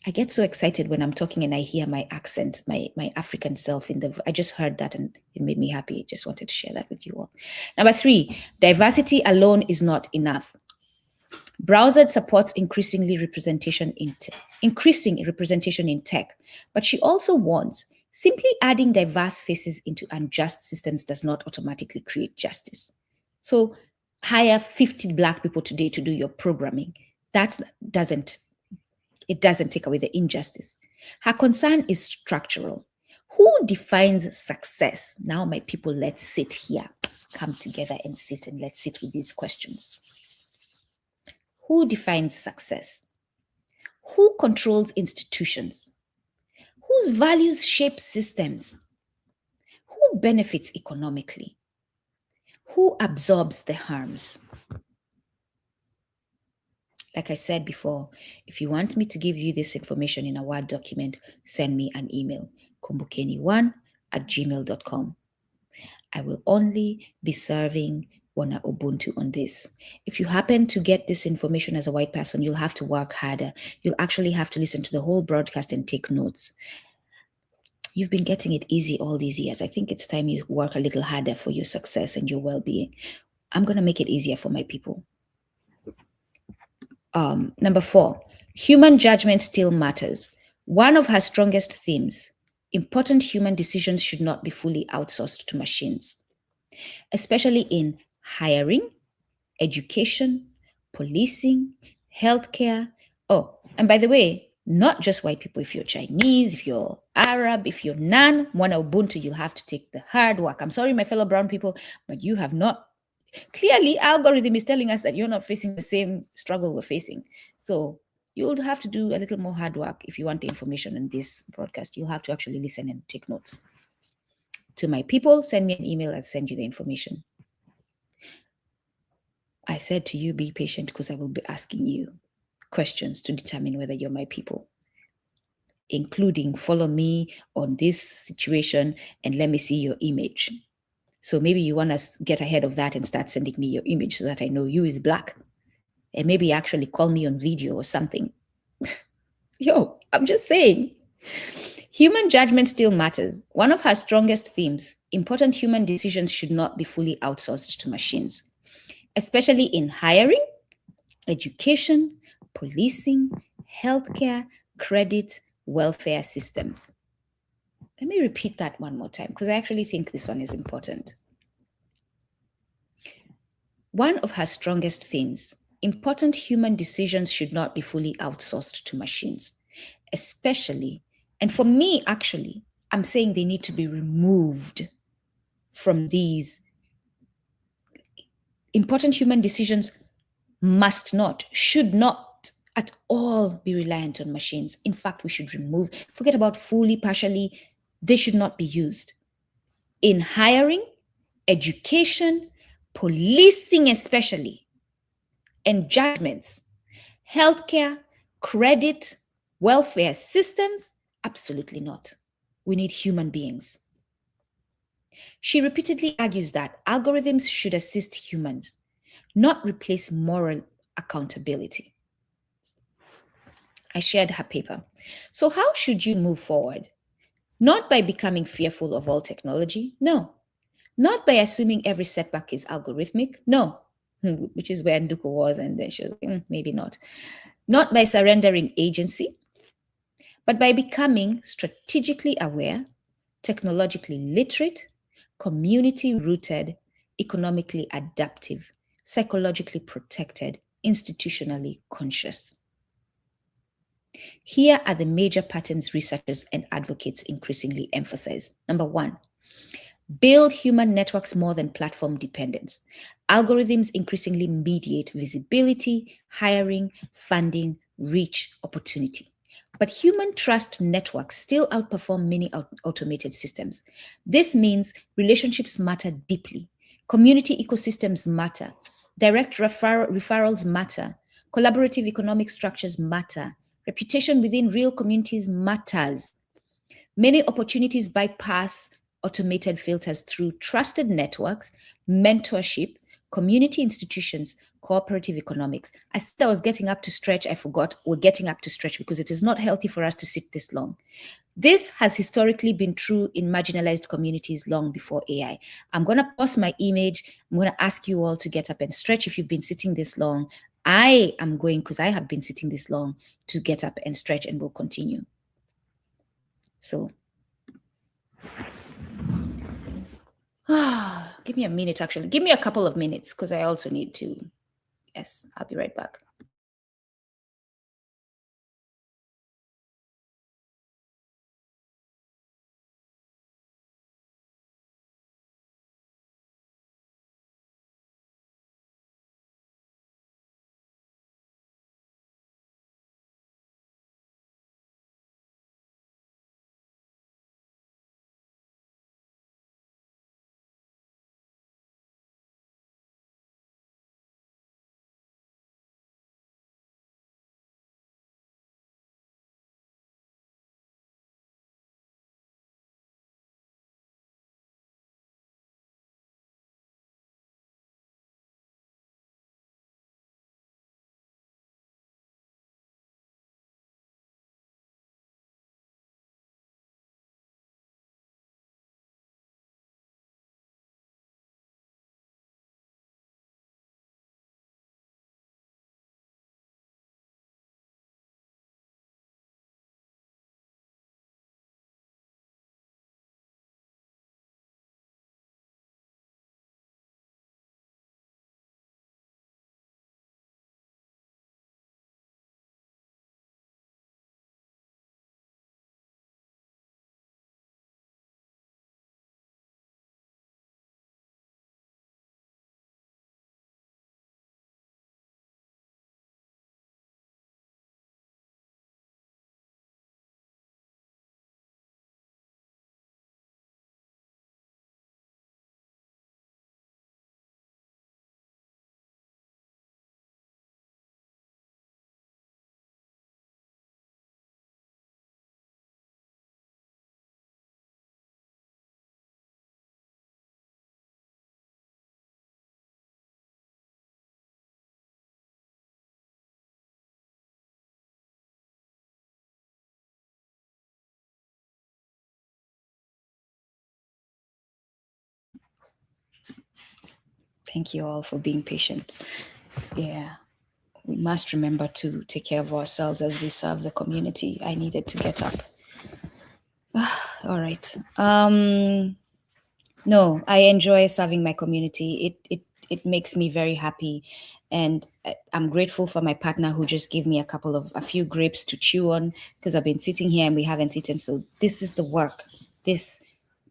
I get so excited when I'm talking and I hear my accent, my African self I just heard that and it made me happy. Just wanted to share that with you all. Number three, diversity alone is not enough. Browser supports increasing representation in tech, but she also warns simply adding diverse faces into unjust systems does not automatically create justice. So hire 50 Black people today to do your programming. It doesn't take away the injustice. Her concern is structural. Who defines success? Now, my people, let's sit here, come together and sit, and let's sit with these questions. Who defines success? Who controls institutions? Whose values shape systems? Who benefits economically? Who absorbs the harms? Like I said before, if you want me to give you this information in a Word document, send me an email, kumbukeni1@gmail.com. I will only be serving WanaUbuntu on this. If you happen to get this information as a white person, you'll have to work harder. You'll actually have to listen to the whole broadcast and take notes. You've been getting it easy all these years. I think it's time you work a little harder for your success and your well-being. I'm going to make it easier for my people. Number 4, human judgment still matters. One of her strongest themes: important human decisions should not be fully outsourced to machines, especially in hiring, education, policing, healthcare. Oh, and by the way, not just white people. If you're Chinese, if you're Arab, if you're none, WanaUbuntu, you'll have to take the hard work. I'm sorry, my fellow brown people, but you have not. Clearly, algorithm is telling us that you're not facing the same struggle we're facing. So you'll have to do a little more hard work if you want the information in this broadcast. You'll have to actually listen and take notes. To my people, send me an email. I'll send you the information. I said to you, be patient, because I will be asking you questions to determine whether you're my people, including follow me on this situation and let me see your image. So maybe you want to get ahead of that and start sending me your image so that I know you is Black. And maybe actually call me on video or something. Yo, I'm just saying. Human judgment still matters. One of her strongest themes: important human decisions should not be fully outsourced to machines, especially in hiring, education, policing, healthcare, credit, welfare systems. Let me repeat that one more time, because I actually think this one is important. One of her strongest themes: important human decisions should not be fully outsourced to machines, especially, and for me, actually, I'm saying they need to be removed from these. Important human decisions should not at all be reliant on machines. In fact, we should forget about fully, partially. They should not be used in hiring, education, policing especially, and judgments, healthcare, credit, welfare systems. Absolutely not. We need human beings. She repeatedly argues that algorithms should assist humans, not replace moral accountability. I shared her paper. So how should you move forward? Not by becoming fearful of all technology, no. Not by assuming every setback is algorithmic, no. Which is where Nduku was, and then she was like, maybe not. Not by surrendering agency, but by becoming strategically aware, technologically literate, community-rooted, economically adaptive, psychologically protected, institutionally conscious. Here are the major patterns researchers and advocates increasingly emphasize. Number 1, build human networks more than platform dependence. Algorithms increasingly mediate visibility, hiring, funding, reach, opportunity. But human trust networks still outperform many automated systems. This means relationships matter deeply. Community ecosystems matter. Direct referrals matter. Collaborative economic structures matter. Reputation within real communities matters. Many opportunities bypass automated filters through trusted networks, mentorship, community institutions, cooperative economics. I said I was getting up to stretch. I forgot we're getting up to stretch because it is not healthy for us to sit this long. This has historically been true in marginalized communities long before AI. I'm going to pause my image. I'm going to ask you all to get up and stretch if you've been sitting this long. I am going, because I have been sitting this long, to get up and stretch, and we'll continue. So give me a minute, actually. Give me a couple of minutes, because I also need to. Yes, I'll be right back. Thank you all for being patient. Yeah, we must remember to take care of ourselves as we serve the community. I needed to get up. All right. No, I enjoy serving my community. It makes me very happy, and I'm grateful for my partner who just gave me a few grapes to chew on, because I've been sitting here and we haven't eaten. So this is the work. This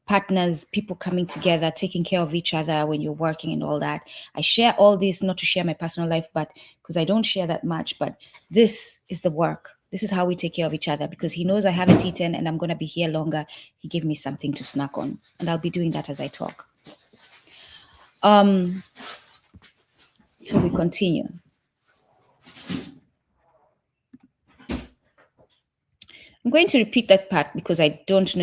partners, people coming together, taking care of each other when you're working and all that. I share all this not to share my personal life, but because I don't share that much, but this is the work. This is how we take care of each other, because he knows I haven't eaten and I'm going to be here longer. He gave me something to snack on, and I'll be doing that as I talk. So we continue. I'm going to repeat that part because I don't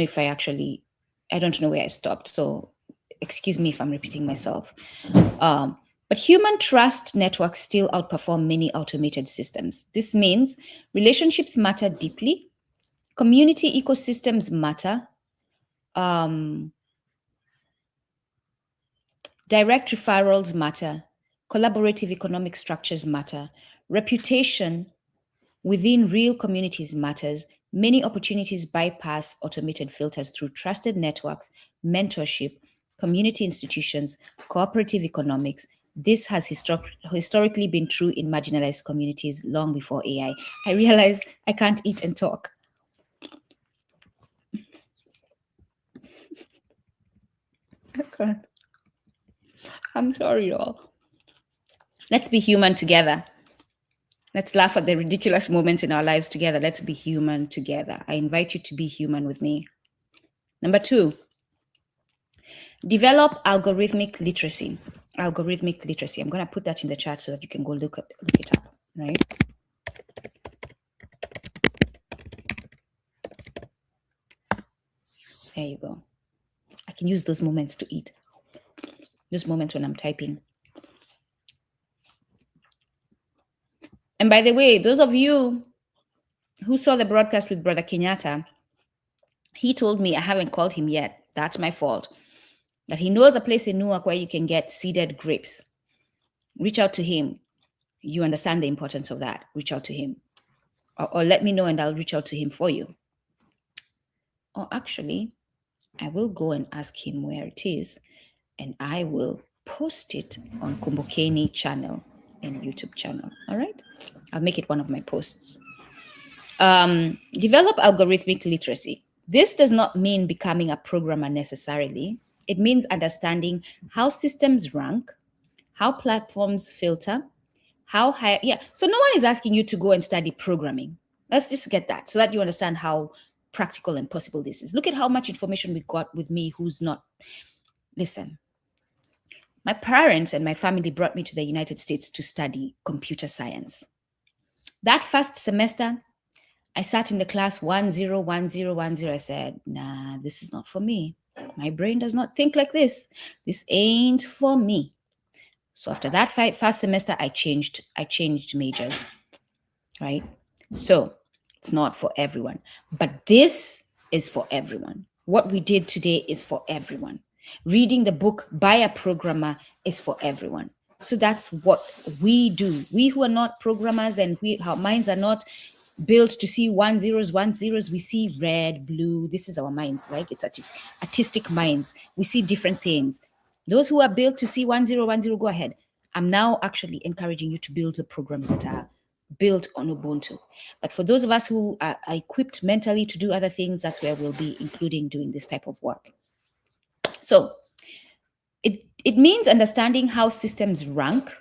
know where I stopped. So excuse me if I'm repeating myself. But human trust networks still outperform many automated systems. This means relationships matter deeply, community ecosystems matter, direct referrals matter, collaborative economic structures matter, reputation within real communities matters. Many opportunities bypass automated filters through trusted networks, mentorship, community institutions, cooperative economics. This has historically been true in marginalized communities long before AI. I realize I can't eat and talk. I can't. I'm sorry, y'all. Let's be human together. Let's laugh at the ridiculous moments in our lives together. Let's be human together. I invite you to be human with me. Number 2, develop algorithmic literacy. Algorithmic literacy. I'm going to put that in the chat so that you can go look it up, right? There you go. I can use those moments to eat. Those moments when I'm typing. And by the way, those of you who saw the broadcast with Brother Kenyatta, he told me, I haven't called him yet, that's my fault, that he knows a place in Newark where you can get seeded grapes. Reach out to him. you understand the importance of that, reach out to him. Or let me know and I'll reach out to him for you. Or actually, I will go and ask him where it is and I will post it on Kumbukeni channel and YouTube channel. All right? I'll make it one of my posts. Develop algorithmic literacy. This does not mean becoming a programmer necessarily. It means understanding how systems rank, how platforms filter, how high. Yeah. So no one is asking you to go and study programming. Let's just get that so that you understand how practical and possible this is. Look at how much information we got with me who's not. Listen, my parents and my family brought me to the United States to study computer science. That first semester, I sat in the class 101010. I said, nah, this is not for me. My brain does not think like this. This ain't for me. So after that first semester, I changed majors, right? So it's not for everyone, but this is for everyone. What we did today is for everyone. Reading the book by a programmer is for everyone. So that's what we do. We who are not programmers and our minds are not built to see 10s, we see red, blue. This is our minds, right? It's artistic minds. We see different things. Those who are built to see 1010, go ahead. I'm now actually encouraging you to build the programs that are built on Ubuntu. But for those of us who are equipped mentally to do other things, that's where we'll be including doing this type of work. So it means understanding how systems rank,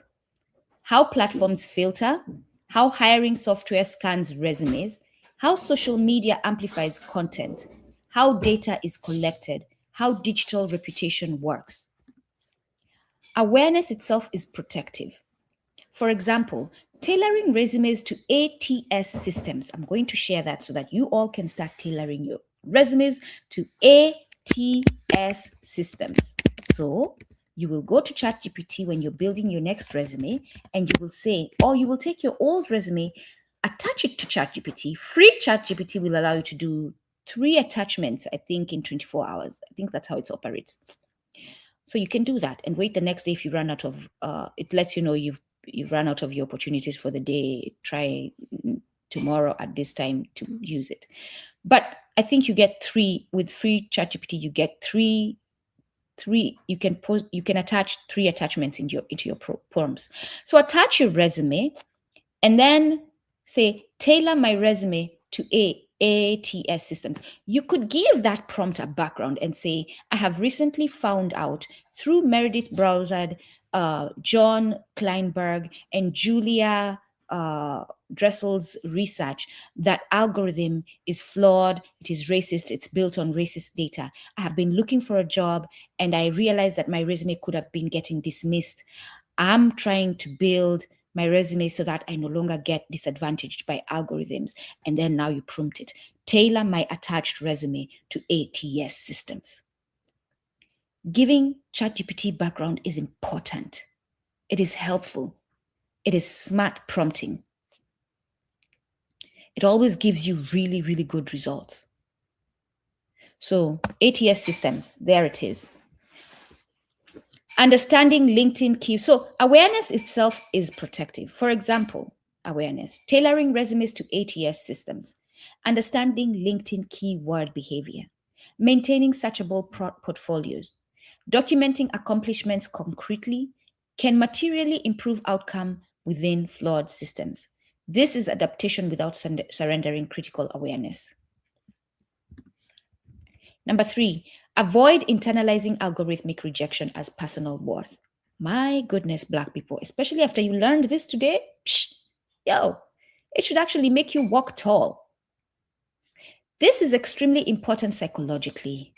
how platforms filter, how hiring software scans resumes, how social media amplifies content, how data is collected, how digital reputation works. Awareness itself is protective. For example, tailoring resumes to ATS systems. I'm going to share that so that you all can start tailoring your resumes to ATS systems. So you will go to ChatGPT when you're building your next resume and you will say, or you will take your old resume, attach it to ChatGPT. Free ChatGPT will allow you to do 3 attachments, I think, in 24 hours. I think that's how it operates. So you can do that and wait the next day if you run out of, it lets you know you've run out of your opportunities for the day. Try tomorrow at this time to use it. But I think you get 3 with free ChatGPT. You get 3. You can attach 3 attachments into your prompts. So attach your resume and then say, tailor my resume to ATS systems. You could give that prompt a background and say, I have recently found out through Meredith Browsard, John Kleinberg, and Julia Dressel's research that algorithm is flawed, it is racist, it's built on racist data. I have been looking for a job and I realized that my resume could have been getting dismissed. I'm trying to build my resume so that I no longer get disadvantaged by algorithms. And then now you prompt it. Tailor my attached resume to ATS systems. Giving ChatGPT background is important. It is helpful. It is smart prompting. It always gives you really, really good results. So ATS systems, there it is. Understanding LinkedIn key. So awareness itself is protective. For example, awareness, tailoring resumes to ATS systems, understanding LinkedIn keyword behavior, maintaining searchable portfolios, documenting accomplishments concretely can materially improve outcome within flawed systems. This is adaptation without surrendering critical awareness. Number 3, avoid internalizing algorithmic rejection as personal worth. My goodness, Black people, especially after you learned this today, it should actually make you walk tall. This is extremely important psychologically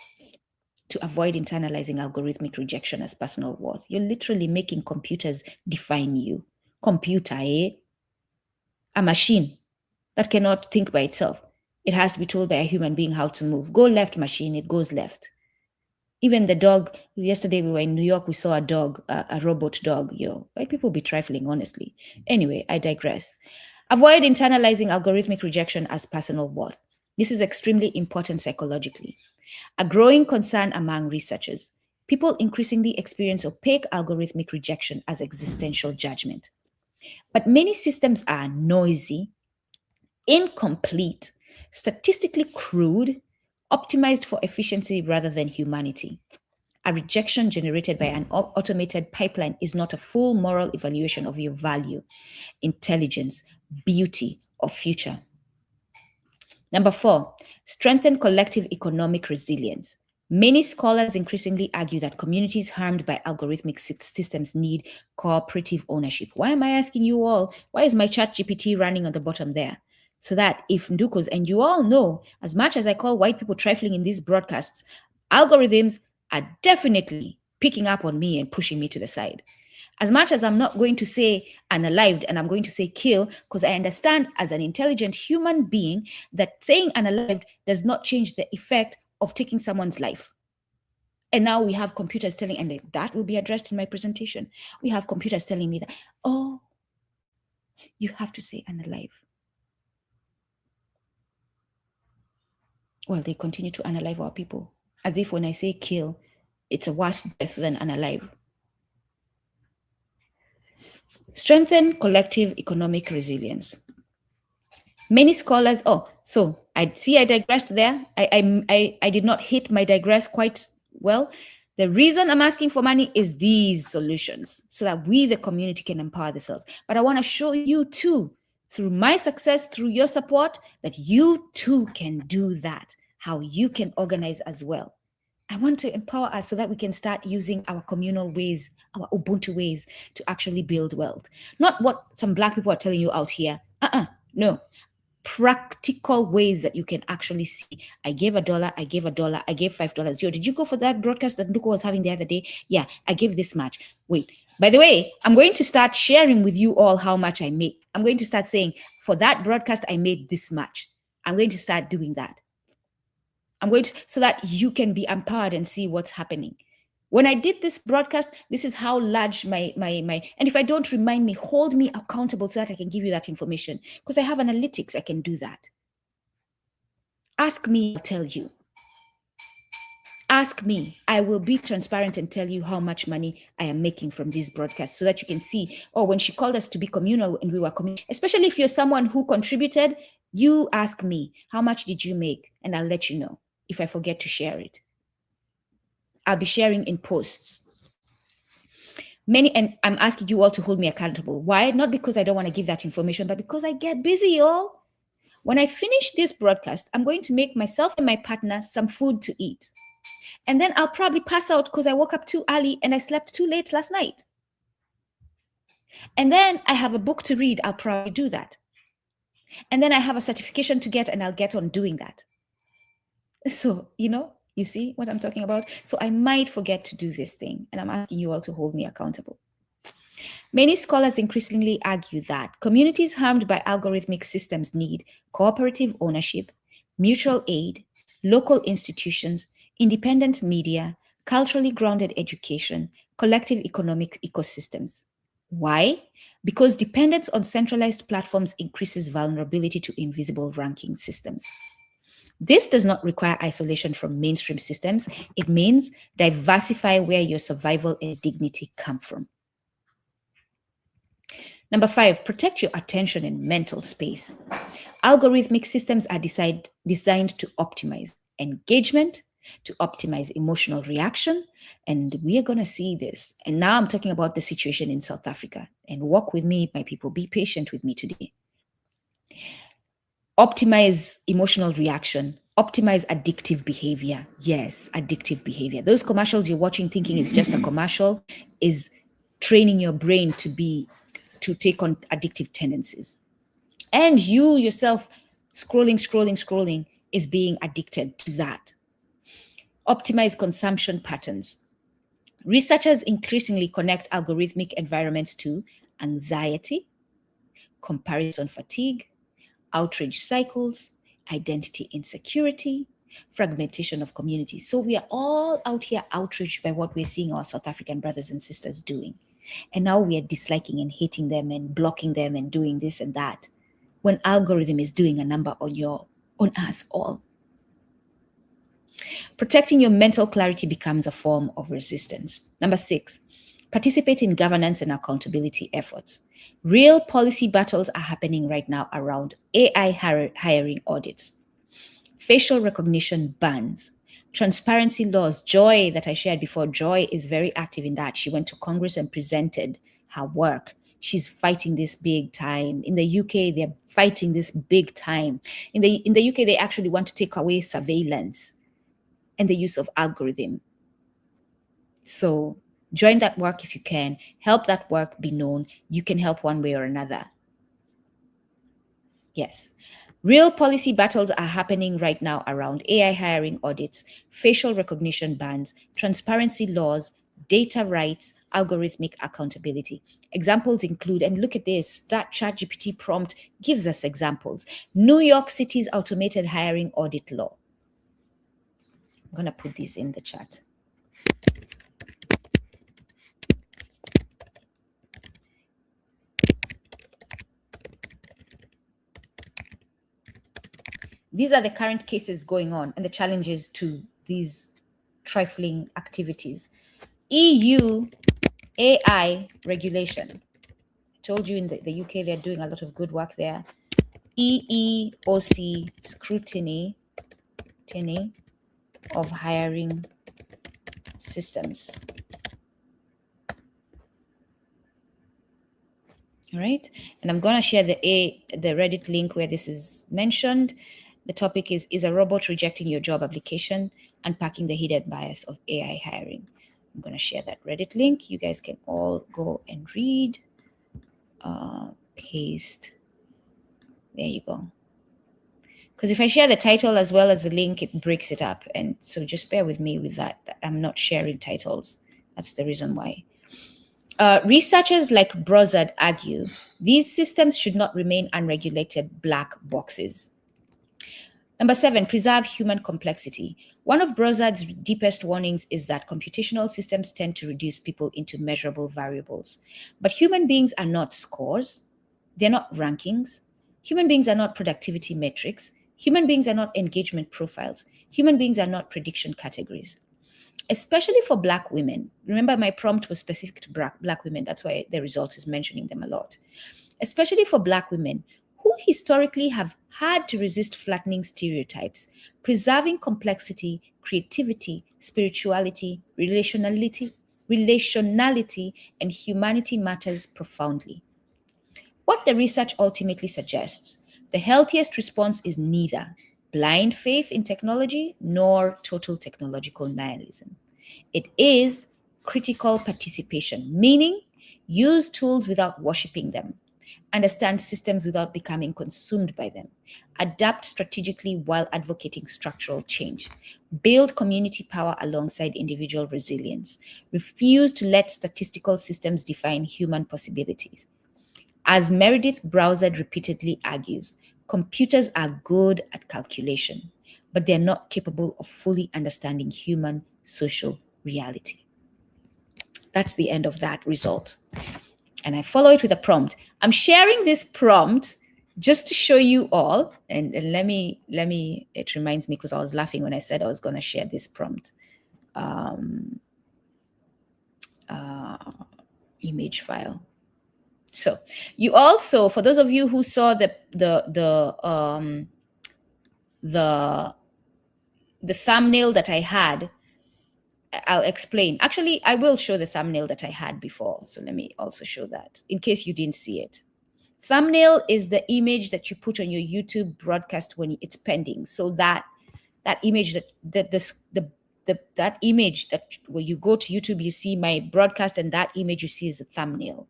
to avoid internalizing algorithmic rejection as personal worth. You're literally making computers define you. Computer, a machine that cannot think by itself. It has to be told by a human being how to move. Go left, machine, it goes left. Even the dog, yesterday we were in New York, we saw a dog, a robot dog. White people be trifling, honestly. Anyway, I digress. Avoid internalizing algorithmic rejection as personal worth. This is extremely important psychologically. A growing concern among researchers. People increasingly experience opaque algorithmic rejection as existential judgment. But many systems are noisy, incomplete, statistically crude, optimized for efficiency rather than humanity. A rejection generated by an automated pipeline is not a full moral evaluation of your value, intelligence, beauty, or future. Number 4, strengthen collective economic resilience. Many scholars increasingly argue that communities harmed by algorithmic systems need cooperative ownership. Why am I asking you all? Why is my chat GPT running on the bottom there? So that if Ndukus, and you all know, as much as I call white people trifling in these broadcasts, algorithms are definitely picking up on me and pushing me to the side. As much as I'm not going to say unalived and I'm going to say kill, because I understand as an intelligent human being that saying unalived does not change the effect of taking someone's life. And now we have computers telling, and that will be addressed in my presentation. We have computers telling me that, oh, you have to say unalive. Well, they continue to unalive our people, as if when I say kill, it's a worse death than unalive. Strengthen collective economic resilience. Many scholars, I digressed there. I did not hit my digress quite well. The reason I'm asking for money is these solutions so that we, the community, can empower ourselves. But I want to show you too, through my success, through your support, that you too can do that, how you can organize as well. I want to empower us so that we can start using our communal ways, our Ubuntu ways to actually build wealth. Not what some Black people are telling you out here. No. Practical ways that you can actually see. I gave $1, I gave $1, I gave $5. Yo, did you go for that broadcast that Nduku was having the other day? Yeah, I gave this much. Wait, by the way, I'm going to start sharing with you all how much I make. I'm going to start saying, for that broadcast, I made this much. I'm going to start doing that. I'm going to, so that you can be empowered and see what's happening. When I did this broadcast, this is how large my, and if I don't remind me, hold me accountable so that I can give you that information, because I have analytics, I can do that. Ask me, I'll tell you. Ask me, I will be transparent and tell you how much money I am making from these broadcasts so that you can see, when she called us to be communal and we were communal, especially if you're someone who contributed, you ask me, how much did you make? And I'll let you know if I forget to share it. I'll be sharing in posts. And I'm asking you all to hold me accountable. Why? Not because I don't want to give that information, but because I get busy, y'all. When I finish this broadcast, I'm going to make myself and my partner some food to eat. And then I'll probably pass out because I woke up too early and I slept too late last night. And then I have a book to read. I'll probably do that. And then I have a certification to get and I'll get on doing that. So, you see what I'm talking about? So I might forget to do this thing, and I'm asking you all to hold me accountable. Many scholars increasingly argue that communities harmed by algorithmic systems need cooperative ownership, mutual aid, local institutions, independent media, culturally grounded education, collective economic ecosystems. Why? Because dependence on centralized platforms increases vulnerability to invisible ranking systems. This does not require isolation from mainstream systems. It means diversify where your survival and dignity come from. Number 5, protect your attention and mental space. Algorithmic systems are designed to optimize engagement, to optimize emotional reaction, and we are going to see this. And now I'm talking about the situation in South Africa. And walk with me, my people. Be patient with me today. Optimize emotional reaction, optimize addictive behavior. Yes, addictive behavior. Those commercials you're watching thinking it's just a commercial is training your brain to take on addictive tendencies. And you yourself scrolling is being addicted to that. Optimize consumption patterns. Researchers increasingly connect algorithmic environments to anxiety, comparison fatigue, outrage cycles, identity insecurity, fragmentation of communities. So we are all out here outraged by what we're seeing our South African brothers and sisters doing. And now we are disliking and hating them and blocking them and doing this and that, when algorithm is doing a number on us all. Protecting your mental clarity becomes a form of resistance. Number 6, Participate in governance and accountability efforts. Real policy battles are happening right now around AI hiring audits, facial recognition bans, transparency laws. Joy, that I shared before, Joy is very active in that. She went to Congress and presented her work. She's fighting this big time. In the UK, they're fighting this big time. In the UK, they actually want to take away surveillance and the use of algorithm. So join that work if you can. Help that work be known. You can help one way or another. Yes. Real policy battles are happening right now around AI hiring audits, facial recognition bans, transparency laws, data rights, algorithmic accountability. Examples include, and look at this, that ChatGPT prompt gives us examples. New York City's automated hiring audit law. I'm going to put these in the chat. These are the current cases going on and the challenges to these trifling activities. EU AI regulation. I told you in the UK, they're doing a lot of good work there. EEOC scrutiny of hiring systems. All right. And I'm going to share the Reddit link where this is mentioned. The topic is a robot rejecting your job application, unpacking the hidden bias of AI hiring. I'm going to share that Reddit link. You guys can all go and read. Paste. There you go. Because if I share the title as well as the link, it breaks it up. And so just bear with me with that. I'm not sharing titles. That's the reason why. Researchers like Brozard argue these systems should not remain unregulated black boxes. Number 7, preserve human complexity. One of Brozard's deepest warnings is that computational systems tend to reduce people into measurable variables. But human beings are not scores. They're not rankings. Human beings are not productivity metrics. Human beings are not engagement profiles. Human beings are not prediction categories. Especially for Black women. Remember, my prompt was specific to Black women. That's why the results is mentioning them a lot. Especially for Black women, who historically have had to resist flattening stereotypes, preserving complexity, creativity, spirituality, relationality, and humanity matters profoundly. What the research ultimately suggests, the healthiest response is neither blind faith in technology nor total technological nihilism. It is critical participation, meaning use tools without worshiping them, understand systems without becoming consumed by them, adapt strategically while advocating structural change, build community power alongside individual resilience, refuse to let statistical systems define human possibilities. As Meredith Browsard repeatedly argues, computers are good at calculation, but they're not capable of fully understanding human social reality. That's the end of that result. And I follow it with a prompt. I'm sharing this prompt just to show you all. And let me, it reminds me because I was laughing when I said I was going to share this prompt. Image file. So you also, for those of you who saw the thumbnail that I had, I'll explain. Actually, I will show the thumbnail that I had before. So let me also show that in case you didn't see it. Thumbnail is the image that you put on your YouTube broadcast when it's pending. So that image that image that when you go to YouTube, you see my broadcast, and that image you see is a thumbnail.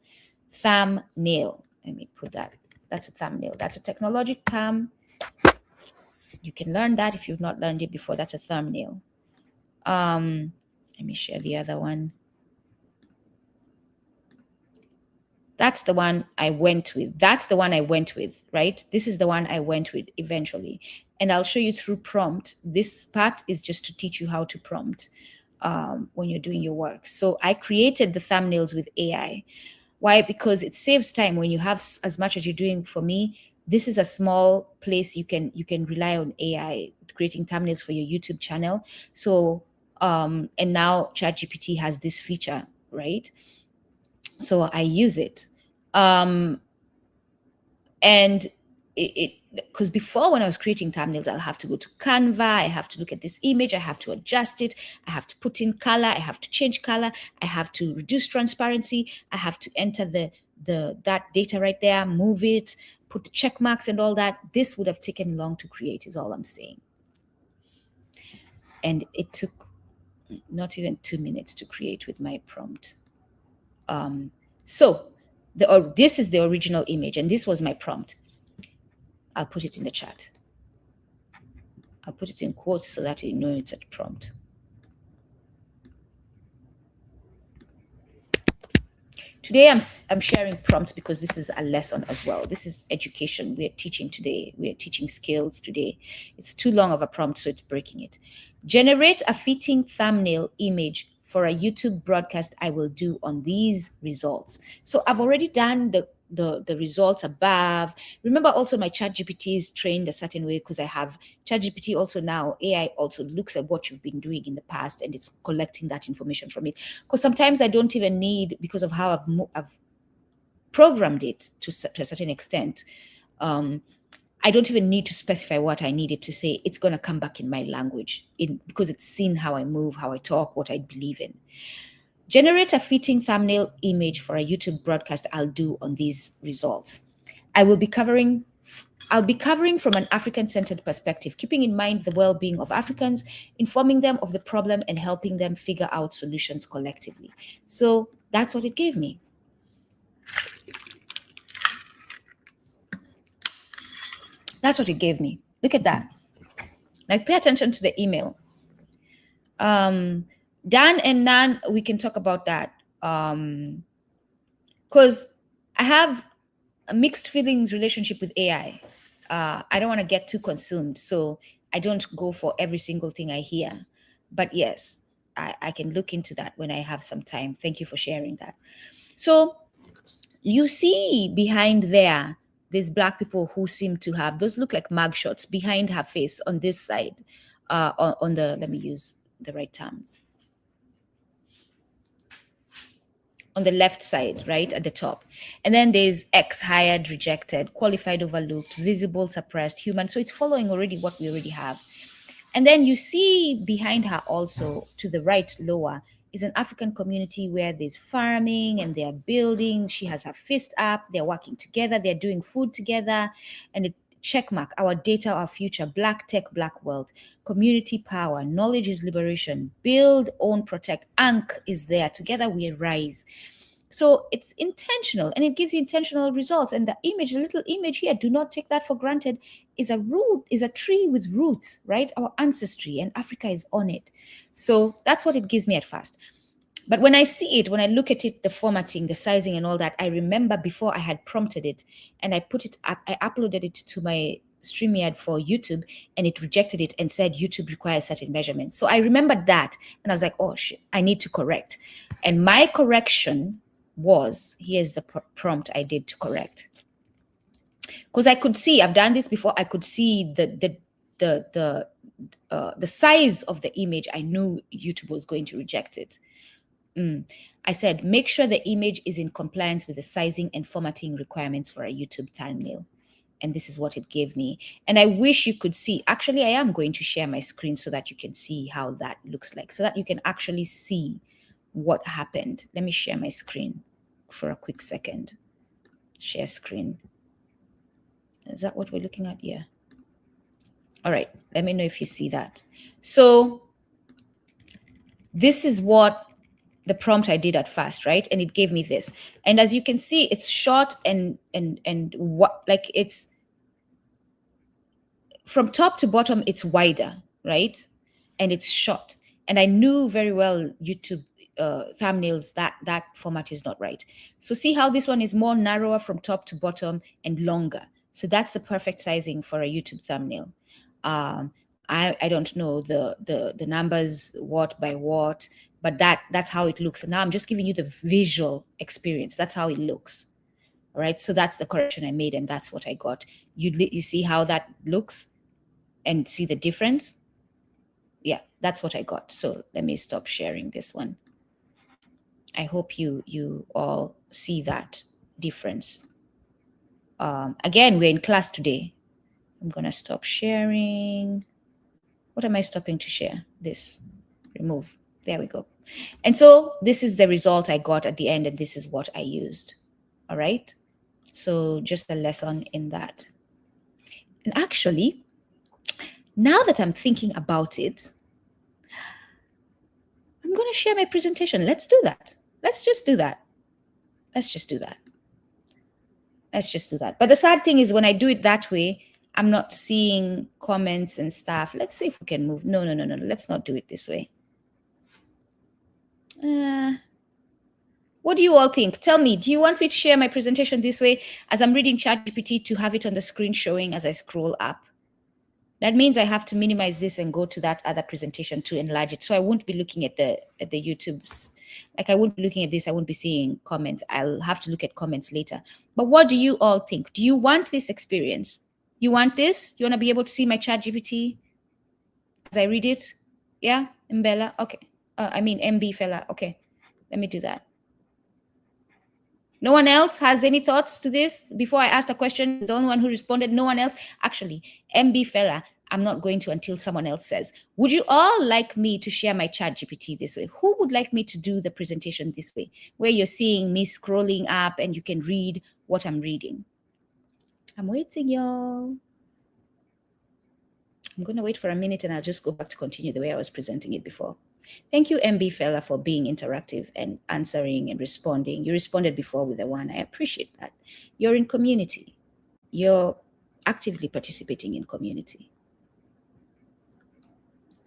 Thumbnail. Let me put that. That's a thumbnail. That's a technology term. You can learn that if you've not learned it before. That's a thumbnail. Let me share the other one. That's the one I went with. That's the one I went with, right? This is the one I went with eventually. And I'll show you through prompt. This part is just to teach you how to prompt when you're doing your work. So I created the thumbnails with AI. Why? Because it saves time when you have as much as you're doing. For me, this is a small place you can rely on AI creating thumbnails for your YouTube channel. So and now ChatGPT has this feature, right? So I use it. And it because before, when I was creating thumbnails, I'll have to go to Canva, I have to look at this image, I have to adjust it, I have to put in color, I have to change color, I have to reduce transparency, I have to enter that data right there, move it, put the check marks and all that. This would have taken long to create, is all I'm saying. And it took not even 2 minutes to create with my prompt. So this is the original image, and this was my prompt. I'll put it in the chat. I'll put it in quotes so that you know it's a prompt. Today I'm sharing prompts because this is a lesson as well. This is education. We are teaching today. We are teaching skills today. It's too long of a prompt, so it's breaking it. Generate a fitting thumbnail image for a YouTube broadcast I will do on these results. So I've already done the results above. Remember, also my ChatGPT is trained a certain way because I have ChatGPT also now. AI also looks at what you've been doing in the past and it's collecting that information from it. Because sometimes I don't even need, because of how I've programmed it to a certain extent. I don't even need to specify what I needed to say. It's going to come back in my language because it's seen how I move, how I talk, what I believe in. Generate a fitting thumbnail image for a YouTube broadcast I'll do on these results. I'll be covering from an African-centered perspective, keeping in mind the well-being of Africans, informing them of the problem, and helping them figure out solutions collectively. So that's what it gave me. That's what it gave me. Look at that. Like, pay attention to the email. Dan and Nan, we can talk about that. Because I have a mixed feelings relationship with AI. I don't want to get too consumed, so I don't go for every single thing I hear. But yes, I can look into that when I have some time. Thank you for sharing that. So you see behind there, these Black people who seem to have, those look like mugshots behind her face on this side, on the, let me use the right terms, on the left side, right at the top. And then there's X, hired, rejected, qualified, overlooked, visible, suppressed, human. So it's following already what we already have. And then you see behind her also, to the right lower, is an African community where there's farming and they're building. She has her fist up, they're working together, they're doing food together. And it checkmark, our data, our future, Black tech, Black world, community power, knowledge is liberation, build, own, protect, Ankh is there, together we rise. So it's intentional and it gives you intentional results. And the image, the little image here, do not take that for granted, is a root, is a tree with roots, right? Our ancestry, and Africa is on it. So that's what it gives me at first. But when I see it, when I look at it, the formatting, the sizing and all that, I remember before I had prompted it and I put it up, I uploaded it to my StreamYard for YouTube and it rejected it and said YouTube requires certain measurements. So I remembered that and I was like, oh shit, I need to correct. And my correction was, here's the prompt I did to correct. Because I could see, I've done this before, I could see the size of the image. I knew YouTube was going to reject it. I said, make sure the image is in compliance with the sizing and formatting requirements for a YouTube thumbnail. And this is what it gave me. And I wish you could see, actually, I am going to share my screen so that you can see how that looks like, so that you can actually see what happened. Let me share my screen for a quick second. Share screen. Is that what we're looking at here? All right, let me know if you see that. So this is what the prompt I did at first, right? And it gave me this. And as you can see, it's short and what, like, it's from top to bottom, it's wider, right? And it's short. And I knew very well YouTube thumbnails, that format is not right. So see how this one is more narrower from top to bottom and longer. So that's the perfect sizing for a YouTube thumbnail. I don't know the numbers what by what, but that's how it looks. And now I'm just giving you the visual experience. That's how it looks. All right. So that's the correction I made, and that's what I got. You see how that looks and see the difference? Yeah, that's what I got. So let me stop sharing this one. I hope you all see that difference. Again, we're in class today. I'm going to stop sharing. What am I stopping to share? This. Remove. There we go. And so this is the result I got at the end, and this is what I used. All right. So just a lesson in that. And actually, now that I'm thinking about it, I'm going to share my presentation. Let's do that. Let's just do that. Let's just do that. Let's just do that. But the sad thing is when I do it that way, I'm not seeing comments and stuff. Let's see if we can move. No. Let's not do it this way. What do you all think? Tell me, do you want me to share my presentation this way as I'm reading ChatGPT to have it on the screen showing as I scroll up? That means I have to minimize this and go to that other presentation to enlarge it. So I won't be looking at the YouTubes. Like I won't be looking at this. I won't be seeing comments. I'll have to look at comments later. But what do you all think? Do you want this experience? You want this? You want to be able to see my ChatGPT as I read it? Yeah, Mbella? Okay. I mean, MB fella. Okay. Let me do that. No one else has any thoughts to this? Before I asked a question, the only one who responded, no one else. Actually, MB fella, I'm not going to until someone else says. Would you all like me to share my ChatGPT this way? Who would like me to do the presentation this way, where you're seeing me scrolling up and you can read what I'm reading? I'm waiting, y'all. I'm going to wait for a minute and I'll just go back to continue the way I was presenting it before. Thank you, MB fella, for being interactive and answering and responding. You responded before with the one. I appreciate that. You're in community. You're actively participating in community.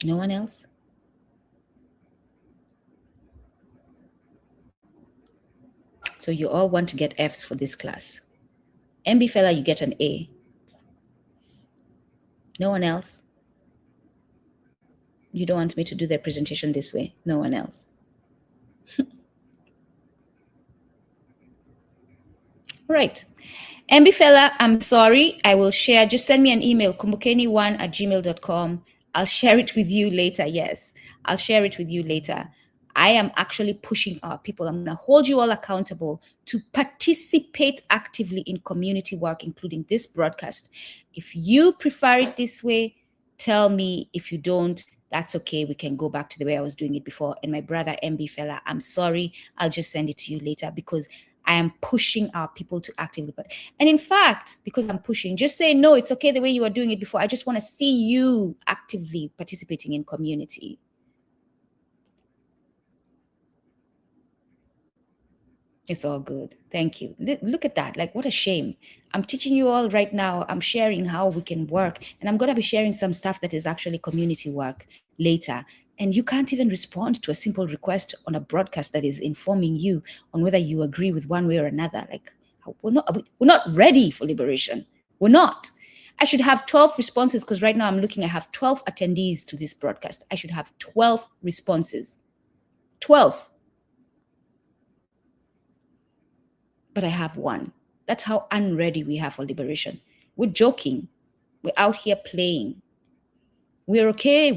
No one else? So you all want to get Fs for this class. MB fella, you get an A. No one else? You don't want me to do the presentation this way? No one else? Right. MB fella, I'm sorry. I will share. Just send me an email, kumbukeni1@gmail.com. I'll share it with you later. Yes, I'll share it with you later. I am actually pushing our people. I'm going to hold you all accountable to participate actively in community work, including this broadcast. If you prefer it this way, tell me. If you don't, that's okay. We can go back to the way I was doing it before. And my brother, MB fella, I'm sorry. I'll just send it to you later because I am pushing our people to actively. And in fact, because I'm pushing, just say, no, it's okay the way you were doing it before. I just want to see you actively participating in community. It's all good. Thank you. Look at that. Like, what a shame. I'm teaching you all right now. I'm sharing how we can work. And I'm going to be sharing some stuff that is actually community work later. And you can't even respond to a simple request on a broadcast that is informing you on whether you agree with one way or another. Like, we're not ready for liberation. We're not. I should have 12 responses because right now I'm looking, I have 12 attendees to this broadcast. I should have 12 responses. 12. But I have one. That's how unready we are for liberation. We're joking. We're out here playing. We are okay.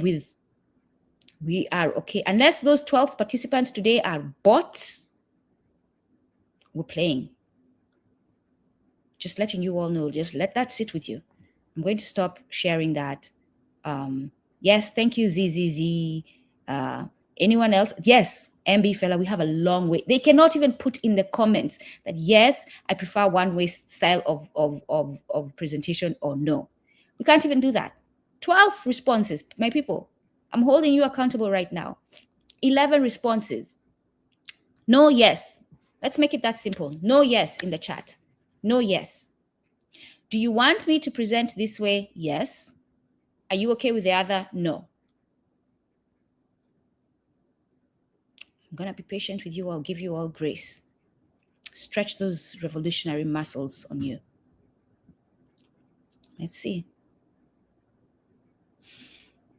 Unless those 12 participants today are bots, we're playing. Just letting you all know, just let that sit with you. I'm going to stop sharing that. Yes, thank you, ZZZ. Anyone else? Yes, MB fella, we have a long way. They cannot even put in the comments that, yes, I prefer one-way style of presentation or no. We can't even do that. 12 responses, my people. I'm holding you accountable right now. 11 responses. No, yes. Let's make it that simple. No, yes in the chat. No, yes. Do you want me to present this way? Yes. Are you okay with the other? No. I'm going to be patient with you. I'll give you all grace. Stretch those revolutionary muscles on you. Let's see.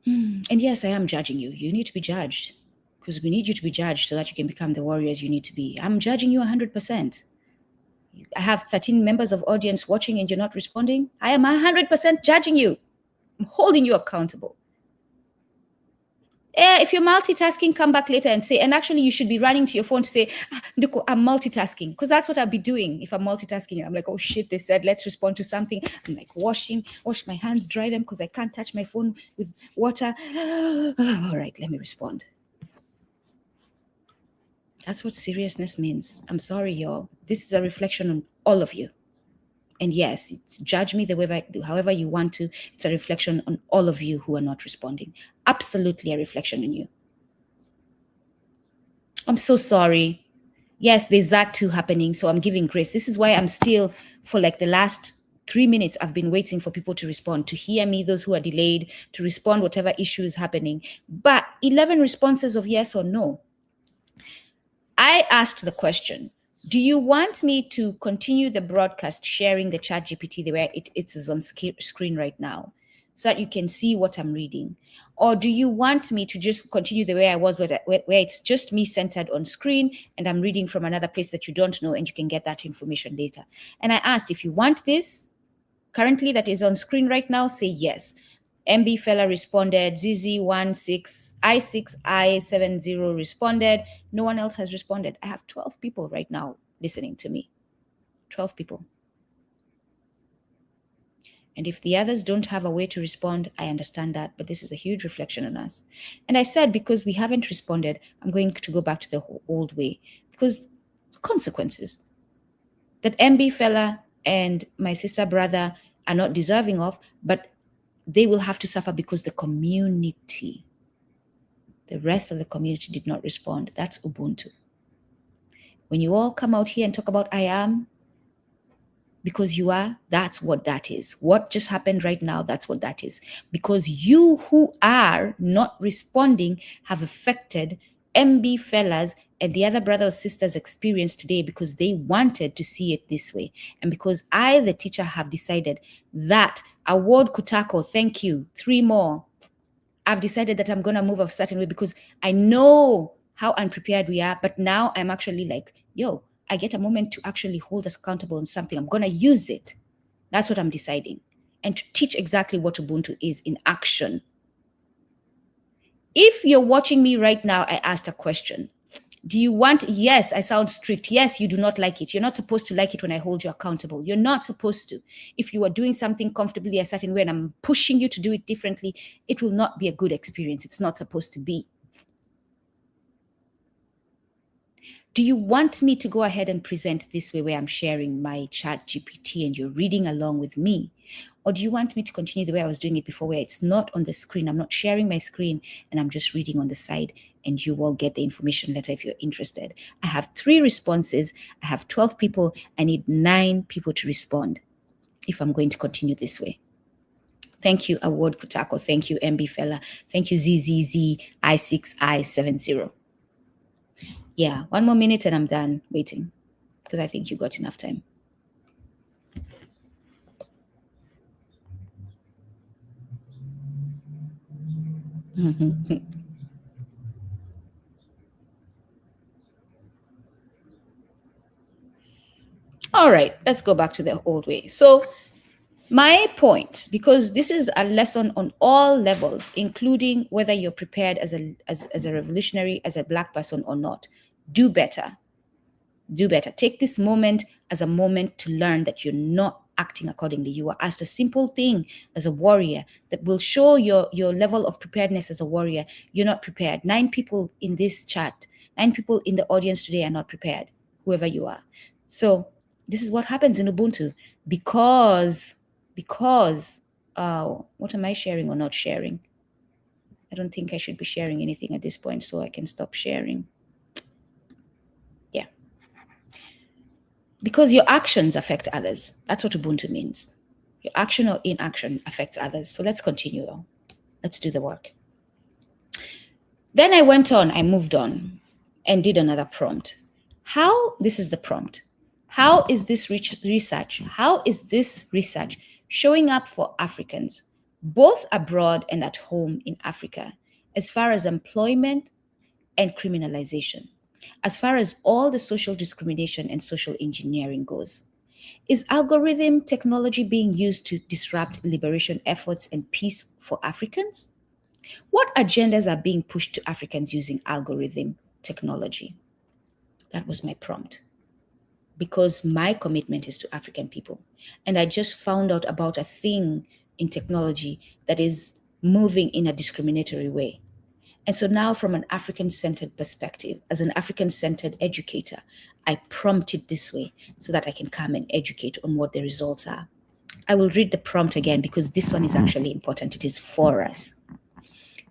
And yes, I am judging you. You need to be judged because we need you to be judged so that you can become the warriors you need to be. I'm judging you 100%. I have 13 members of audience watching and you're not responding. I am 100% judging you. I'm holding you accountable. If you're multitasking, come back later and say, and actually you should be running to your phone to say, Nduku, I'm multitasking, because that's what I'll be doing if I'm multitasking. I'm like, oh shit, they said let's respond to something. I'm like wash my hands, dry them because I can't touch my phone with water. All right, let me respond. That's what seriousness means. I'm sorry, y'all. This is a reflection on all of you. And yes, it's judge me the way however you want to. It's a reflection on all of you who are not responding. Absolutely a reflection on you. I'm so sorry. Yes, there's that too happening. So I'm giving grace. This is why I'm still, for like the last 3 minutes, I've been waiting for people to respond, to hear me, those who are delayed, to respond, whatever issue is happening. But 11 responses of yes or no. I asked the question, do you want me to continue the broadcast sharing the chat GPT the way it is on screen right now so that you can see what I'm reading? Or do you want me to just continue the way I was where it's just me centered on screen and I'm reading from another place that you don't know and you can get that information later? And I asked, if you want this currently that is on screen right now, say yes. MB Fella responded, ZZ16, I6I70 responded. No one else has responded. I have 12 people right now listening to me. 12 people. And if the others don't have a way to respond, I understand that, but this is a huge reflection on us. And I said, because we haven't responded, I'm going to go back to the old way, because consequences that MB Fella and my sister brother are not deserving of, but they will have to suffer because the community, the rest of the community did not respond. That's Ubuntu. When you all come out here and talk about I am, because you are, that's what that is. What just happened right now, that's what that is. Because you who are not responding have affected MB Fellas and the other brothers or sisters' experience today because they wanted to see it this way. And because I, the teacher, have decided that award Kutako, thank you, 3 more. I've decided that I'm going to move a certain way because I know how unprepared we are. But now I'm actually like, yo, I get a moment to actually hold us accountable on something. I'm going to use it. That's what I'm deciding. And to teach exactly what Ubuntu is in action. If you're watching me right now, I asked a question. Do you want, yes, I sound strict. Yes, you do not like it. You're not supposed to like it when I hold you accountable. You're not supposed to. If you are doing something comfortably a certain way and I'm pushing you to do it differently, it will not be a good experience. It's not supposed to be. Do you want me to go ahead and present this way where I'm sharing my chat GPT and you're reading along with me? Or do you want me to continue the way I was doing it before where it's not on the screen? I'm not sharing my screen and I'm just reading on the side and you will get the information later if you're interested. I have 3 responses. I have 12 people. I need 9 people to respond if I'm going to continue this way. Thank you, Award Kutako. Thank you, MB Fella. Thank you, ZZZ I6I70. Yeah, 1 more minute and I'm done waiting because I think you got enough time. All right, let's go back to the old way. So my point, because this is a lesson on all levels, including whether you're prepared as a revolutionary, as a Black person or not, do better. Do better. Take this moment as a moment to learn that you're not acting accordingly. You are asked a simple thing as a warrior that will show your level of preparedness as a warrior. You're not prepared. 9 people in this chat, 9 people in the audience today are not prepared, whoever you are. So this is what happens in Ubuntu because what am I sharing or not sharing? I don't think I should be sharing anything at this point, so I can stop sharing. Yeah. Because your actions affect others. That's what Ubuntu means. Your action or inaction affects others. So let's continue though. Let's do the work. Then I moved on and did another prompt. This is the prompt. How is this research showing up for Africans, both abroad and at home in Africa, as far as employment and criminalization, as far as all the social discrimination and social engineering goes? Is algorithm technology being used to disrupt liberation efforts and peace for Africans? What agendas are being pushed to Africans using algorithm technology? That was my prompt. Because my commitment is to African people. And I just found out about a thing in technology that is moving in a discriminatory way. And so now, from an African centered perspective, as an African centered educator, I prompt it this way so that I can come and educate on what the results are. I will read the prompt again because this one is actually important. It is for us.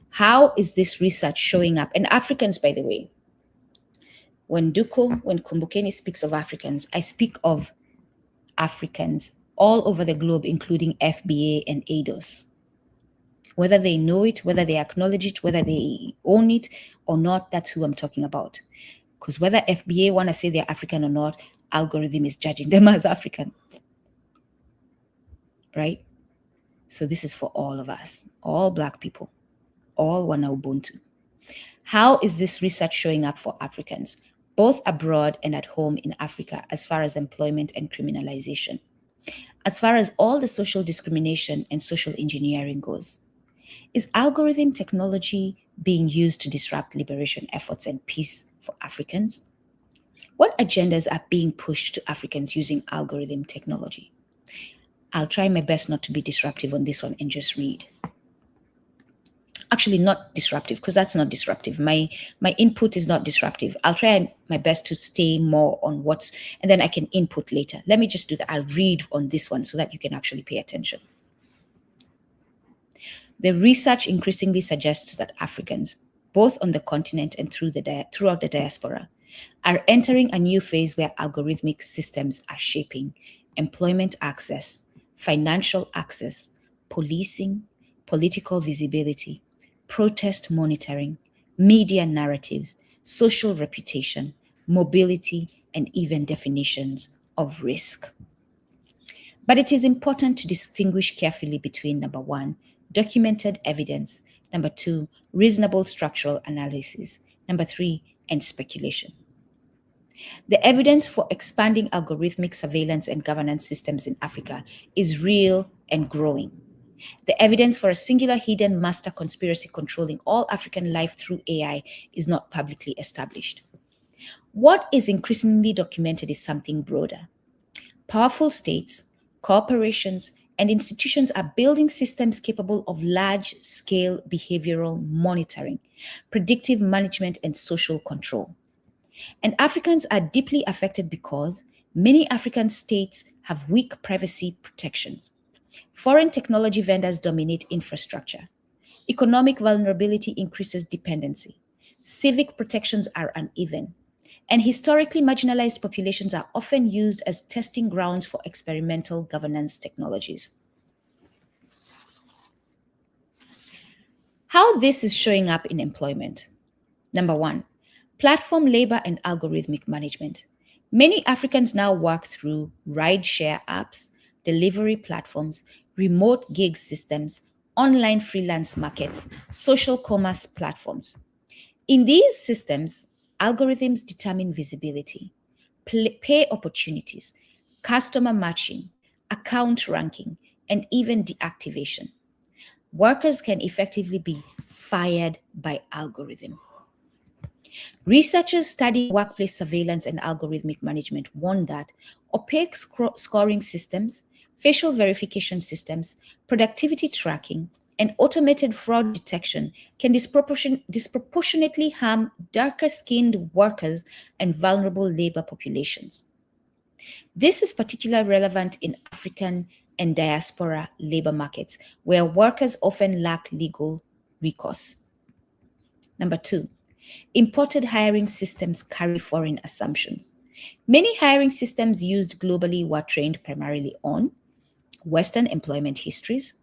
How is this research showing up? And Africans, by the way, when Kumbukeni speaks of Africans, I speak of Africans all over the globe, including FBA and ADOS. Whether they know it, whether they acknowledge it, whether they own it or not, that's who I'm talking about. Because whether FBA want to say they're African or not, algorithm is judging them as African. Right? So this is for all of us, all Black people, all WanaUbuntu. How is this research showing up for Africans, both abroad and at home in Africa, as far as employment and criminalization? As far as all the social discrimination and social engineering goes, is algorithm technology being used to disrupt liberation efforts and peace for Africans? What agendas are being pushed to Africans using algorithm technology? I'll try my best not to be disruptive on this one and just read. Actually, not disruptive, because that's not disruptive. My input is not disruptive. I'll try my best to stay more on what's, and then I can input later. Let me just do that. I'll read on this one so that you can actually pay attention. The research increasingly suggests that Africans, both on the continent and throughout the diaspora, are entering a new phase where algorithmic systems are shaping employment access, financial access, policing, political visibility, protest monitoring, media narratives, social reputation, mobility, and even definitions of risk. But it is important to distinguish carefully between number one, documented evidence, number two, reasonable structural analysis, number three, and speculation. The evidence for expanding algorithmic surveillance and governance systems in Africa is real and growing. The evidence for a singular hidden master conspiracy controlling all African life through AI is not publicly established. What is increasingly documented is something broader. Powerful states, corporations, and institutions are building systems capable of large-scale behavioral monitoring, predictive management, and social control. And Africans are deeply affected because many African states have weak privacy protections. Foreign technology vendors dominate infrastructure. Economic vulnerability increases dependency. Civic protections are uneven. And historically marginalized populations are often used as testing grounds for experimental governance technologies. How this is showing up in employment. Number one, platform labor and algorithmic management. Many Africans now work through ride-share apps, delivery platforms, remote gig systems, online freelance markets, social commerce platforms. In these systems, algorithms determine visibility, pay opportunities, customer matching, account ranking, and even deactivation. Workers can effectively be fired by algorithm. Researchers studying workplace surveillance and algorithmic management warn that opaque scoring systems, facial verification systems, productivity tracking, and automated fraud detection can disproportionately harm darker-skinned workers and vulnerable labor populations. This is particularly relevant in African and diaspora labor markets, where workers often lack legal recourse. Number two, imported hiring systems carry foreign assumptions. Many hiring systems used globally were trained primarily on Western employment histories,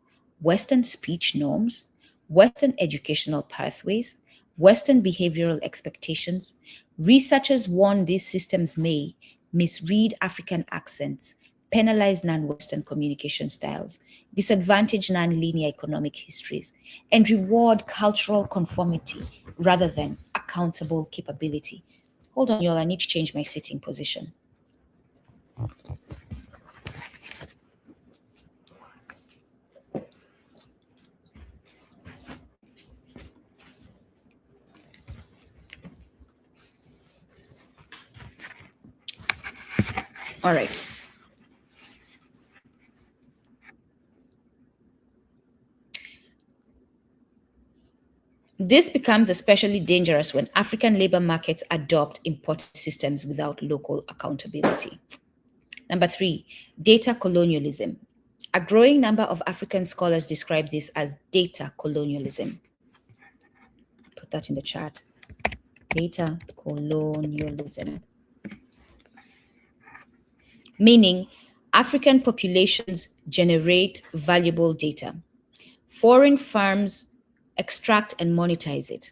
Western speech norms, Western educational pathways, Western behavioral expectations. Researchers warn these systems may misread African accents, penalize non-Western communication styles, disadvantage non-linear economic histories, and reward cultural conformity rather than accountable capability. Hold on, y'all, I need to change my sitting position. All right. This becomes especially dangerous when African labor markets adopt imported systems without local accountability. Number 3, data colonialism. A growing number of African scholars describe this as data colonialism. Put that in the chat. Data colonialism. Meaning, African populations generate valuable data. Foreign firms extract and monetize it.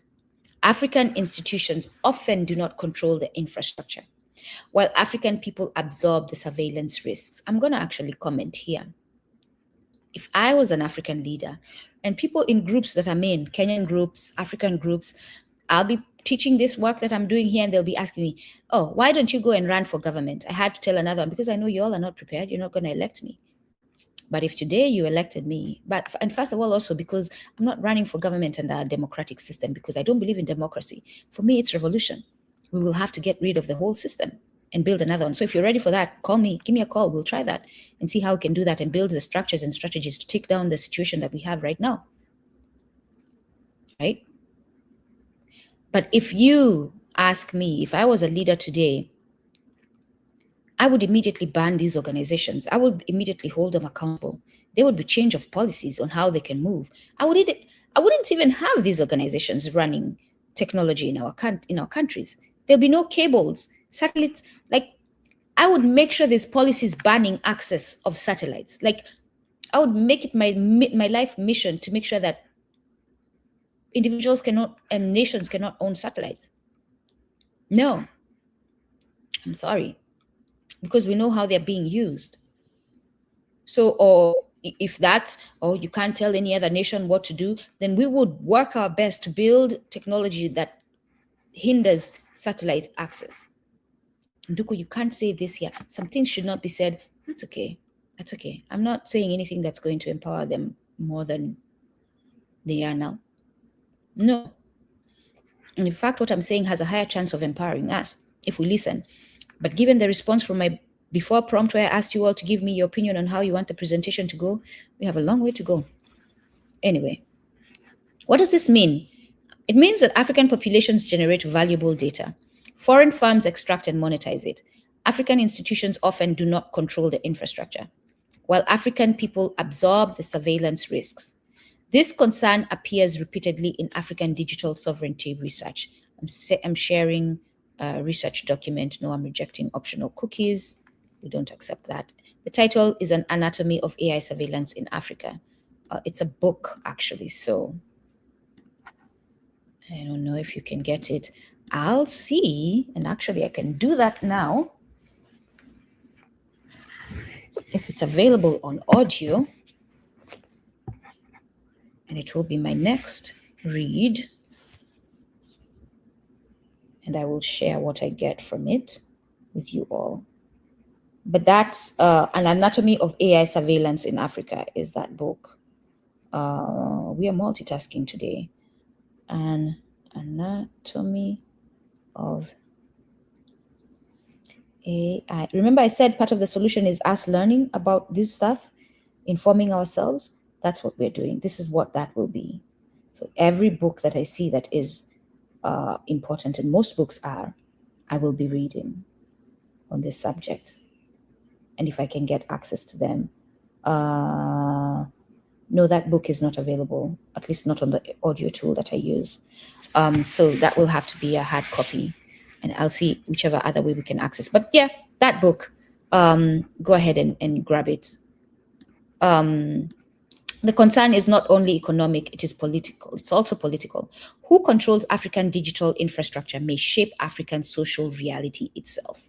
African institutions often do not control the infrastructure, while African people absorb the surveillance risks. I'm going to actually comment here. If I was an African leader and people in groups that I'm in, Kenyan groups, African groups, I'll be teaching this work that I'm doing here and they'll be asking me, oh, why don't you go and run for government? I had to tell another one, because I know you all are not prepared. You're not going to elect me. But if today you elected me, and first of all, also because I'm not running for government under a democratic system, because I don't believe in democracy. For me, it's revolution. We will have to get rid of the whole system and build another one. So if you're ready for that, call me, give me a call. We'll try that and see how we can do that and build the structures and strategies to take down the situation that we have right now. Right? But if you ask me, if I was a leader today, I would immediately ban these organizations. I would immediately hold them accountable. There would be change of policies on how they can move. I wouldn't even have these organizations running technology in our countries. There'll be no cables, satellites. Like, I would make sure there's policies banning access of satellites. Like, I would make it my life mission to make sure that individuals cannot and nations cannot own satellites. No, I'm sorry, because we know how they're being used. So, or if that's, or you can't tell any other nation what to do, then we would work our best to build technology that hinders satellite access. Nduku, you can't say this here. Some things should not be said. That's okay. That's okay. I'm not saying anything that's going to empower them more than they are now. No. And in fact, what I'm saying has a higher chance of empowering us if we listen. But given the response from my before prompt where I asked you all to give me your opinion on how you want the presentation to go, we have a long way to go. Anyway, what does this mean? It means that African populations generate valuable data. Foreign firms extract and monetize it. African institutions often do not control the infrastructure, while African people absorb the surveillance risks. This concern appears repeatedly in African digital sovereignty research. I'm sharing a research document. No, I'm rejecting optional cookies. We don't accept that. The title is An Anatomy of AI Surveillance in Africa. It's a book, actually, so I don't know if you can get it. I'll see, and actually I can do that now. If it's available on audio, and it will be my next read, and I will share what I get from it with you all. But that's An Anatomy of AI Surveillance in Africa is that book. We are multitasking today. An Anatomy of AI. Remember I said part of the solution is us learning about this stuff, informing ourselves. That's what we're doing. This is what that will be. So every book that I see that is important, and most books are, I will be reading on this subject. And if I can get access to them. No, that book is not available, at least not on the audio tool that I use. So that will have to be a hard copy, and I'll see whichever other way we can access. But yeah, that book, go ahead and grab it. The concern is not only economic, it is political. It's also political. Who controls African digital infrastructure may shape African social reality itself.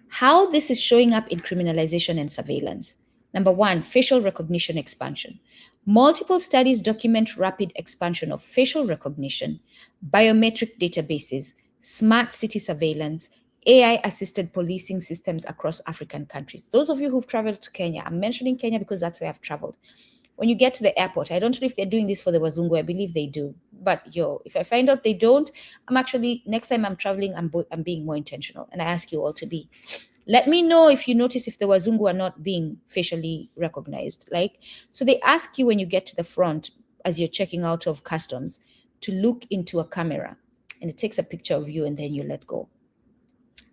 How this is showing up in criminalization and surveillance. Number 1, facial recognition expansion. Multiple studies document rapid expansion of facial recognition, biometric databases, smart city surveillance, AI-assisted policing systems across African countries. Those of you who've traveled to Kenya, I'm mentioning Kenya because that's where I've traveled. When you get to the airport, I don't know if they're doing this for the Wazungu. I believe they do. But if I find out they don't, I'm actually, next time I'm traveling, I'm being more intentional. And I ask you all to be. Let me know if you notice if the Wazungu are not being facially recognized. Like, so they ask you when you get to the front as you're checking out of customs to look into a camera, and it takes a picture of you and then you let go.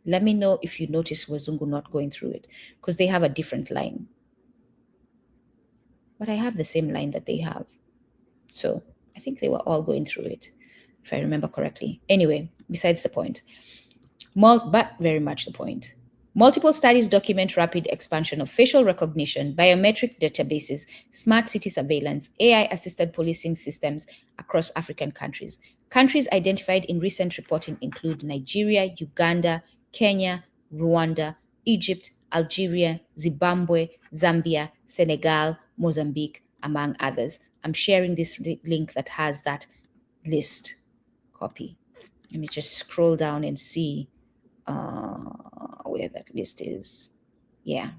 Let me know if you notice Wazungu not going through it, because they have a different line. But I have the same line that they have. So I think they were all going through it, if I remember correctly. Anyway, besides the point. But very much the point. Multiple studies document rapid expansion of facial recognition, biometric databases, smart city surveillance, AI-assisted policing systems across African countries. Countries identified in recent reporting include Nigeria, Uganda, Kenya, Rwanda, Egypt, Algeria, Zimbabwe, Zambia, Senegal, Mozambique, among others. I'm sharing this link that has that list. Copy. Let me just scroll down and see where that list is. Yeah.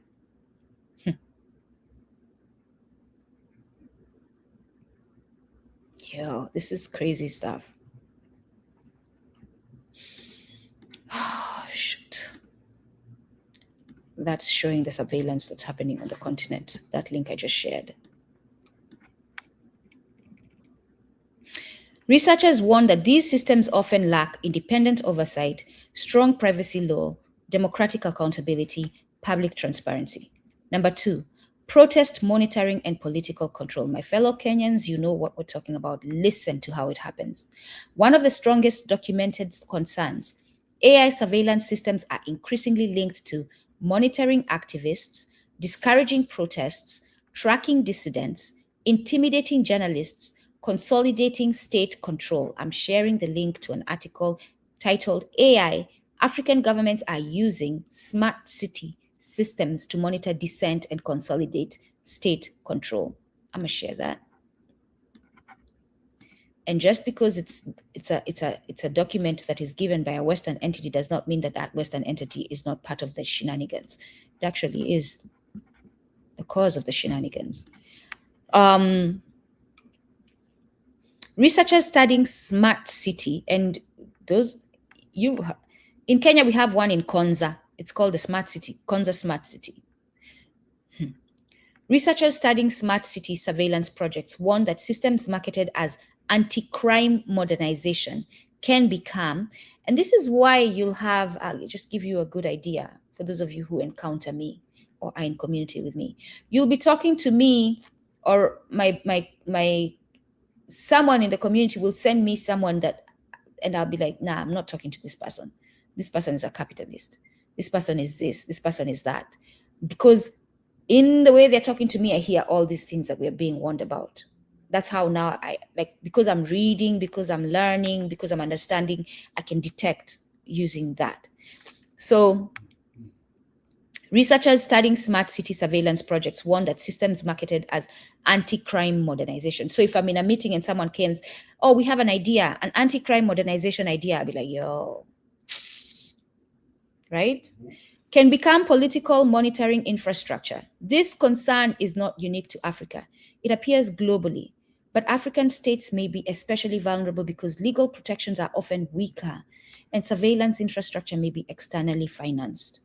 Yo, this is crazy stuff. Oh, shoot. That's showing the surveillance that's happening on the continent. That link I just shared. Researchers warn that these systems often lack independent oversight, strong privacy law, democratic accountability, public transparency. Number 2, protest monitoring and political control. My fellow Kenyans, you know what we're talking about. Listen to how it happens. One of the strongest documented concerns: AI surveillance systems are increasingly linked to monitoring activists, discouraging protests, tracking dissidents, intimidating journalists, consolidating state control. I'm sharing the link to an article titled AI, African Governments Are Using Smart City Systems to Monitor Dissent and Consolidate State Control. I'm going to share that. And just because it's a document that is given by a Western entity does not mean that that Western entity is not part of the shenanigans. It actually is the cause of the shenanigans. Researchers studying smart city, and those in Kenya we have one in Konza. It's called the Smart City, Konza Smart City. Researchers studying smart city surveillance projects warn that systems marketed as anti-crime modernization can become, and this is why you'll have, I'll just give you a good idea for those of you who encounter me or are in community with me. You'll be talking to me, or my someone in the community will send me someone that, and I'll be like, nah, I'm not talking to this person. This person is a capitalist. This person is this person is that. Because in the way they're talking to me, I hear all these things that we're being warned about. That's how now because I'm reading, because I'm learning, because I'm understanding, I can detect using that. So researchers studying smart city surveillance projects warn that systems marketed as anti-crime modernization. So if I'm in a meeting and someone comes, oh, we have an idea, an anti-crime modernization idea, I'll be like, yo, right? Can become political monitoring infrastructure. This concern is not unique to Africa. It appears globally, but African states may be especially vulnerable because legal protections are often weaker and surveillance infrastructure may be externally financed.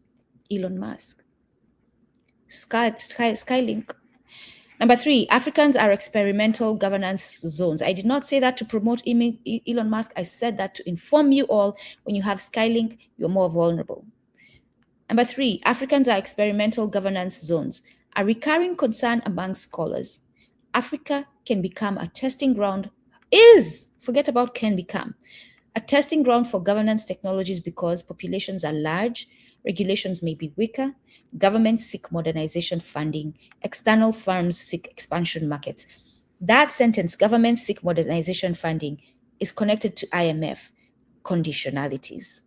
Elon Musk. Skylink. Number 3, Africans are experimental governance zones. I did not say that to promote Elon Musk. I said that to inform you all, when you have Skylink, you're more vulnerable. Number 3, Africans are experimental governance zones. A recurring concern among scholars. Africa can become a testing ground, forget about can become, a testing ground for governance technologies because populations are large, regulations may be weaker, governments seek modernization funding, external firms seek expansion markets. That sentence, governments seek modernization funding, is connected to IMF conditionalities.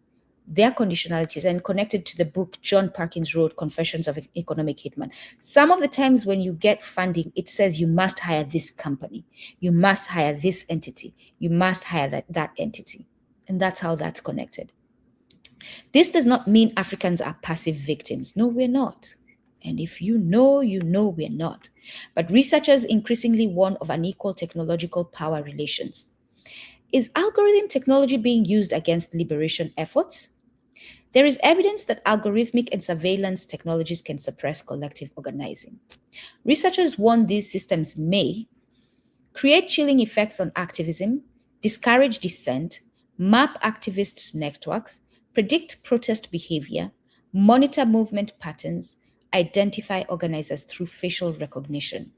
Their conditionalities, and connected to the book John Perkins wrote, Confessions of an Economic Hitman. Some of the times when you get funding, it says you must hire this company, you must hire this entity, you must hire that entity. And that's how that's connected. This does not mean Africans are passive victims. No, we're not. And if you know we're not. But researchers increasingly warn of unequal technological power relations. Is algorithm technology being used against liberation efforts? There is evidence that algorithmic and surveillance technologies can suppress collective organizing. Researchers warn these systems may create chilling effects on activism, discourage dissent, map activist networks, predict protest behavior, monitor movement patterns, identify organizers through facial recognition.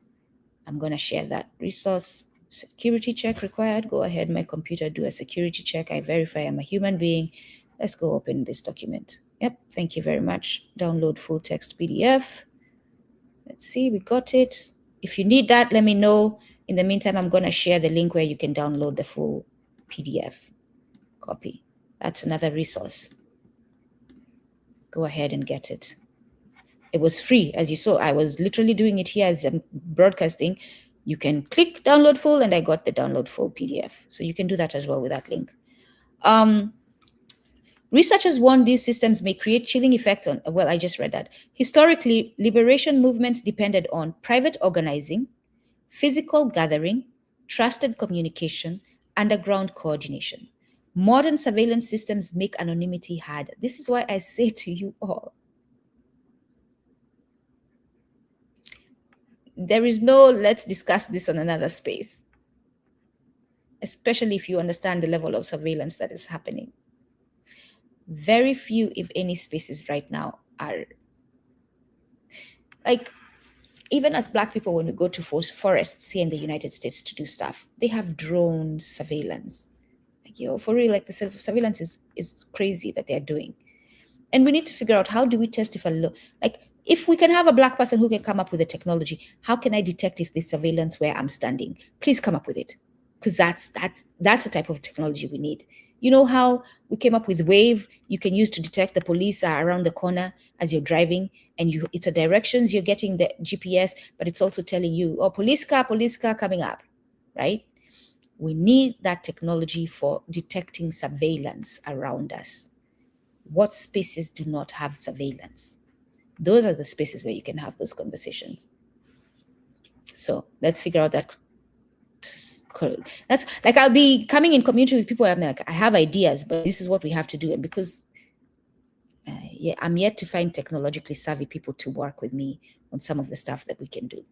I'm going to share that resource. Security check required. Go ahead, my computer, do a security check. I verify I'm a human being. Let's go open this document. Yep, thank you very much. Download full text PDF. Let's see, we got it. If you need that, let me know. In the meantime, I'm going to share the link where you can download the full PDF copy. That's another resource. Go ahead and get it. It was free, as you saw. I was literally doing it here as I'm broadcasting. You can click download full, and I got the download full PDF. So you can do that as well with that link. Researchers warn these systems may create chilling effects on, well, I just read that. Historically, liberation movements depended on private organizing, physical gathering, trusted communication, underground coordination. Modern surveillance systems make anonymity harder. This is why I say to you all, there is no let's discuss this on another space, especially if you understand the level of surveillance that is happening. Very few, if any, spaces right now are like, even as Black people, when we go to forests here in the United States to do stuff, they have drone surveillance. Like, for real, like the surveillance is crazy that they're doing. And we need to figure out, how do we test if if we can have a Black person who can come up with the technology, how can I detect if there's surveillance where I'm standing? Please come up with it. Because that's the type of technology we need. You know how we came up with Wave, you can use to detect the police are around the corner as you're driving, and it's a directions, you're getting the GPS, but it's also telling you, oh, police car coming up, right? We need that technology for detecting surveillance around us. What spaces do not have surveillance? Those are the spaces where you can have those conversations. So let's figure out that. That's like, I'll be coming in community with people, I'm like, I have ideas, but this is what we have to do. And because I'm yet to find technologically savvy people to work with me on some of the stuff that we can do.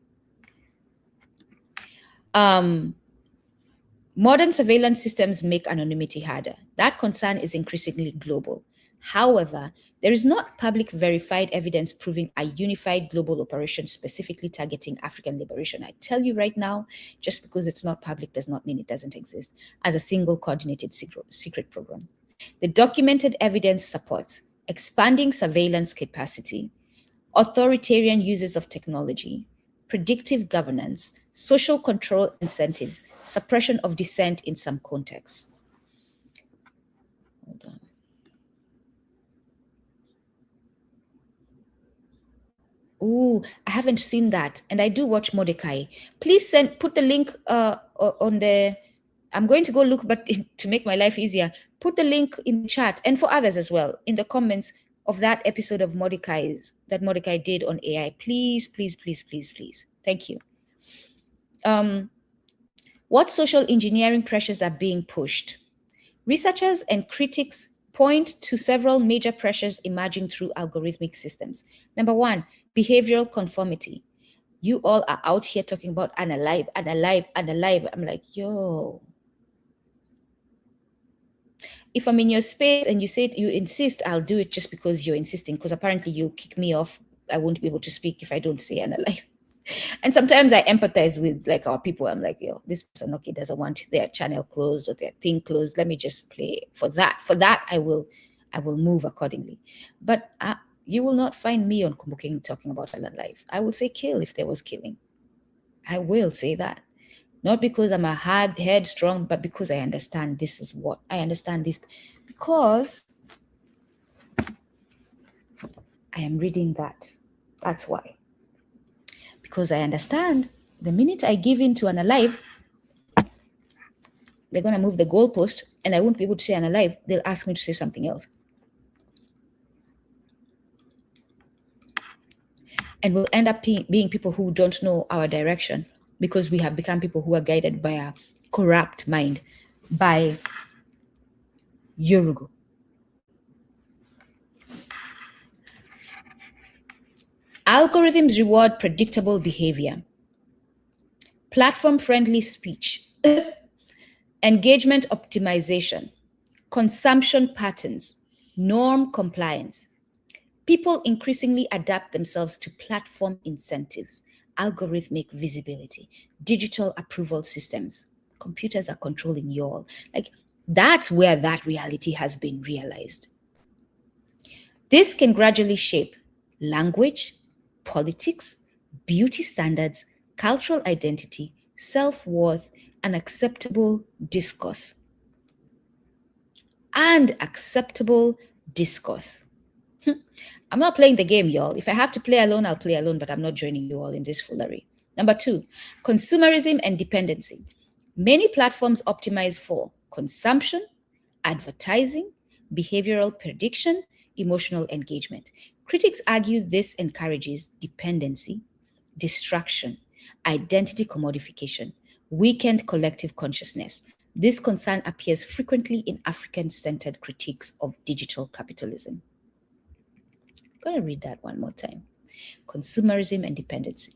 Modern surveillance systems make anonymity harder. That concern is increasingly global. However, there is not public verified evidence proving a unified global operation specifically targeting African liberation. I tell you right now, just because it's not public does not mean it doesn't exist as a single coordinated secret program. The documented evidence supports expanding surveillance capacity, authoritarian uses of technology, predictive governance, social control incentives, suppression of dissent in some contexts. Hold on. Ooh, I haven't seen that. And I do watch Mordecai. Please put the link on the, I'm going to go look, but to make my life easier, put the link in the chat, and for others as well, in the comments of that episode of Mordecai's that Mordecai did on AI. Please, please, please, please, please. Thank you. What social engineering pressures are being pushed? Researchers and critics point to several major pressures emerging through algorithmic systems. Number one, behavioral conformity. You all are out here talking about unalive. I'm like, yo. If I'm in your space and you say you insist, I'll do it just because you're insisting, because apparently you kick me off. I won't be able to speak if I don't say unalive. And sometimes I empathize with like our people. I'm like, yo, this person, okay, doesn't want their channel closed or their thing closed. Let me just play for that. For that, I will move accordingly. But you will not find me on Kumbukeni talking about unalive. I will say kill if there was killing. I will say that. Not because I'm a headstrong, but because I understand this is what I understand this, because I am reading that. That's why. Because I understand the minute I give in to unalive, they're going to move the goalpost and I won't be able to say unalive. They'll ask me to say something else. And we'll end up being people who don't know our direction, because we have become people who are guided by a corrupt mind, by Yorugu. Algorithms reward predictable behavior, platform-friendly speech, engagement optimization, consumption patterns, norm compliance. People increasingly adapt themselves to platform incentives, algorithmic visibility, digital approval systems. Computers are controlling you all. Like, that's where that reality has been realized. This can gradually shape language, politics, beauty standards, cultural identity, self-worth, and acceptable discourse. And acceptable discourse. I'm not playing the game, y'all. If I have to play alone, I'll play alone, but I'm not joining you all in this foolery. Number 2, consumerism and dependency. Many platforms optimize for consumption, advertising, behavioral prediction, emotional engagement. Critics argue this encourages dependency, distraction, identity commodification, weakened collective consciousness. This concern appears frequently in African-centered critiques of digital capitalism. I'm going to read that one more time. Consumerism and dependency.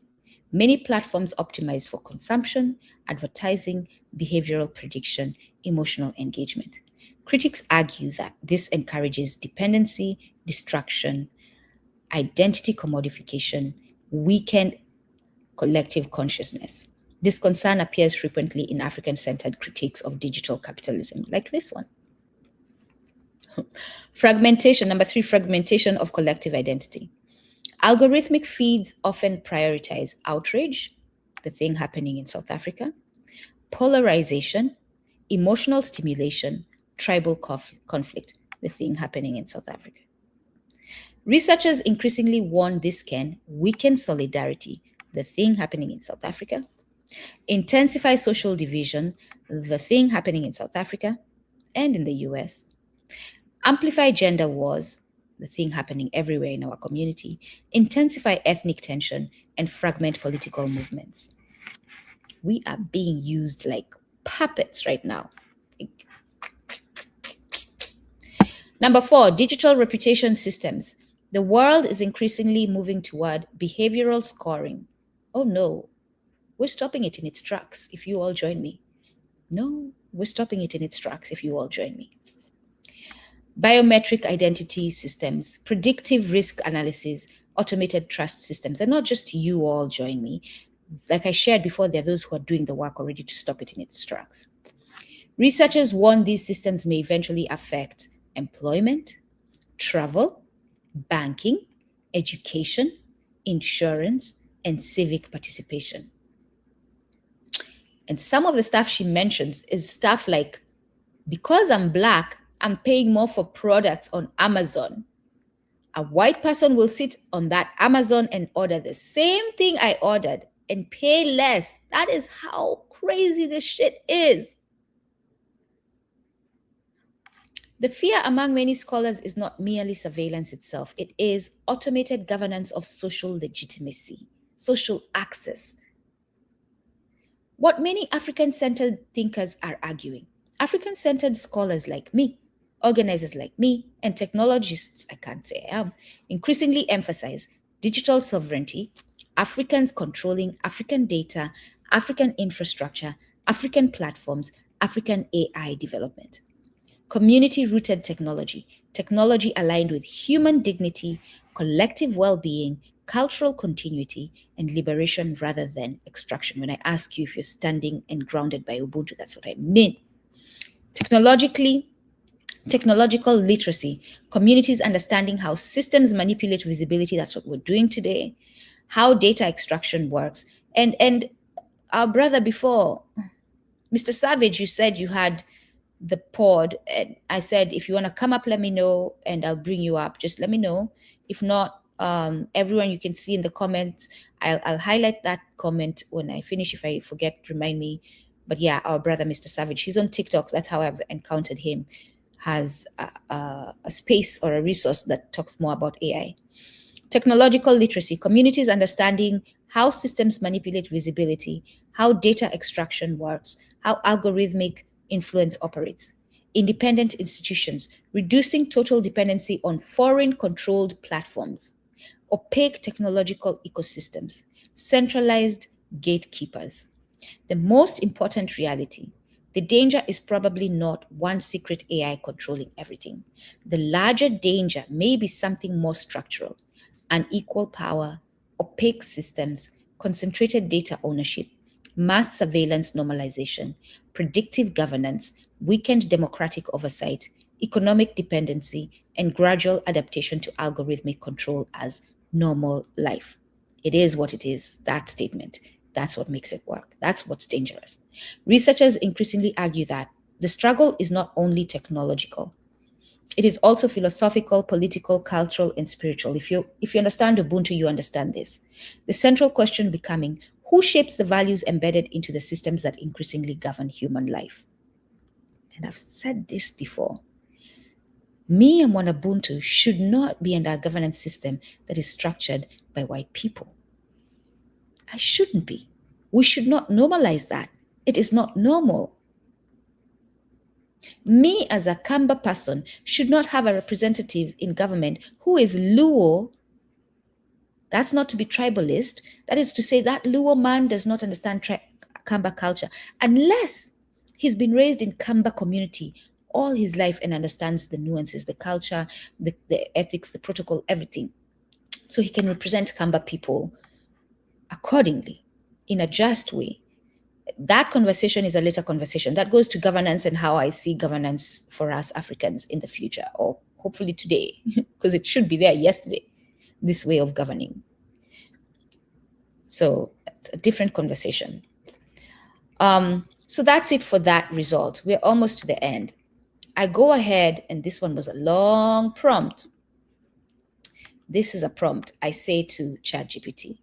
Many platforms optimize for consumption, advertising, behavioral prediction, emotional engagement. Critics argue that this encourages dependency, distraction, identity commodification, weakened collective consciousness. This concern appears frequently in African-centered critiques of digital capitalism, like this one. Fragmentation. Number 3, fragmentation of collective identity. Algorithmic feeds often prioritize outrage, the thing happening in South Africa, polarization, emotional stimulation, tribal conflict, the thing happening in South Africa. Researchers increasingly warn this can weaken solidarity, the thing happening in South Africa, intensify social division, the thing happening in South Africa and in the US, amplify gender wars, the thing happening everywhere in our community, intensify ethnic tension, and fragment political movements. We are being used like puppets right now. Number 4, digital reputation systems. The world is increasingly moving toward behavioral scoring. Oh no, we're stopping it in its tracks if you all join me. No, we're stopping it in its tracks if you all join me. Biometric identity systems, predictive risk analysis, automated trust systems, and not just you all join me. Like I shared before, there are those who are doing the work already to stop it in its tracks. Researchers warn these systems may eventually affect employment, travel, banking, education, insurance, and civic participation. And some of the stuff she mentions is stuff like, because I'm Black, I'm paying more for products on Amazon. A white person will sit on that Amazon and order the same thing I ordered and pay less. That is how crazy this shit is. The fear among many scholars is not merely surveillance itself. It is automated governance of social legitimacy, social access. What many African-centered thinkers are arguing, African-centered scholars like me, organizers like me, and technologists, I can't say I am, increasingly emphasize digital sovereignty, Africans controlling African data, African infrastructure, African platforms, African AI development. Community-rooted technology, technology aligned with human dignity, collective well-being, cultural continuity, and liberation rather than extraction. When I ask you if you're standing and grounded by Ubuntu, that's what I mean. Technological literacy, communities understanding how systems manipulate visibility, that's what we're doing today, how data extraction works. And our brother before, Mr. Savage, you said you had the pod, and I said, if you want to come up, let me know and I'll bring you up. Just let me know. If not, everyone, you can see in the comments, I'll highlight that comment when I finish. If I forget, remind me. But yeah, our brother, Mr. Savage, he's on TikTok. That's how I've encountered him. Has a space or a resource that talks more about AI. Technological literacy, communities understanding how systems manipulate visibility, how data extraction works, how algorithmic influence operates. Independent institutions, reducing total dependency on foreign controlled platforms. opaque technological ecosystems, centralized gatekeepers. The most important reality, the danger is probably not one secret AI controlling everything. The larger danger may be something more structural: unequal power, opaque systems, concentrated data ownership, mass surveillance normalization, predictive governance, weakened democratic oversight, economic dependency, and gradual adaptation to algorithmic control as normal life. It is what it is, that statement. That's what makes it work. That's what's dangerous. Researchers increasingly argue that the struggle is not only technological, it is also philosophical, political, cultural, and spiritual. If you understand Ubuntu, you understand this. The central question becoming, who shapes the values embedded into the systems that increasingly govern human life? And I've said this before. Me and WanaUbuntu should not be under a governance system that is structured by white people. I shouldn't be. We should not normalize that. It is not normal. Me as a Kamba person should not have a representative in government who is Luo. That's not to be tribalist. That is to say that Luo man does not understand Kamba culture unless he's been raised in Kamba community all his life and understands the nuances, the culture, the ethics, the protocol, everything. So he can represent Kamba people accordingly in a just way. That conversation is a later conversation. That goes to governance and how I see governance for us Africans in the future, or hopefully today, because it should be there yesterday, this way of governing. So it's a different conversation. So that's it for that result. We're almost to the end. I go ahead, and this one was a long prompt. This is a prompt I say to ChatGPT,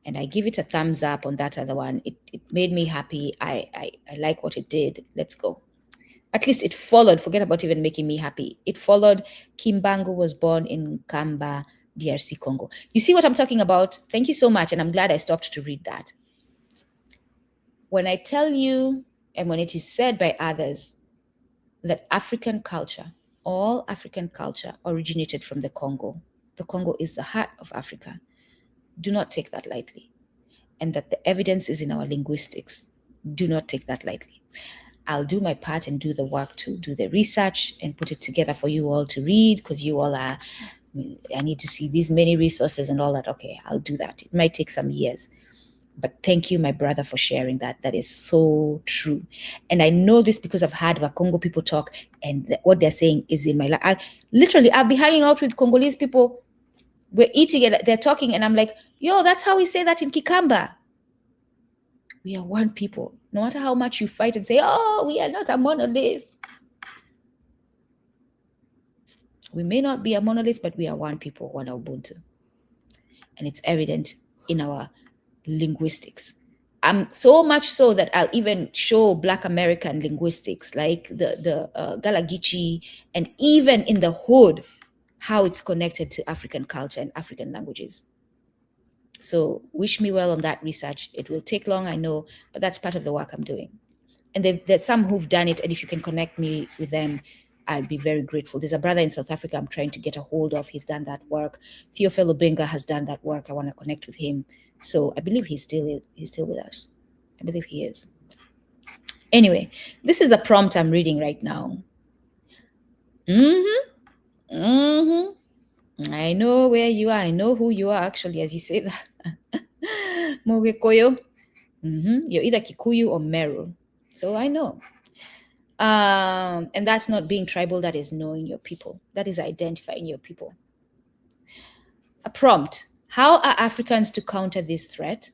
and I give it a thumbs up on that other one. It made me happy. I like what it did. Let's go. At least it followed, forget about even making me happy. It followed Kimbangu was born in Kamba, DRC Congo. You see what I'm talking about? Thank you so much. And I'm glad I stopped to read that. When I tell you, and when it is said by others, that African culture, all African culture originated from the Congo is the heart of Africa. Do not take that lightly. And that the evidence is in our linguistics. Do not take that lightly. I'll do my part and do the work to do the research and put it together for you all to read, because you all are, I need to see these many resources and all that. Okay, I'll do that. It might take some years. But thank you, my brother, for sharing that. That is so true. And I know this because I've heard Congo people talk, and what they're saying is in my life. I'll be hanging out with Congolese people. We're eating and they're talking, and I'm like, yo, that's how we say that in Kikamba. We are one people. No matter how much you fight and say, oh, we are not a monolith. We may not be a monolith, but we are one people, WanaUbuntu. And it's evident in our linguistics. So much so that I'll even show Black American linguistics, like the Galagichi, and even in the hood, how it's connected to African culture and African languages. So wish me well on that research. It will take long, I know, but that's part of the work I'm doing. And there's some who've done it, and if you can connect me with them, I'd be very grateful. There's a brother in South Africa I'm trying to get a hold of. He's done that work. Theophilo Benga has done that work. I want to connect with him. So I believe he's still with us. I believe he is. Anyway, this is a prompt I'm reading right now. I know where you are. I know who you are, actually, as you say that. Mogekoyo. You're either Kikuyu or Meru. So I know. And that's not being tribal. That is knowing your people. That is identifying your people. A prompt. How are Africans to counter this threat?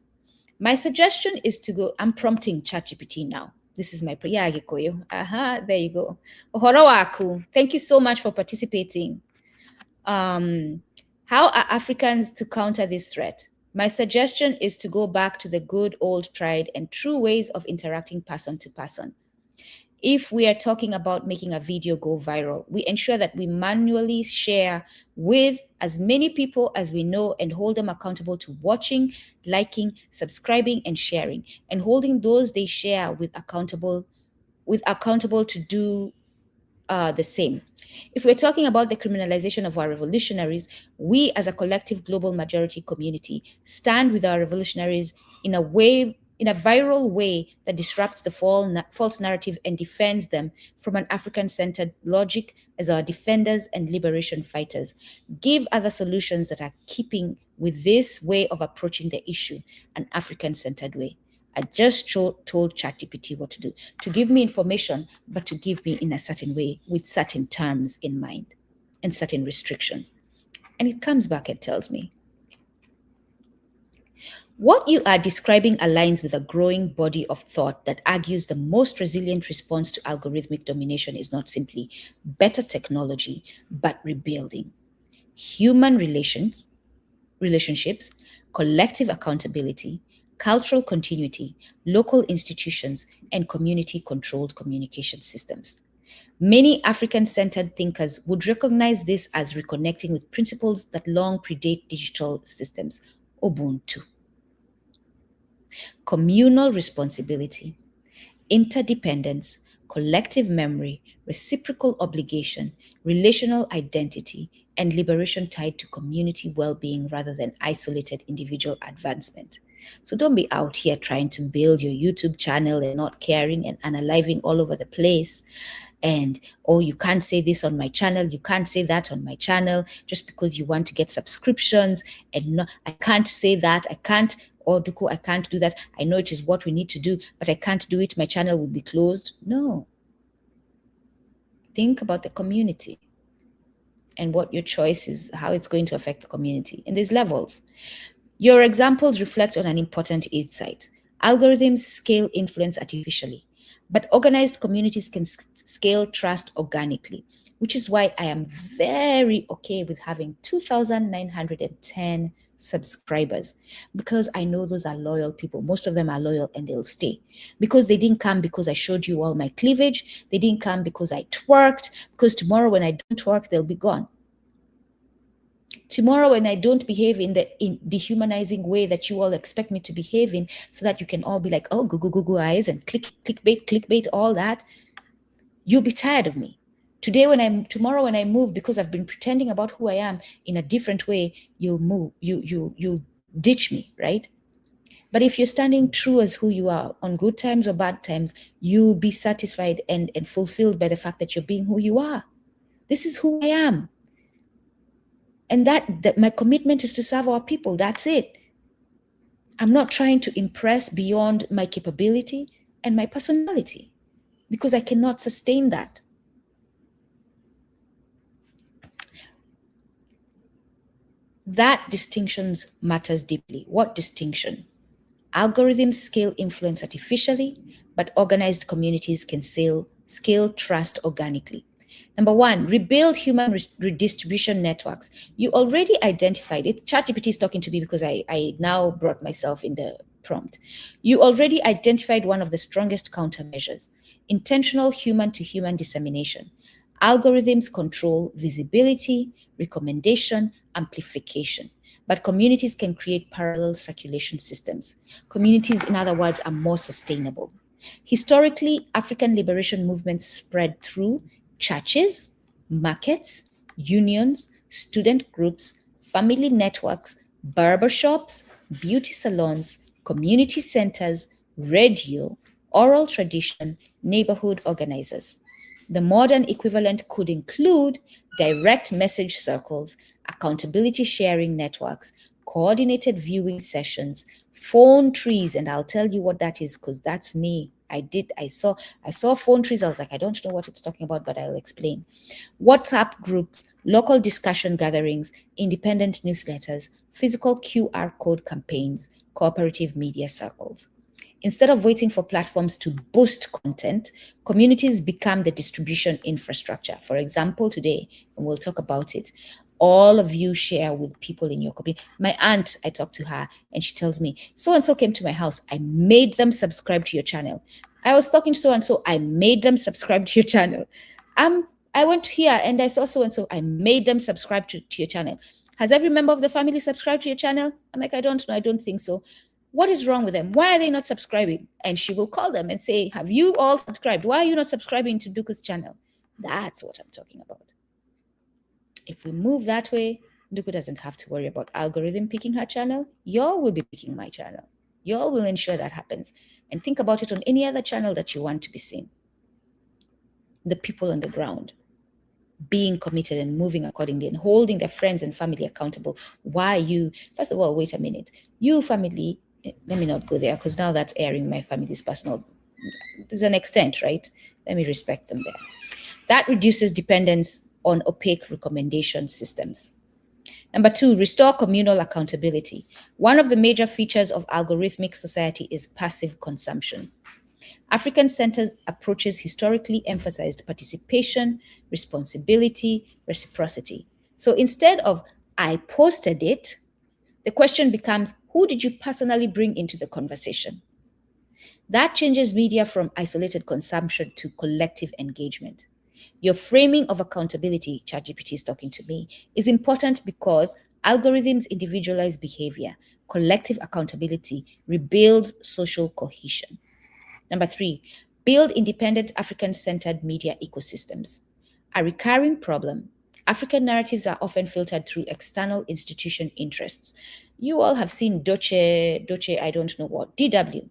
My suggestion is to go, I'm prompting ChatGPT now. This is my, yeah, Gikoyo. There you go. Ohoro waku. Thank you so much for participating. How are Africans to counter this threat? My suggestion is to go back to the good old tried and true ways of interacting person to person. If we are talking about making a video go viral, we ensure that we manually share with as many people as we know and hold them accountable to watching, liking, subscribing, and sharing, and holding those they share with accountable to do the same. If we're talking about the criminalization of our revolutionaries, we as a collective global majority community stand with our revolutionaries in a way, in a viral way that disrupts the false narrative and defends them from an African-centered logic as our defenders and liberation fighters. Give other solutions that are keeping with this way of approaching the issue, an African-centered way. I just told ChatGPT what to do, to give me information, but to give me in a certain way with certain terms in mind and certain restrictions. And it comes back and tells me, what you are describing aligns with a growing body of thought that argues the most resilient response to algorithmic domination is not simply better technology, but rebuilding human relationships, collective accountability, cultural continuity, local institutions, and community-controlled communication systems. Many African-centered thinkers would recognize this as reconnecting with principles that long predate digital systems. Ubuntu. Communal responsibility, interdependence, collective memory, reciprocal obligation, relational identity, and liberation tied to community well-being rather than isolated individual advancement. So don't be out here trying to build your YouTube channel and not caring and unaliving all over the place. And, oh, you can't say this on my channel, you can't say that on my channel, just because you want to get subscriptions. And no, I can't say that, I can't, or Nduku, I can't do that. I know it is what we need to do, but I can't do it. My channel will be closed. No. Think about the community and what your choice is, how it's going to affect the community. And there's levels. Your examples reflect on an important insight. Algorithms scale influence artificially, but organized communities can scale trust organically, which is why I am very okay with having 2,910 subscribers, because I know those are loyal people. Most of them are loyal and they'll stay because they didn't come because I showed you all my cleavage. They didn't come because I twerked, because tomorrow when I don't twerk, they'll be gone. Tomorrow when I don't behave in the dehumanizing way that you all expect me to behave in, so that you can all be like, oh, go eyes and clickbait, all that, you'll be tired of me. Tomorrow when I move, because I've been pretending about who I am in a different way, you'll move, you'll ditch me, right? But if you're standing true as who you are on good times or bad times, you'll be satisfied and fulfilled by the fact that you're being who you are. This is who I am. And that my commitment is to serve our people. That's it. I'm not trying to impress beyond my capability and my personality, because I cannot sustain that. That distinction matters deeply. What distinction? Algorithms scale influence artificially, but organized communities can scale trust organically. Number one, rebuild human redistribution networks. You already identified it. ChatGPT is talking to me because I now brought myself in the prompt. You already identified one of the strongest countermeasures: intentional human-to-human dissemination. Algorithms control visibility, recommendation, amplification, but communities can create parallel circulation systems. Communities, in other words, are more sustainable. Historically, African liberation movements spread through churches, markets, unions, student groups, family networks, barbershops, beauty salons, community centers, radio, oral tradition, neighborhood organizers. The modern equivalent could include direct message circles, accountability sharing networks, coordinated viewing sessions, phone trees, and I'll tell you what that is because that's me. I saw phone trees. I was like, I don't know what it's talking about, but I'll explain. WhatsApp groups, local discussion gatherings, independent newsletters, physical QR code campaigns, cooperative media circles. Instead of waiting for platforms to boost content, communities become the distribution infrastructure. For example, today, and we'll talk about it, all of you share with people in your community. My aunt, I talked to her and she tells me, so-and-so came to my house. I made them subscribe to your channel. I was talking to so-and-so. I made them subscribe to your channel. I went here and I saw so-and-so. I made them subscribe to your channel. Has every member of the family subscribed to your channel? I'm like, I don't know. I don't think so. What is wrong with them? Why are they not subscribing? And she will call them and say, have you all subscribed? Why are you not subscribing to Nduku's channel? That's what I'm talking about. If we move that way, Nduku doesn't have to worry about algorithm picking her channel. Y'all will be picking my channel. Y'all will ensure that happens. And think about it on any other channel that you want to be seen. The people on the ground being committed and moving accordingly and holding their friends and family accountable. Why you, first of all, wait a minute. You family, let me not go there because now that's airing my family's personal. There's an extent, right? Let me respect them there. That reduces dependence on opaque recommendation systems. Number 2, restore communal accountability. One of the major features of algorithmic society is passive consumption. African-centered approaches historically emphasized participation, responsibility, reciprocity. So instead of I posted it, the question becomes, who did you personally bring into the conversation? That changes media from isolated consumption to collective engagement. Your framing of accountability, ChatGPT is talking to me, is important because algorithms individualize behavior. Collective accountability rebuilds social cohesion. Number 3, build independent African-centered media ecosystems. A recurring problem. African narratives are often filtered through external institution interests. You all have seen Doce, I don't know what, DW.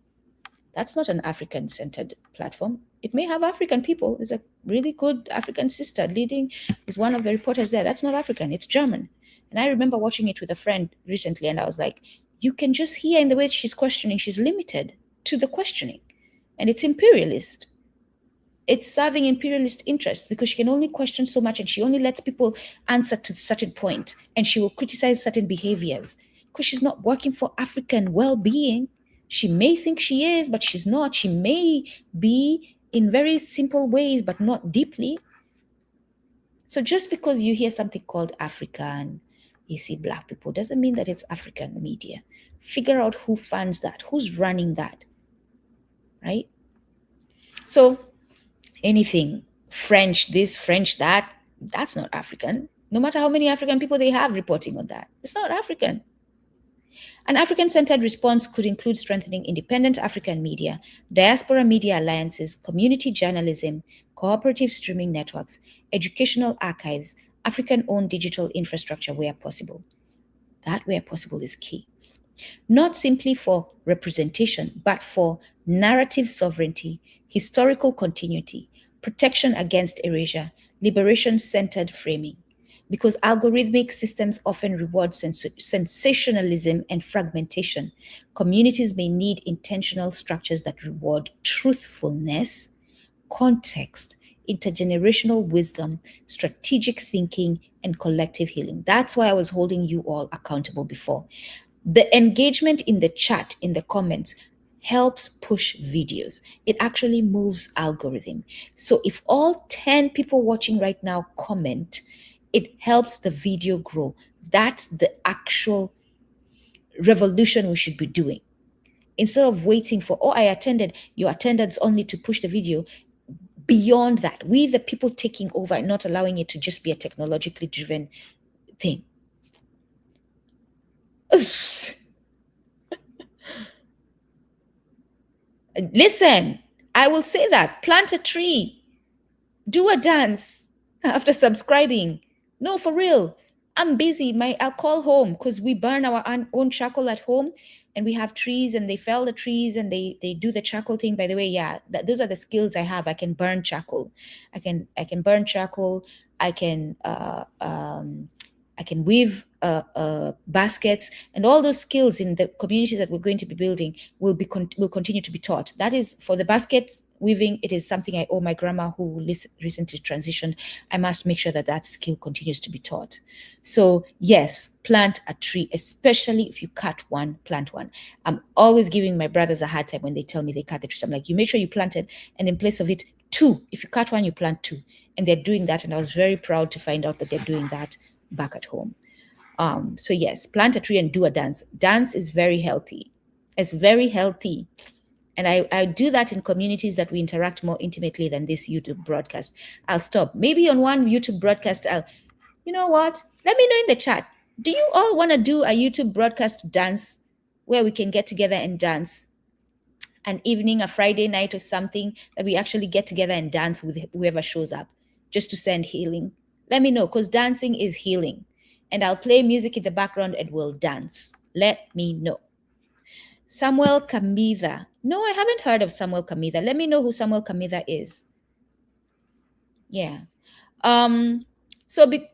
That's not an African-centered platform. It may have African people. There's a really good African sister leading, is one of the reporters there. That's not African, it's German. And I remember watching it with a friend recently, and I was like, you can just hear in the way she's questioning, she's limited to the questioning. And it's imperialist. It's serving imperialist interests because she can only question so much and she only lets people answer to a certain point, and she will criticize certain behaviors because she's not working for African well-being. She may think she is, but she's not. She may be in very simple ways, but not deeply. So just because you hear something called African, you see Black people, doesn't mean that it's African media. Figure out who funds that, who's running that, right? So anything French this, French that, that's not African. No matter how many African people they have reporting on that, it's not African. An African-centered response could include strengthening independent African media, diaspora media alliances, community journalism, cooperative streaming networks, educational archives, African-owned digital infrastructure where possible. That where possible is key. Not simply for representation, but for narrative sovereignty, historical continuity, protection against erasure, liberation-centered framing. Because algorithmic systems often reward sensationalism and fragmentation, communities may need intentional structures that reward truthfulness, context, intergenerational wisdom, strategic thinking, and collective healing. That's why I was holding you all accountable before. The engagement in the chat, in the comments, helps push videos. It actually moves algorithm. So if all 10 people watching right now comment, it helps the video grow. That's the actual revolution we should be doing. Instead of waiting for, oh, I attended, your attendance only to push the video. Beyond that, we the people taking over and not allowing it to just be a technologically driven thing. Listen, I will say that. Plant a tree. Do a dance after subscribing. No, for real. I'm busy. I'll call home because we burn our own charcoal at home, and we have trees, and they fell the trees and they do the charcoal thing. By the way, yeah, those are the skills I have. I can burn charcoal. I can burn charcoal. I can weave baskets, and all those skills in the communities that we're going to be building will continue to be taught. That is, for the basket weaving, it is something I owe my grandma who recently transitioned. I must make sure that that skill continues to be taught. So yes, plant a tree, especially if you cut one, plant one. I'm always giving my brothers a hard time when they tell me they cut the trees. I'm like, you make sure you plant it, and in place of it, 2. If you cut one, you plant 2. And they're doing that, and I was very proud to find out that they're doing that back at home. So yes, plant a tree and do a dance. Dance is very healthy. It's very healthy. And I do that in communities that we interact more intimately than this YouTube broadcast. I'll stop. Maybe on one YouTube broadcast, you know what? Let me know in the chat. Do you all want to do a YouTube broadcast dance where we can get together and dance? An evening, a Friday night or something that we actually get together and dance with whoever shows up. just to send healing? Let me know, because dancing is healing. And I'll play music in the background and we'll dance. Let me know. Samuel Kamitha. No, I haven't heard of Samuel Kamitha. Let me know who Samuel Kamitha is. Yeah. Um, so because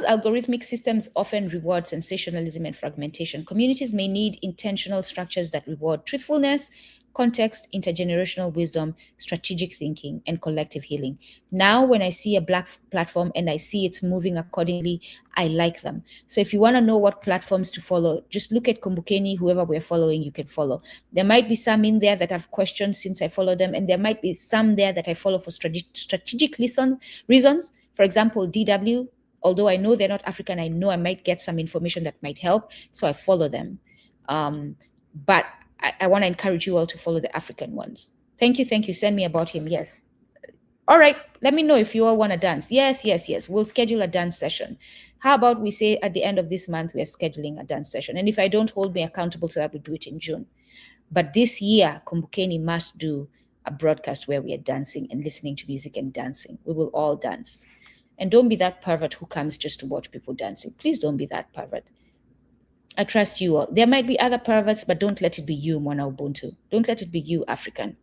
algorithmic systems often reward sensationalism and fragmentation, communities may need intentional structures that reward truthfulness, context, intergenerational wisdom, strategic thinking, and collective healing. Now, when I see a Black platform and I see it's moving accordingly, I like them. So if you want to know what platforms to follow, just look at Kumbukeni, whoever we're following, you can follow. There might be some in there that I've questioned since I followed them, and there might be some there that I follow for strategic reasons. For example, DW, although I know they're not African, I know I might get some information that might help, so I follow them. But I want to encourage you all to follow the African ones. Thank you. Send me about him. Yes. All right. Let me know if you all want to dance. Yes. We'll schedule a dance session. How about we say at the end of this month, we're scheduling a dance session. And if I don't hold me accountable to that, we'll do it in June. But this year, Kumbukeni must do a broadcast where we are dancing and listening to music and dancing. We will all dance. And don't be that pervert who comes just to watch people dancing. Please don't be that pervert. I trust you all. There might be other perverts, but don't let it be you, WanaUbuntu. Don't let it be you, African.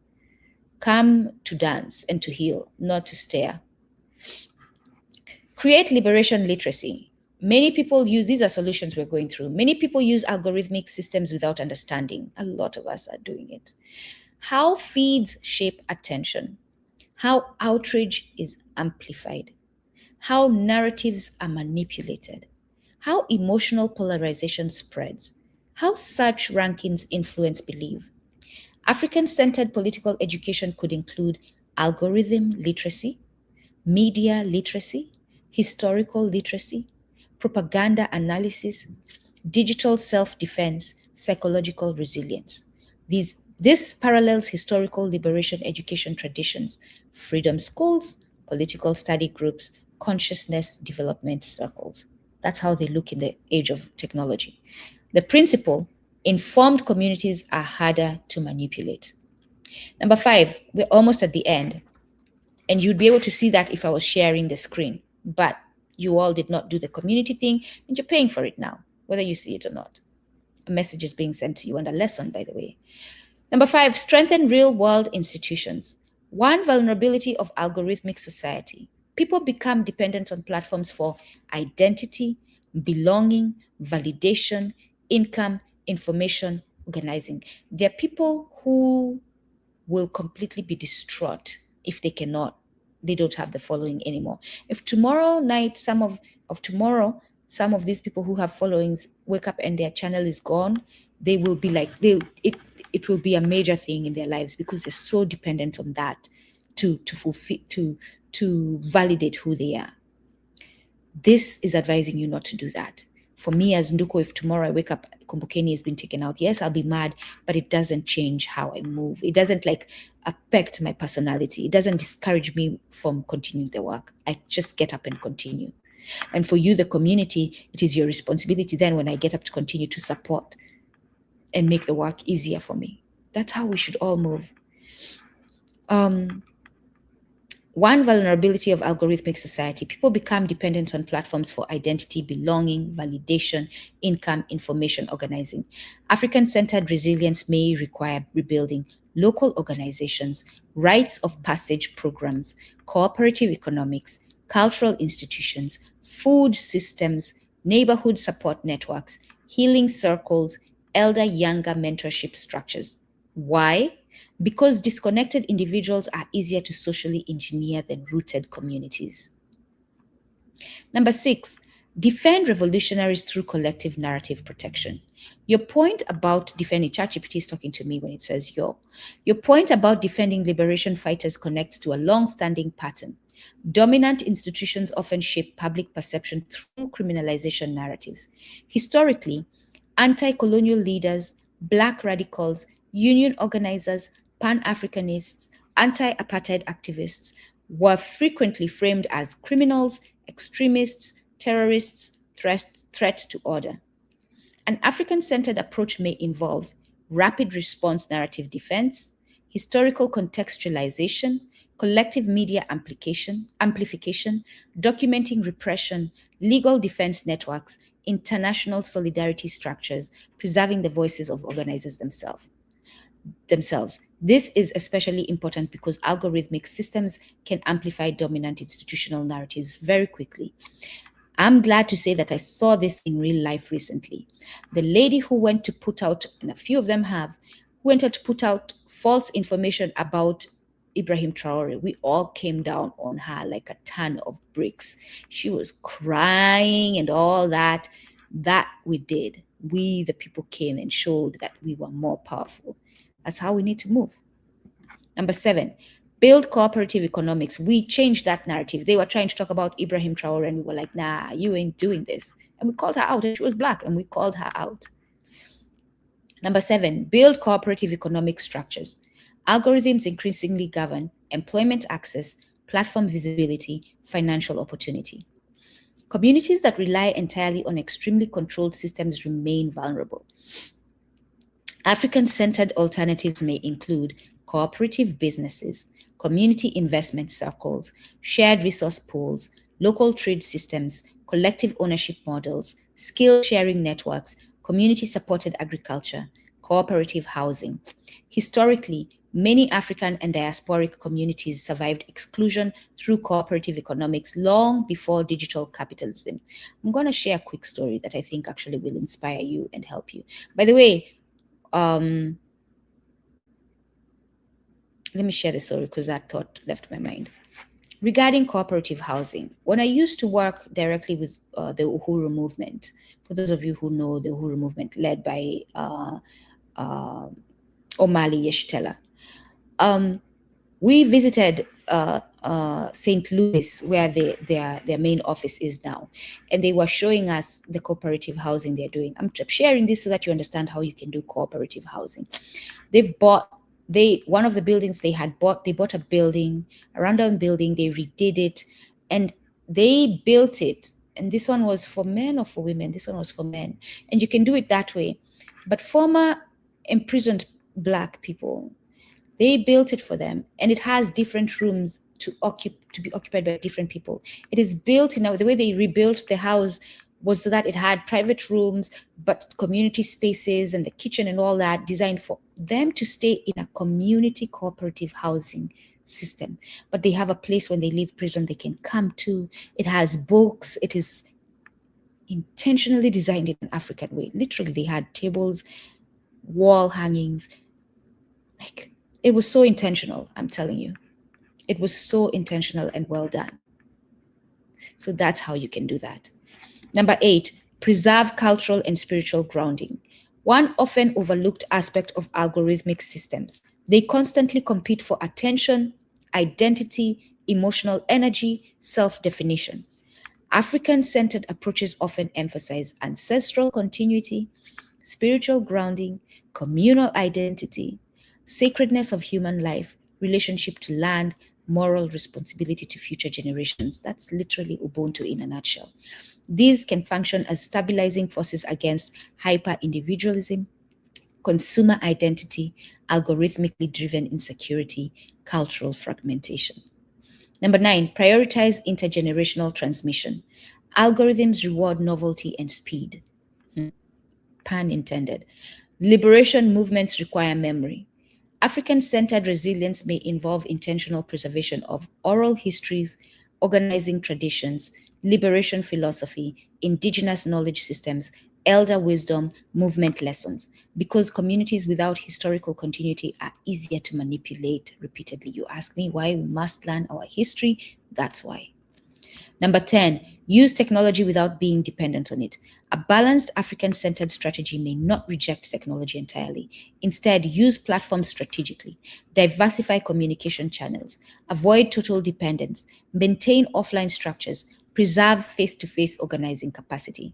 Come to dance and to heal, not to stare. Create liberation literacy. Many people use, these are solutions we're going through. Many people use algorithmic systems without understanding. A lot of us are doing it. How feeds shape attention. How outrage is amplified. How narratives are manipulated. How emotional polarization spreads. How search rankings influence belief. African-centered political education could include algorithm literacy, media literacy, historical literacy, propaganda analysis, digital self-defense, psychological resilience. This parallels historical liberation education traditions, freedom schools, political study groups, consciousness development circles. That's how they look in the age of technology. The principle, informed communities are harder to manipulate. Number 5, we're almost at the end. And you'd be able to see that if I was sharing the screen. But you all did not do the community thing, and you're paying for it now, whether you see it or not. A message is being sent to you, and a lesson, by the way. Number 5, strengthen real-world institutions. One vulnerability of algorithmic society. People become dependent on platforms for identity, belonging, validation, income, information, organizing. There are people who will completely be distraught if they don't have the following anymore. If tomorrow night, some of these people who have followings wake up and their channel is gone, they will be like, it will be a major thing in their lives because they're so dependent on that to fulfill, to validate who they are. This is advising you not to do that. For me as Nduku, if tomorrow I wake up, Kumbukeni has been taken out, yes, I'll be mad, but it doesn't change how I move. It doesn't affect my personality. It doesn't discourage me from continuing the work. I just get up and continue. And for you, the community, it is your responsibility then when I get up to continue to support and make the work easier for me. That's how we should all move. One vulnerability of algorithmic society, people become dependent on platforms for identity, belonging, validation, income, information, organizing. African-centered resilience may require rebuilding local organizations, rites of passage programs, cooperative economics, cultural institutions, food systems, neighborhood support networks, healing circles, elder-younger mentorship structures. Why? Because disconnected individuals are easier to socially engineer than rooted communities. Number 6, defend revolutionaries through collective narrative protection. Your point about defending, ChatGPT is talking to me when it says yo. Your point about defending liberation fighters connects to a long-standing pattern. Dominant institutions often shape public perception through criminalization narratives. Historically, anti-colonial leaders, Black radicals, union organizers, Pan-Africanists, anti-apartheid activists were frequently framed as criminals, extremists, terrorists, threat to order. An African-centered approach may involve rapid response narrative defense, historical contextualization, collective media amplification, documenting repression, legal defense networks, international solidarity structures, preserving the voices of organizers themselves. This is especially important because algorithmic systems can amplify dominant institutional narratives very quickly. I'm glad to say that I saw this in real life recently. The lady who went to put out, and a few of them have, went out to put out false information about Ibrahim Traore. We all came down on her like a ton of bricks. She was crying and all that. That we did. We, the people, came and showed that we were more powerful. That's how we need to move. Number 7, build cooperative economics. We changed that narrative. They were trying to talk about Ibrahim Traore, and we were like, nah, you ain't doing this. And we called her out, and she was Black, and we called her out. Number 7, build cooperative economic structures. Algorithms increasingly govern employment access, platform visibility, financial opportunity. Communities that rely entirely on extremely controlled systems remain vulnerable. African-centered alternatives may include cooperative businesses, community investment circles, shared resource pools, local trade systems, collective ownership models, skill-sharing networks, community-supported agriculture, cooperative housing. Historically, many African and diasporic communities survived exclusion through cooperative economics long before digital capitalism. I'm going to share a quick story that I think actually will inspire you and help you. By the way, let me share the story because that thought left my mind. Regarding cooperative housing, when I used to work directly with the Uhuru movement, for those of you who know the Uhuru movement led by Omali Yeshitela, we visited St. Louis, where their main office is now, and they were showing us the cooperative housing they're doing. I'm sharing this so that you understand how you can do cooperative housing. One of the buildings they bought a building, a rundown building, they redid it, and they built it. And this one was for men or for women? This one was for men. And you can do it that way. But former imprisoned Black people, they built it for them, and it has different rooms to be occupied by different people. It is built the way they rebuilt the house was so that it had private rooms, but community spaces and the kitchen and all that, designed for them to stay in a community cooperative housing system. But they have a place when they leave prison they can come to. It has books. It is intentionally designed in an African way. Literally, they had tables, wall hangings. Like, it was so intentional, I'm telling you. It was so intentional and well done. So that's how you can do that. Number 8, preserve cultural and spiritual grounding. One often overlooked aspect of algorithmic systems. They constantly compete for attention, identity, emotional energy, self-definition. African-centered approaches often emphasize ancestral continuity, spiritual grounding, communal identity, sacredness of human life, relationship to land, moral responsibility to future generations. That's literally Ubuntu in a nutshell. These can function as stabilizing forces against hyper-individualism, consumer identity, algorithmically driven insecurity, cultural fragmentation. Number 9, prioritize intergenerational transmission. Algorithms reward novelty and speed. Pun intended. Liberation movements require memory. African-centered resilience may involve intentional preservation of oral histories, organizing traditions, liberation philosophy, indigenous knowledge systems, elder wisdom, movement lessons, because communities without historical continuity are easier to manipulate repeatedly. You ask me why we must learn our history? That's why. Number 10, use technology without being dependent on it. A balanced African-centered strategy may not reject technology entirely. Instead, use platforms strategically, diversify communication channels, avoid total dependence, maintain offline structures, preserve face-to-face organizing capacity.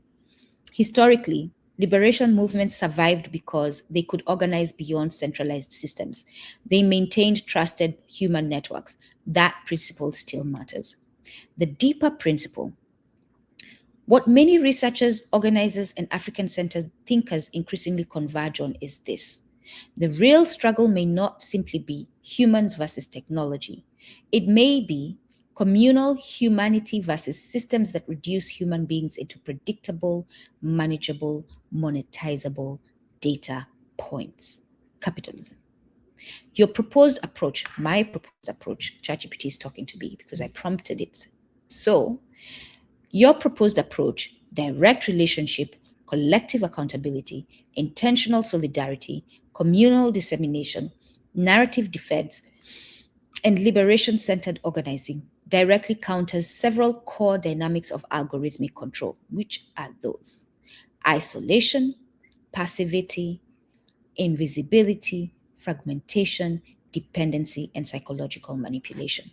Historically, liberation movements survived because they could organize beyond centralized systems. They maintained trusted human networks. That principle still matters. The deeper principle, what many researchers, organizers, and African-centered thinkers increasingly converge on is this. The real struggle may not simply be humans versus technology, It may be communal humanity versus systems that reduce human beings into predictable, manageable, monetizable data points. Capitalism. Your proposed approach, my proposed approach, ChatGPT is talking to me because I prompted it. So, your proposed approach, direct relationship, collective accountability, intentional solidarity, communal dissemination, narrative defense, and liberation-centered organizing directly counters several core dynamics of algorithmic control. Which are those? Isolation, passivity, invisibility, fragmentation, dependency, and psychological manipulation.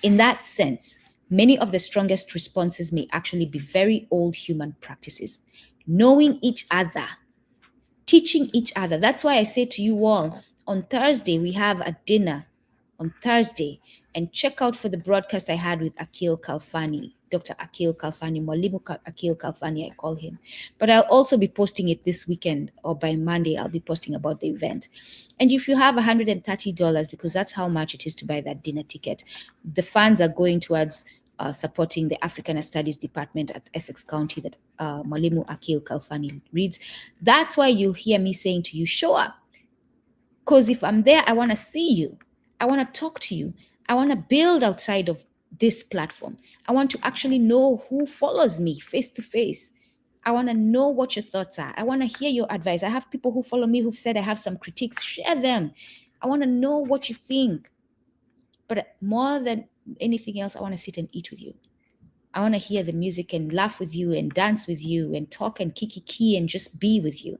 In that sense, many of the strongest responses may actually be very old human practices. Knowing each other, teaching each other. That's why I say to you all, on Thursday, we have a dinner on Thursday, and check out for the broadcast I had with Akil Kalfani, Dr. Akil Kalfani, Mwalimu Akil Kalfani, I call him. But I'll also be posting it this weekend, or by Monday, I'll be posting about the event. And if you have $130, because that's how much it is to buy that dinner ticket, the funds are going towards supporting the African Studies Department at Essex County that Mwalimu Akil Kalfani leads. That's why you'll hear me saying to you, show up. Because if I'm there, I want to see you. I want to talk to you. I want to build outside of this platform. I want to actually know who follows me face to face. I want to know what your thoughts are. I want to hear your advice. I have people who follow me who've said I have some critiques. Share them. I want to know what you think. But more than anything else, I want to sit and eat with you. I want to hear the music and laugh with you and dance with you and talk and kiki and just be with you.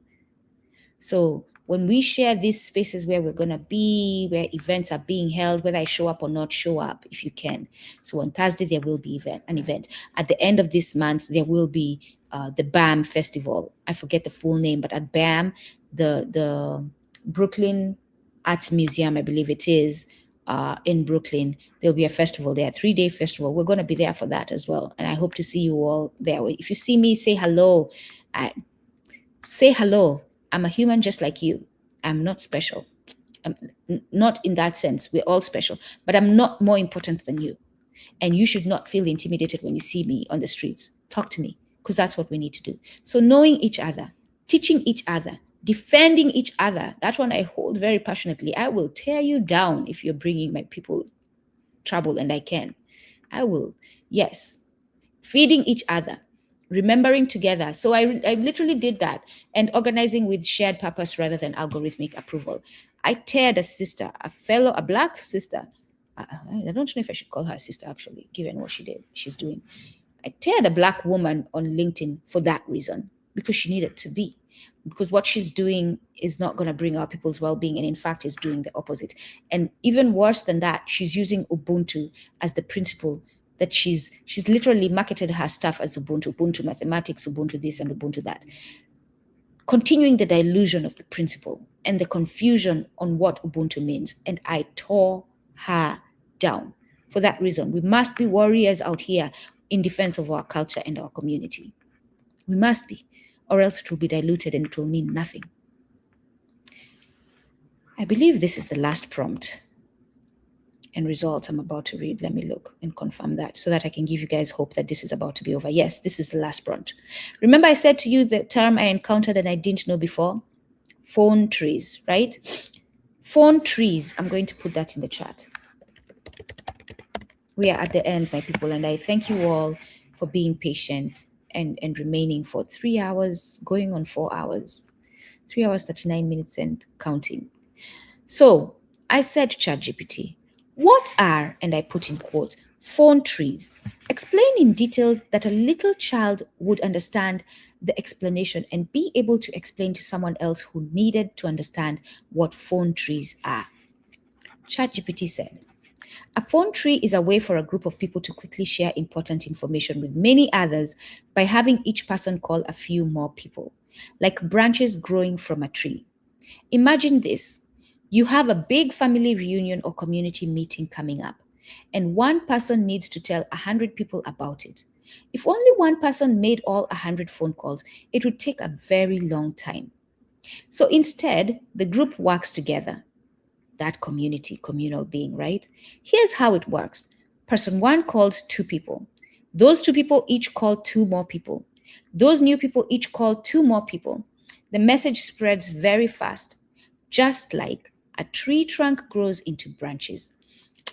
So when we share these spaces where we're going to be, where events are being held, whether I show up or not, show up if you can. So on Thursday, there will be an event. At the end of this month, there will be the BAM Festival. I forget the full name, but at BAM, the Brooklyn Arts Museum, I believe it is, in Brooklyn, there'll be a festival there, a 3-day festival. We're going to be there for that as well. And I hope to see you all there. If you see me, say hello. Say hello. I'm a human just like you. I'm not special. I'm not in that sense. We're all special, but I'm not more important than you. And you should not feel intimidated when you see me on the streets. Talk to me, because that's what we need to do. So knowing each other, teaching each other, defending each other, that one I hold very passionately. I will tear you down if you're bringing my people trouble, and I can. I will, yes. Feeding each other, remembering together. So I literally did that, and organizing with shared purpose rather than algorithmic approval. I teared a sister, a Black sister. I don't know if I should call her a sister, actually, given what she's doing. I teared a Black woman on LinkedIn for that reason, because she needed to be. Because what she's doing is not going to bring our people's well-being, and in fact is doing the opposite. And even worse than that, she's using Ubuntu as the principle that she's literally marketed her stuff as Ubuntu mathematics, Ubuntu this and Ubuntu that, continuing the dilution of the principle and the confusion on what Ubuntu means. And I tore her down. For that reason, we must be warriors out here in defense of our culture and our community. We must be, or else it will be diluted and it will mean nothing. I believe this is the last prompt and results I'm about to read. Let me look and confirm that so that I can give you guys hope that this is about to be over. Yes, this is the last prompt. Remember I said to you the term I encountered and I didn't know before? Phone trees, right? Phone trees. I'm going to put that in the chat. We are at the end, my people, and I thank you all for being patient and remaining for 3 hours, going on 4 hours. 3 hours, 39 minutes and counting. So I said, ChatGPT, what are, and I put in quotes, phone trees? Explain in detail that a little child would understand the explanation and be able to explain to someone else who needed to understand what phone trees are. ChatGPT said, a phone tree is a way for a group of people to quickly share important information with many others by having each person call a few more people, like branches growing from a tree. Imagine this. You have a big family reunion or community meeting coming up, and one person needs to tell 100 people about it. If only one person made all 100 phone calls, it would take a very long time. So instead, the group works together. that community, communal being, right? Here's how it works. Person one calls 2 people. Those 2 people each call 2 more people. Those new people each call 2 more people. The message spreads very fast, just like a tree trunk grows into branches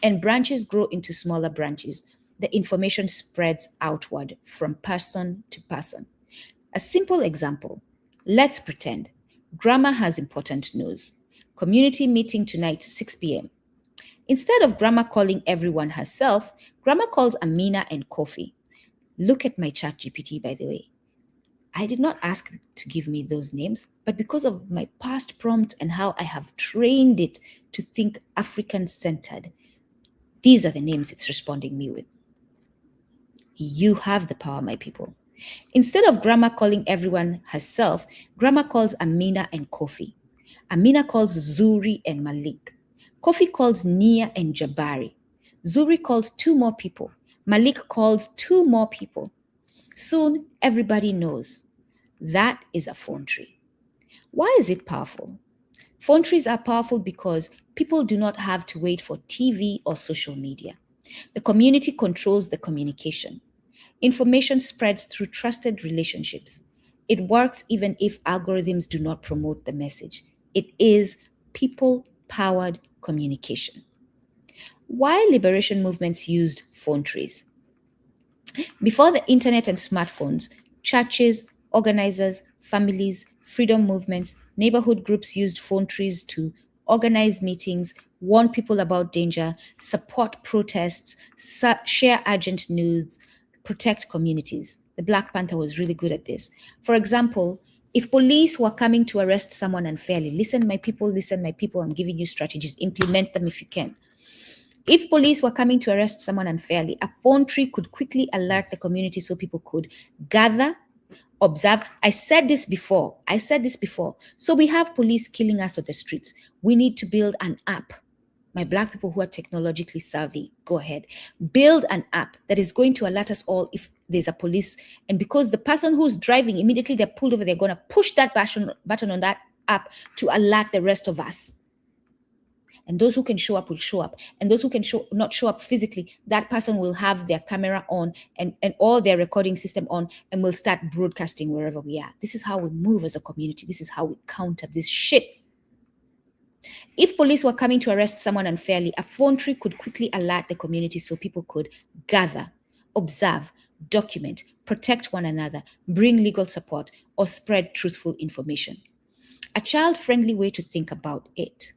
and branches grow into smaller branches. The information spreads outward from person to person. A simple example. Let's pretend Grandma has important news. Community meeting tonight, 6 p.m. Instead of Grandma calling everyone herself, Grandma calls Amina and Kofi. Look at my chat GPT, by the way. I did not ask it to give me those names, but because of my past prompts and how I have trained it to think African-centered, these are the names it's responding me with. You have the power, my people. Instead of Grandma calling everyone herself, Grandma calls Amina and Kofi. Amina calls Zuri and Malik. Kofi calls Nia and Jabari. Zuri calls 2 more people. Malik calls 2 more people. Soon, everybody knows. That is a phone tree. Why is it powerful? Phone trees are powerful because people do not have to wait for TV or social media. The community controls the communication. Information spreads through trusted relationships. It works even if algorithms do not promote the message. It is people-powered communication. Why liberation movements used phone trees? Before the internet and smartphones, churches, organizers, families, freedom movements, neighborhood groups used phone trees to organize meetings, warn people about danger, support protests, share urgent news, protect communities. The Black Panther was really good at this. For example, if police were coming to arrest someone unfairly, listen, my people, I'm giving you strategies, implement them if you can. If police were coming to arrest someone unfairly, a phone tree could quickly alert the community so people could gather, observe. I said this before. So we have police killing us on the streets. We need to build an app. My Black people who are technologically savvy, go ahead. Build an app that is going to alert us all if there's a police. And because the person who's driving, immediately they're pulled over, they're going to push that button on that app to alert the rest of us. And those who can show up will show up. And those who can not show up physically, that person will have their camera on and all their recording system on and will start broadcasting wherever we are. This is how we move as a community. This is how we counter this shit. If police were coming to arrest someone unfairly, a phone tree could quickly alert the community so people could gather, observe, document, protect one another, bring legal support, or spread truthful information. A child-friendly way to think about it.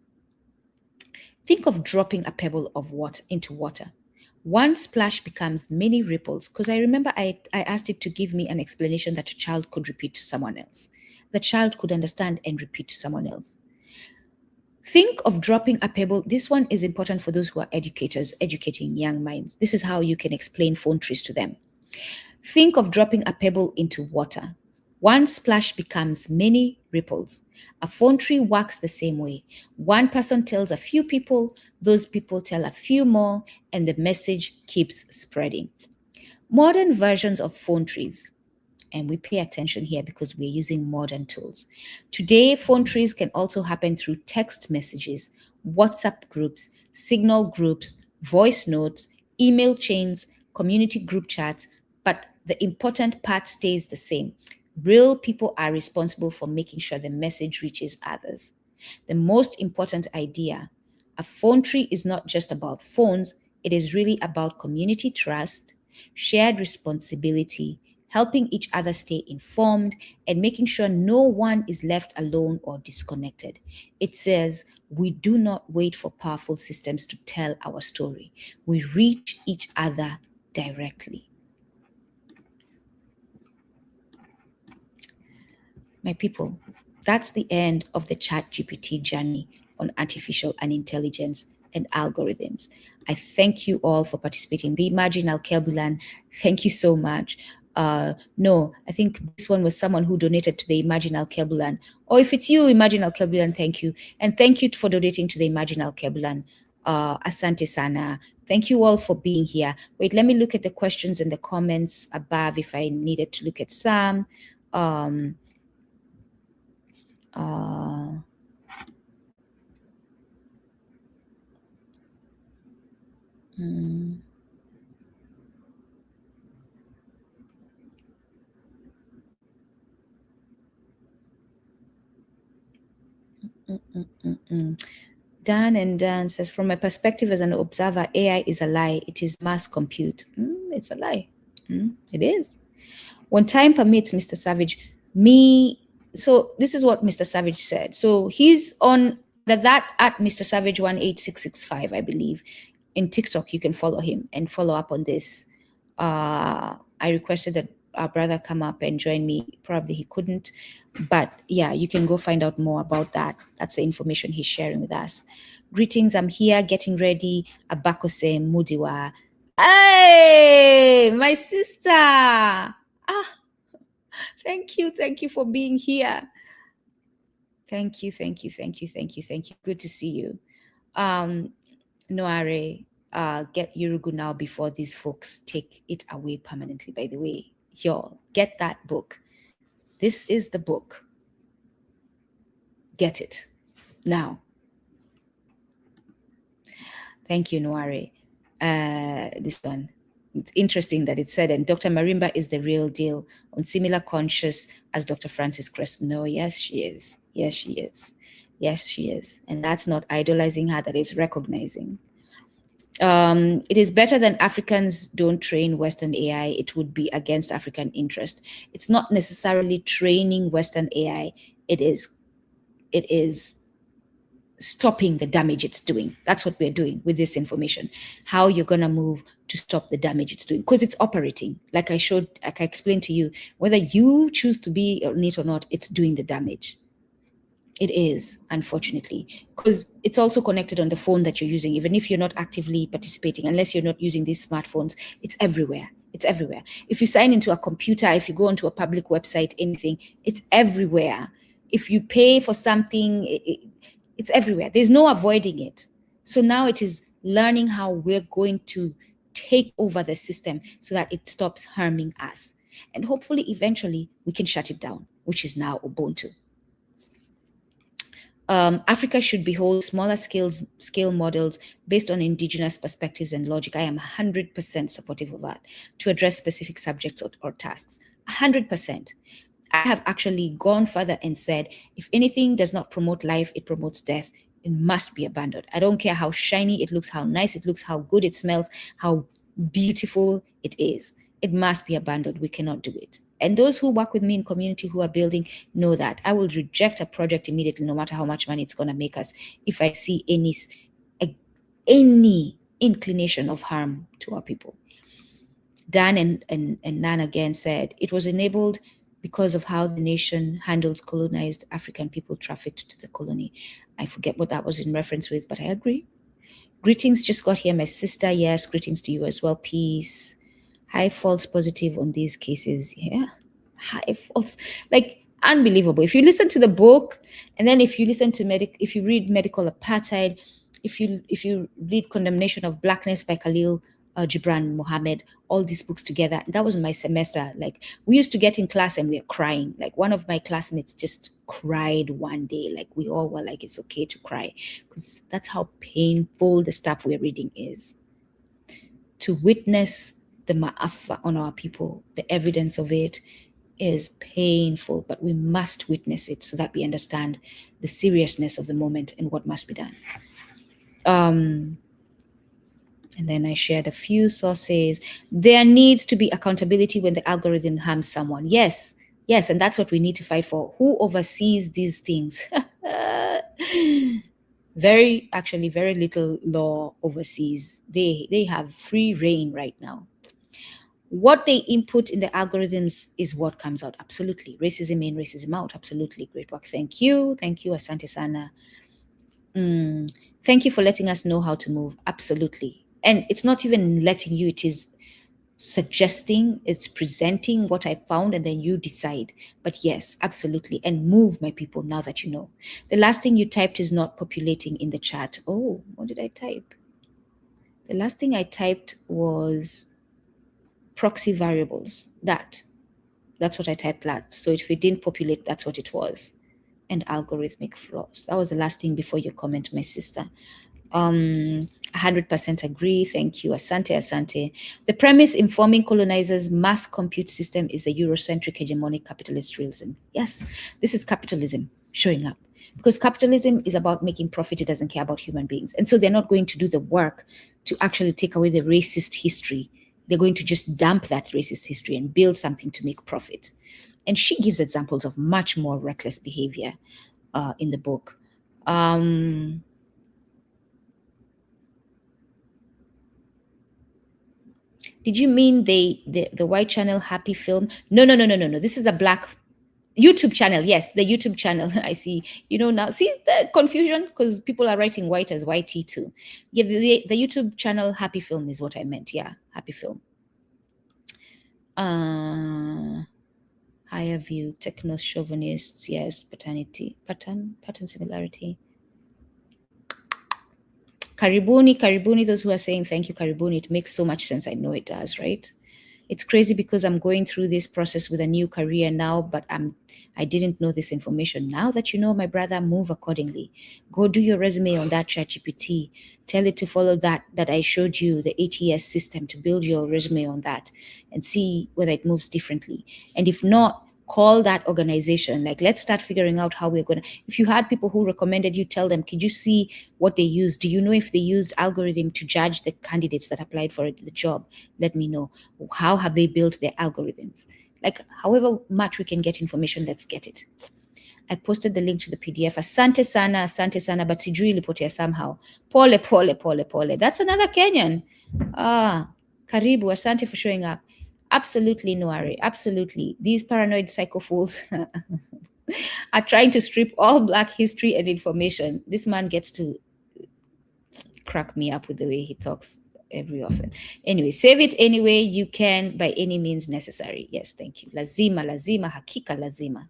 Think of dropping a pebble of water into water. One splash becomes many ripples, because I remember I asked it to give me an explanation that a child could repeat to someone else. The child could understand and repeat to someone else. Think of dropping a pebble. This one is important for those who are educators, educating young minds. This is how you can explain phone trees to them. Think of dropping a pebble into water. One splash becomes many ripples. A phone tree works the same way. One person tells a few people, those people tell a few more, and the message keeps spreading. Modern versions of phone trees, and we pay attention here because we're using modern tools. Today, phone trees can also happen through text messages, WhatsApp groups, Signal groups, voice notes, email chains, community group chats, but the important part stays the same. Real people are responsible for making sure the message reaches others. The most important idea, a phone tree is not just about phones, it is really about community trust, shared responsibility, helping each other stay informed, and making sure no one is left alone or disconnected. It says, we do not wait for powerful systems to tell our story. We reach each other directly. My people, that's the end of the ChatGPT journey on artificial intelligence and algorithms. I thank you all for participating. The Imagine Alkebulan, thank you so much. No, I think this one was someone who donated to the Imagine Alkebulan. Or if it's you, Imagine Alkebulan, thank you. And thank you for donating to the Imagine Alkebulan. Asante sana. Thank you all for being here. Wait, let me look at the questions and the comments above if I needed to look at some. Dan says, from my perspective as an observer, AI is a lie. It is mass compute. It's a lie. It is. When time permits, Mr. Savage, so this is what Mr. Savage said. So he's on that at Mr. Savage 18665, I believe. In TikTok, you can follow him and follow up on this. I requested that our brother come up and join me. Probably he couldn't, but yeah, you can go find out more about that. That's the information he's sharing with us. Greetings, I'm here getting ready. Abakose Mudiwa. Hey, my sister. Thank you for being here. Thank you. Good to see you. Noare, get Yurugu now before these folks take it away permanently. By the way, y'all, get that book. This is the book. Get it now. Thank you, Noare. This one. It's interesting that it said, and Dr. Marimba is the real deal, on similar conscious as Dr. Francis Crest. No, yes, she is. Yes, she is. Yes, she is. And that's not idolizing her, that is recognizing. It is better than Africans don't train Western AI. It would be against African interest. It's not necessarily training Western AI. It is stopping the damage it's doing. That's what we're doing with this information. How you're going to move to stop the damage it's doing, because it's operating. Like I explained to you, whether you choose to be on it or not, it's doing the damage. It is, unfortunately, because it's also connected on the phone that you're using. Even if you're not actively participating, unless you're not using these smartphones, it's everywhere. It's everywhere. If you sign into a computer, if you go onto a public website, anything, it's everywhere. If you pay for something, it's everywhere. There's no avoiding it. So now it is learning how we're going to take over the system so that it stops harming us. And hopefully, eventually, we can shut it down, which is now Ubuntu. Africa should behold smaller scale models based on indigenous perspectives and logic. I am 100% supportive of that, to address specific subjects or tasks. 100%. I have actually gone further and said, if anything does not promote life, it promotes death. It must be abandoned. I don't care how shiny it looks, how nice it looks, how good it smells, how beautiful it is. It must be abandoned. We cannot do it. And those who work with me in community who are building know that I will reject a project immediately, no matter how much money it's going to make us, if I see any inclination of harm to our people. Dan and Nan again said, it was enabled because of how the nation handles colonized African people trafficked to the colony. I forget what that was in reference with, but I agree. Greetings, just got here, my sister. Yes, greetings to you as well. Peace. High false positive on these cases. Yeah, high false, like unbelievable. If you listen to the book, and then if you listen to if you read Medical Apartheid, if you read Condemnation of Blackness by Khalil Gibran Mohammed, all these books together. That was my semester. Like, we used to get in class and we were crying. Like, one of my classmates just cried one day. Like, we all were like, it's okay to cry, because that's how painful the stuff we're reading is. To witness the ma'afa on our people, the evidence of it is painful, but we must witness it so that we understand the seriousness of the moment and what must be done. And then I shared a few sources. There needs to be accountability when the algorithm harms someone. Yes, and that's what we need to fight for. Who oversees these things? Very little law overseas. They have free reign right now. What they input in the algorithms is what comes out. Absolutely. Racism in, racism out. Absolutely. Great work. Thank you. Asante sana. Thank you for letting us know how to move. Absolutely. And it's not even letting you, it is suggesting, it's presenting what I found, and then you decide. But yes, absolutely. And move, my people, now that you know. The last thing you typed is not populating in the chat. Oh, what did I type? The last thing I typed was proxy variables. That's what I typed last. So if it didn't populate, that's what it was. And algorithmic flaws. That was the last thing before your comment, my sister. 100% agree. Thank you. Asante, asante. The premise informing colonizers' mass compute system is the Eurocentric hegemonic capitalist realism. Yes, this is capitalism showing up. Because capitalism is about making profit, it doesn't care about human beings. And so they're not going to do the work to actually take away the racist history. They're going to just dump that racist history and build something to make profit. And she gives examples of much more reckless behavior in the book. Did you mean the white channel Happy Film? No. This is a black YouTube channel. Yes, the YouTube channel. I see. Now, see the confusion because people are writing white as YT too. Yeah, the YouTube channel Happy Film is what I meant. Yeah, Happy Film. Higher view, techno chauvinists. Yes, pattern similarity. Karibuni, those who are saying thank you, Karibuni. It makes so much sense. I know it does, right? It's crazy because I'm going through this process with a new career now, but I didn't know this information. Now that you know, my brother, move accordingly. Go do your resume on that ChatGPT. Tell it to follow that I showed you, the ATS system, to build your resume on that and see whether it moves differently. And if not, call that organization. Like, let's start figuring out how we're going to, if you had people who recommended you, tell them, could you see what they used? Do you know if they used algorithm to judge the candidates that applied for the job? Let me know. How have they built their algorithms? Like, however much we can get information, let's get it. I posted the link to the PDF. Asante sana, but sijui ilipotea somehow. Pole. That's another Kenyan. Karibu, asante for showing up. Absolutely, Noire, absolutely. These paranoid psycho fools are trying to strip all Black history and information. This man gets to crack me up with the way he talks every often. Anyway, save it any way you can by any means necessary. Yes, thank you. Lazima, hakika lazima.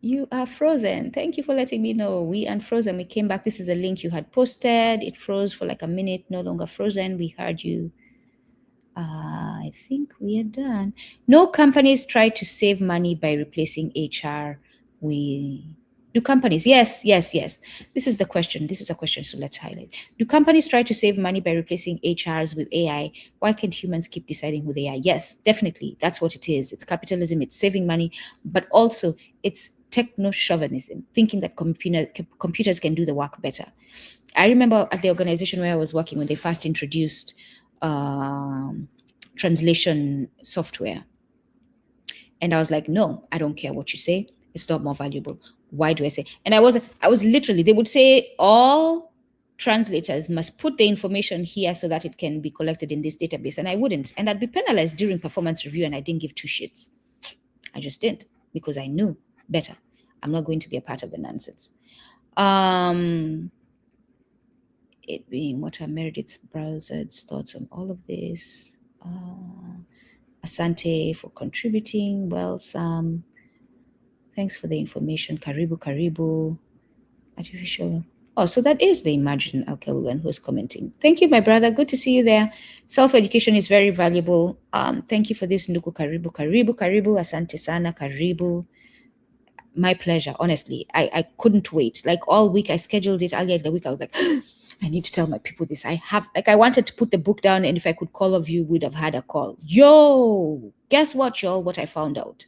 You are frozen. Thank you for letting me know. We unfrozen. We came back. This is a link you had posted. It froze for like a minute. No longer frozen. We heard you. I think we are done. No companies try to save money by replacing HR. Do companies? Yes. This is the question. This is a question, so let's highlight. Do companies try to save money by replacing HRs with AI? Why can't humans keep deciding who they are? Yes, definitely. That's what it is. It's capitalism. It's saving money, but also it's techno-chauvinism, thinking that computers can do the work better. I remember at the organization where I was working when they first introduced translation software. And I was like, no, I don't care what you say. It's not more valuable. Why do I say? And I was literally, they would say all translators must put the information here so that it can be collected in this database. And I wouldn't. And I'd be penalized during performance review and I didn't give two shits. I just didn't because I knew better. I'm not going to be a part of the nonsense. It being what are Meredith's browser's thoughts on all of this. Asante for contributing. Well, Sam, thanks for the information. Karibu. Artificial. Oh, so that is the Imagine Alkeluan who's commenting. Thank you, my brother. Good to see you there. Self-education is very valuable. Thank you for this, Nduku. Karibu. Asante sana. Karibu. My pleasure, honestly. I couldn't wait. Like all week, I scheduled it earlier in the week. I was like, I need to tell my people this. I wanted to put the book down, and if I could call of you, would have had a call. Yo, guess what, y'all? What I found out.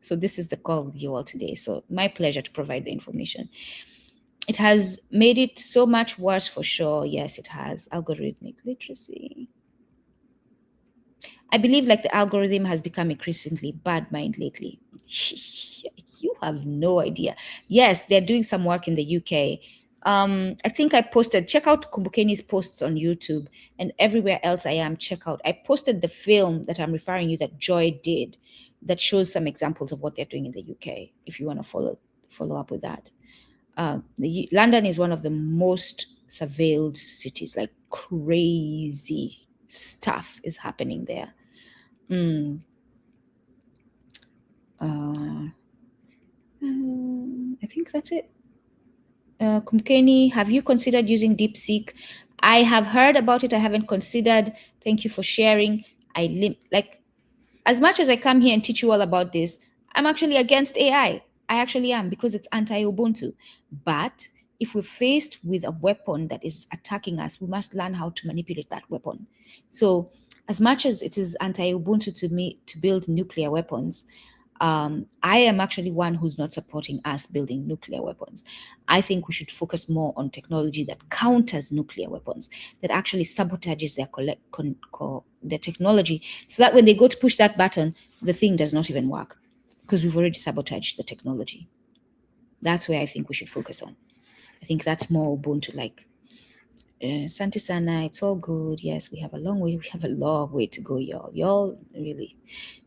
So this is the call with you all today. So my pleasure to provide the information. It has made it so much worse for sure. Yes, it has. Algorithmic literacy. I believe like the algorithm has become increasingly bad mind lately. You have no idea. Yes, they're doing some work in the UK. I think I posted, check out Kumbukeni's posts on YouTube and everywhere else I am, check out. I posted the film that I'm referring you that Joy did that shows some examples of what they're doing in the UK, if you want to follow up with that. London is one of the most surveilled cities, like crazy stuff is happening there. I think that's it. Kumbukeni, have you considered using DeepSeek? I have heard about it. I haven't considered. Thank you for sharing. as much as I come here and teach you all about this, I'm actually against AI. I actually am, because it's anti-Ubuntu. But if we're faced with a weapon that is attacking us, we must learn how to manipulate that weapon. So as much as it is anti-Ubuntu to me to build nuclear weapons, I am actually one who's not supporting us building nuclear weapons. I think we should focus more on technology that counters nuclear weapons, that actually sabotages their technology, so that when they go to push that button, the thing does not even work, because we've already sabotaged the technology. That's where I think we should focus on. I think that's more Ubuntu-like. Santi Sana, it's all good. Yes, we have a long way to go, y'all. Y'all really,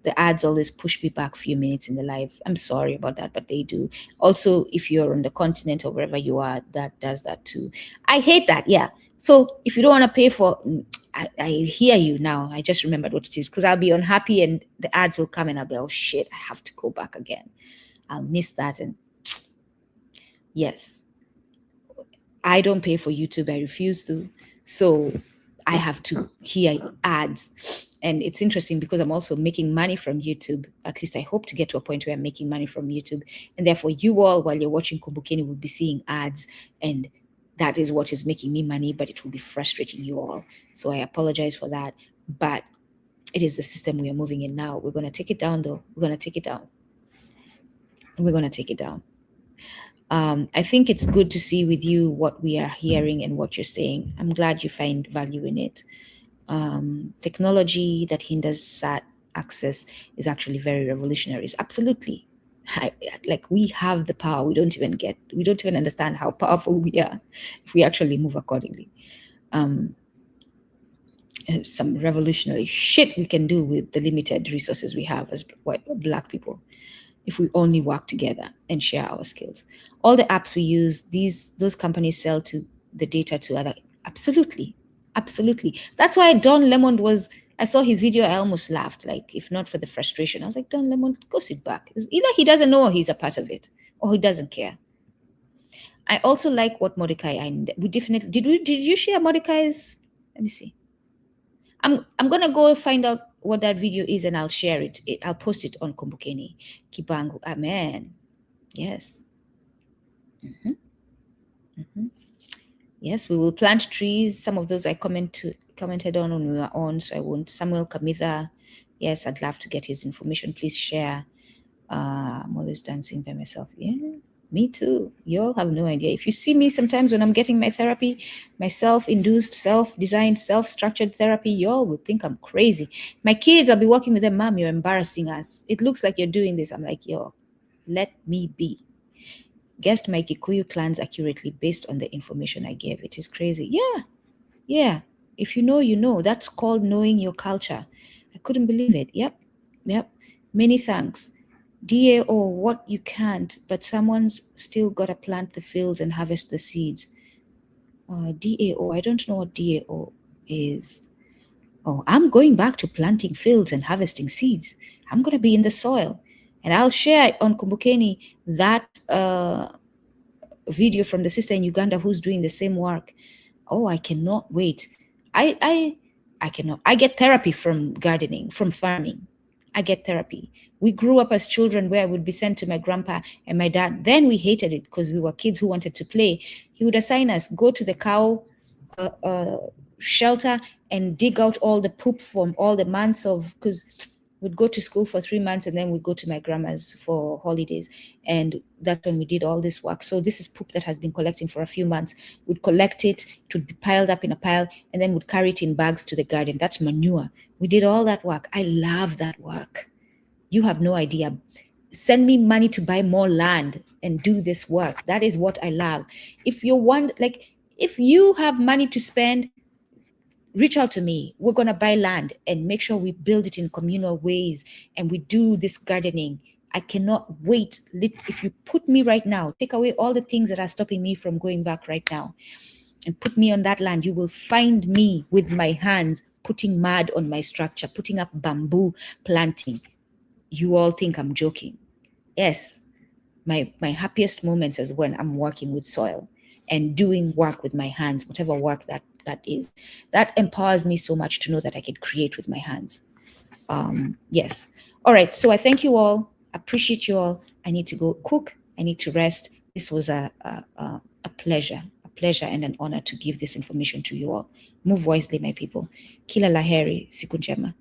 the ads always push me back a few minutes in the live. I'm sorry about that, but they do. Also, if you're on the continent or wherever you are, that does that too. I hate that. Yeah. So if you don't want to pay for, I hear you now. I just remembered what it is, because I'll be unhappy and the ads will come and I'll be, oh shit, I have to go back again. I'll miss that. And yes, I don't pay for YouTube. I refuse to. So I have to hear ads. And it's interesting because I'm also making money from YouTube. At least I hope to get to a point where I'm making money from YouTube. And therefore, you all, while you're watching Kumbukeni, will be seeing ads. And that is what is making me money, but it will be frustrating you all. So I apologize for that. But it is the system we are moving in now. We're going to take it down, though. We're going to take it down. We're going to take it down. I think it's good to see with you what we are hearing and what you're saying. I'm glad you find value in it. Technology that hinders SAT access is actually very revolutionary. Absolutely. Like, we have the power. We don't even understand how powerful we are if we actually move accordingly. Some revolutionary shit we can do with the limited resources we have as Black people, if we only work together and share our skills. All the apps we use, those companies sell to the data to other. Absolutely. That's why Don Lemon I saw his video, I almost laughed, like, if not for the frustration. I was like, Don Lemon, go sit back. It's either he doesn't know he's a part of it, or he doesn't care. I also like what Mordecai, and we definitely, did you share Mordecai's? Let me see. I'm gonna go find out what that video is, and I'll share it. I'll post it on Kumbukeni Kibangu. Amen. Yes. Yes, we will plant trees. Some of those I commented on when we were on, so I won't. Samuel Kamitha. Yes, I'd love to get his information. Please share. I'm always dancing by myself. Yeah, me too. You all have no idea. If you see me sometimes when I'm getting my therapy, my self-induced, self-designed, self-structured therapy, you all would think I'm crazy. My kids, I'll be working with them. Mom, you're embarrassing us. It looks like you're doing this. I'm like, yo, let me be. Guessed my Kikuyu clans accurately based on the information I gave. It is crazy. Yeah. If you know, you know. That's called knowing your culture. I couldn't believe it. Yep. Many thanks. DAO, what you can't, but someone's still got to plant the fields and harvest the seeds. DAO, I don't know what DAO is. Oh, I'm going back to planting fields and harvesting seeds. I'm going to be in the soil. And I'll share on Kumbukeni that video from the sister in Uganda who's doing the same work. Oh, I cannot wait. I cannot. I get therapy from gardening, from farming. I get therapy. We grew up as children where I would be sent to my grandpa and my dad. Then we hated it because we were kids who wanted to play. He would assign us, go to the cow shelter and dig out all the poop from all the months of, because we'd go to school for 3 months and then we'd go to my grandma's for holidays. And that's when we did all this work. So this is poop that has been collecting for a few months. We'd collect it, it would be piled up in a pile, and then we'd carry it in bags to the garden. That's manure. We did all that work. I love that work. You have no idea. Send me money to buy more land and do this work. That is what I love. If you have money to spend, reach out to me. We're going to buy land and make sure we build it in communal ways and we do this gardening. I cannot wait. If you put me right now, take away all the things that are stopping me from going back right now and put me on that land, you will find me with my hands putting mud on my structure, putting up bamboo, planting. You all think I'm joking. Yes, my happiest moments is when I'm working with soil and doing work with my hands, whatever work that is. That empowers me so much to know that I can create with my hands. Yes. All right. So I thank you all. Appreciate you all. I need to go cook. I need to rest. This was a pleasure and an honor to give this information to you all. Move wisely, my people. Kila laheri, siku njema.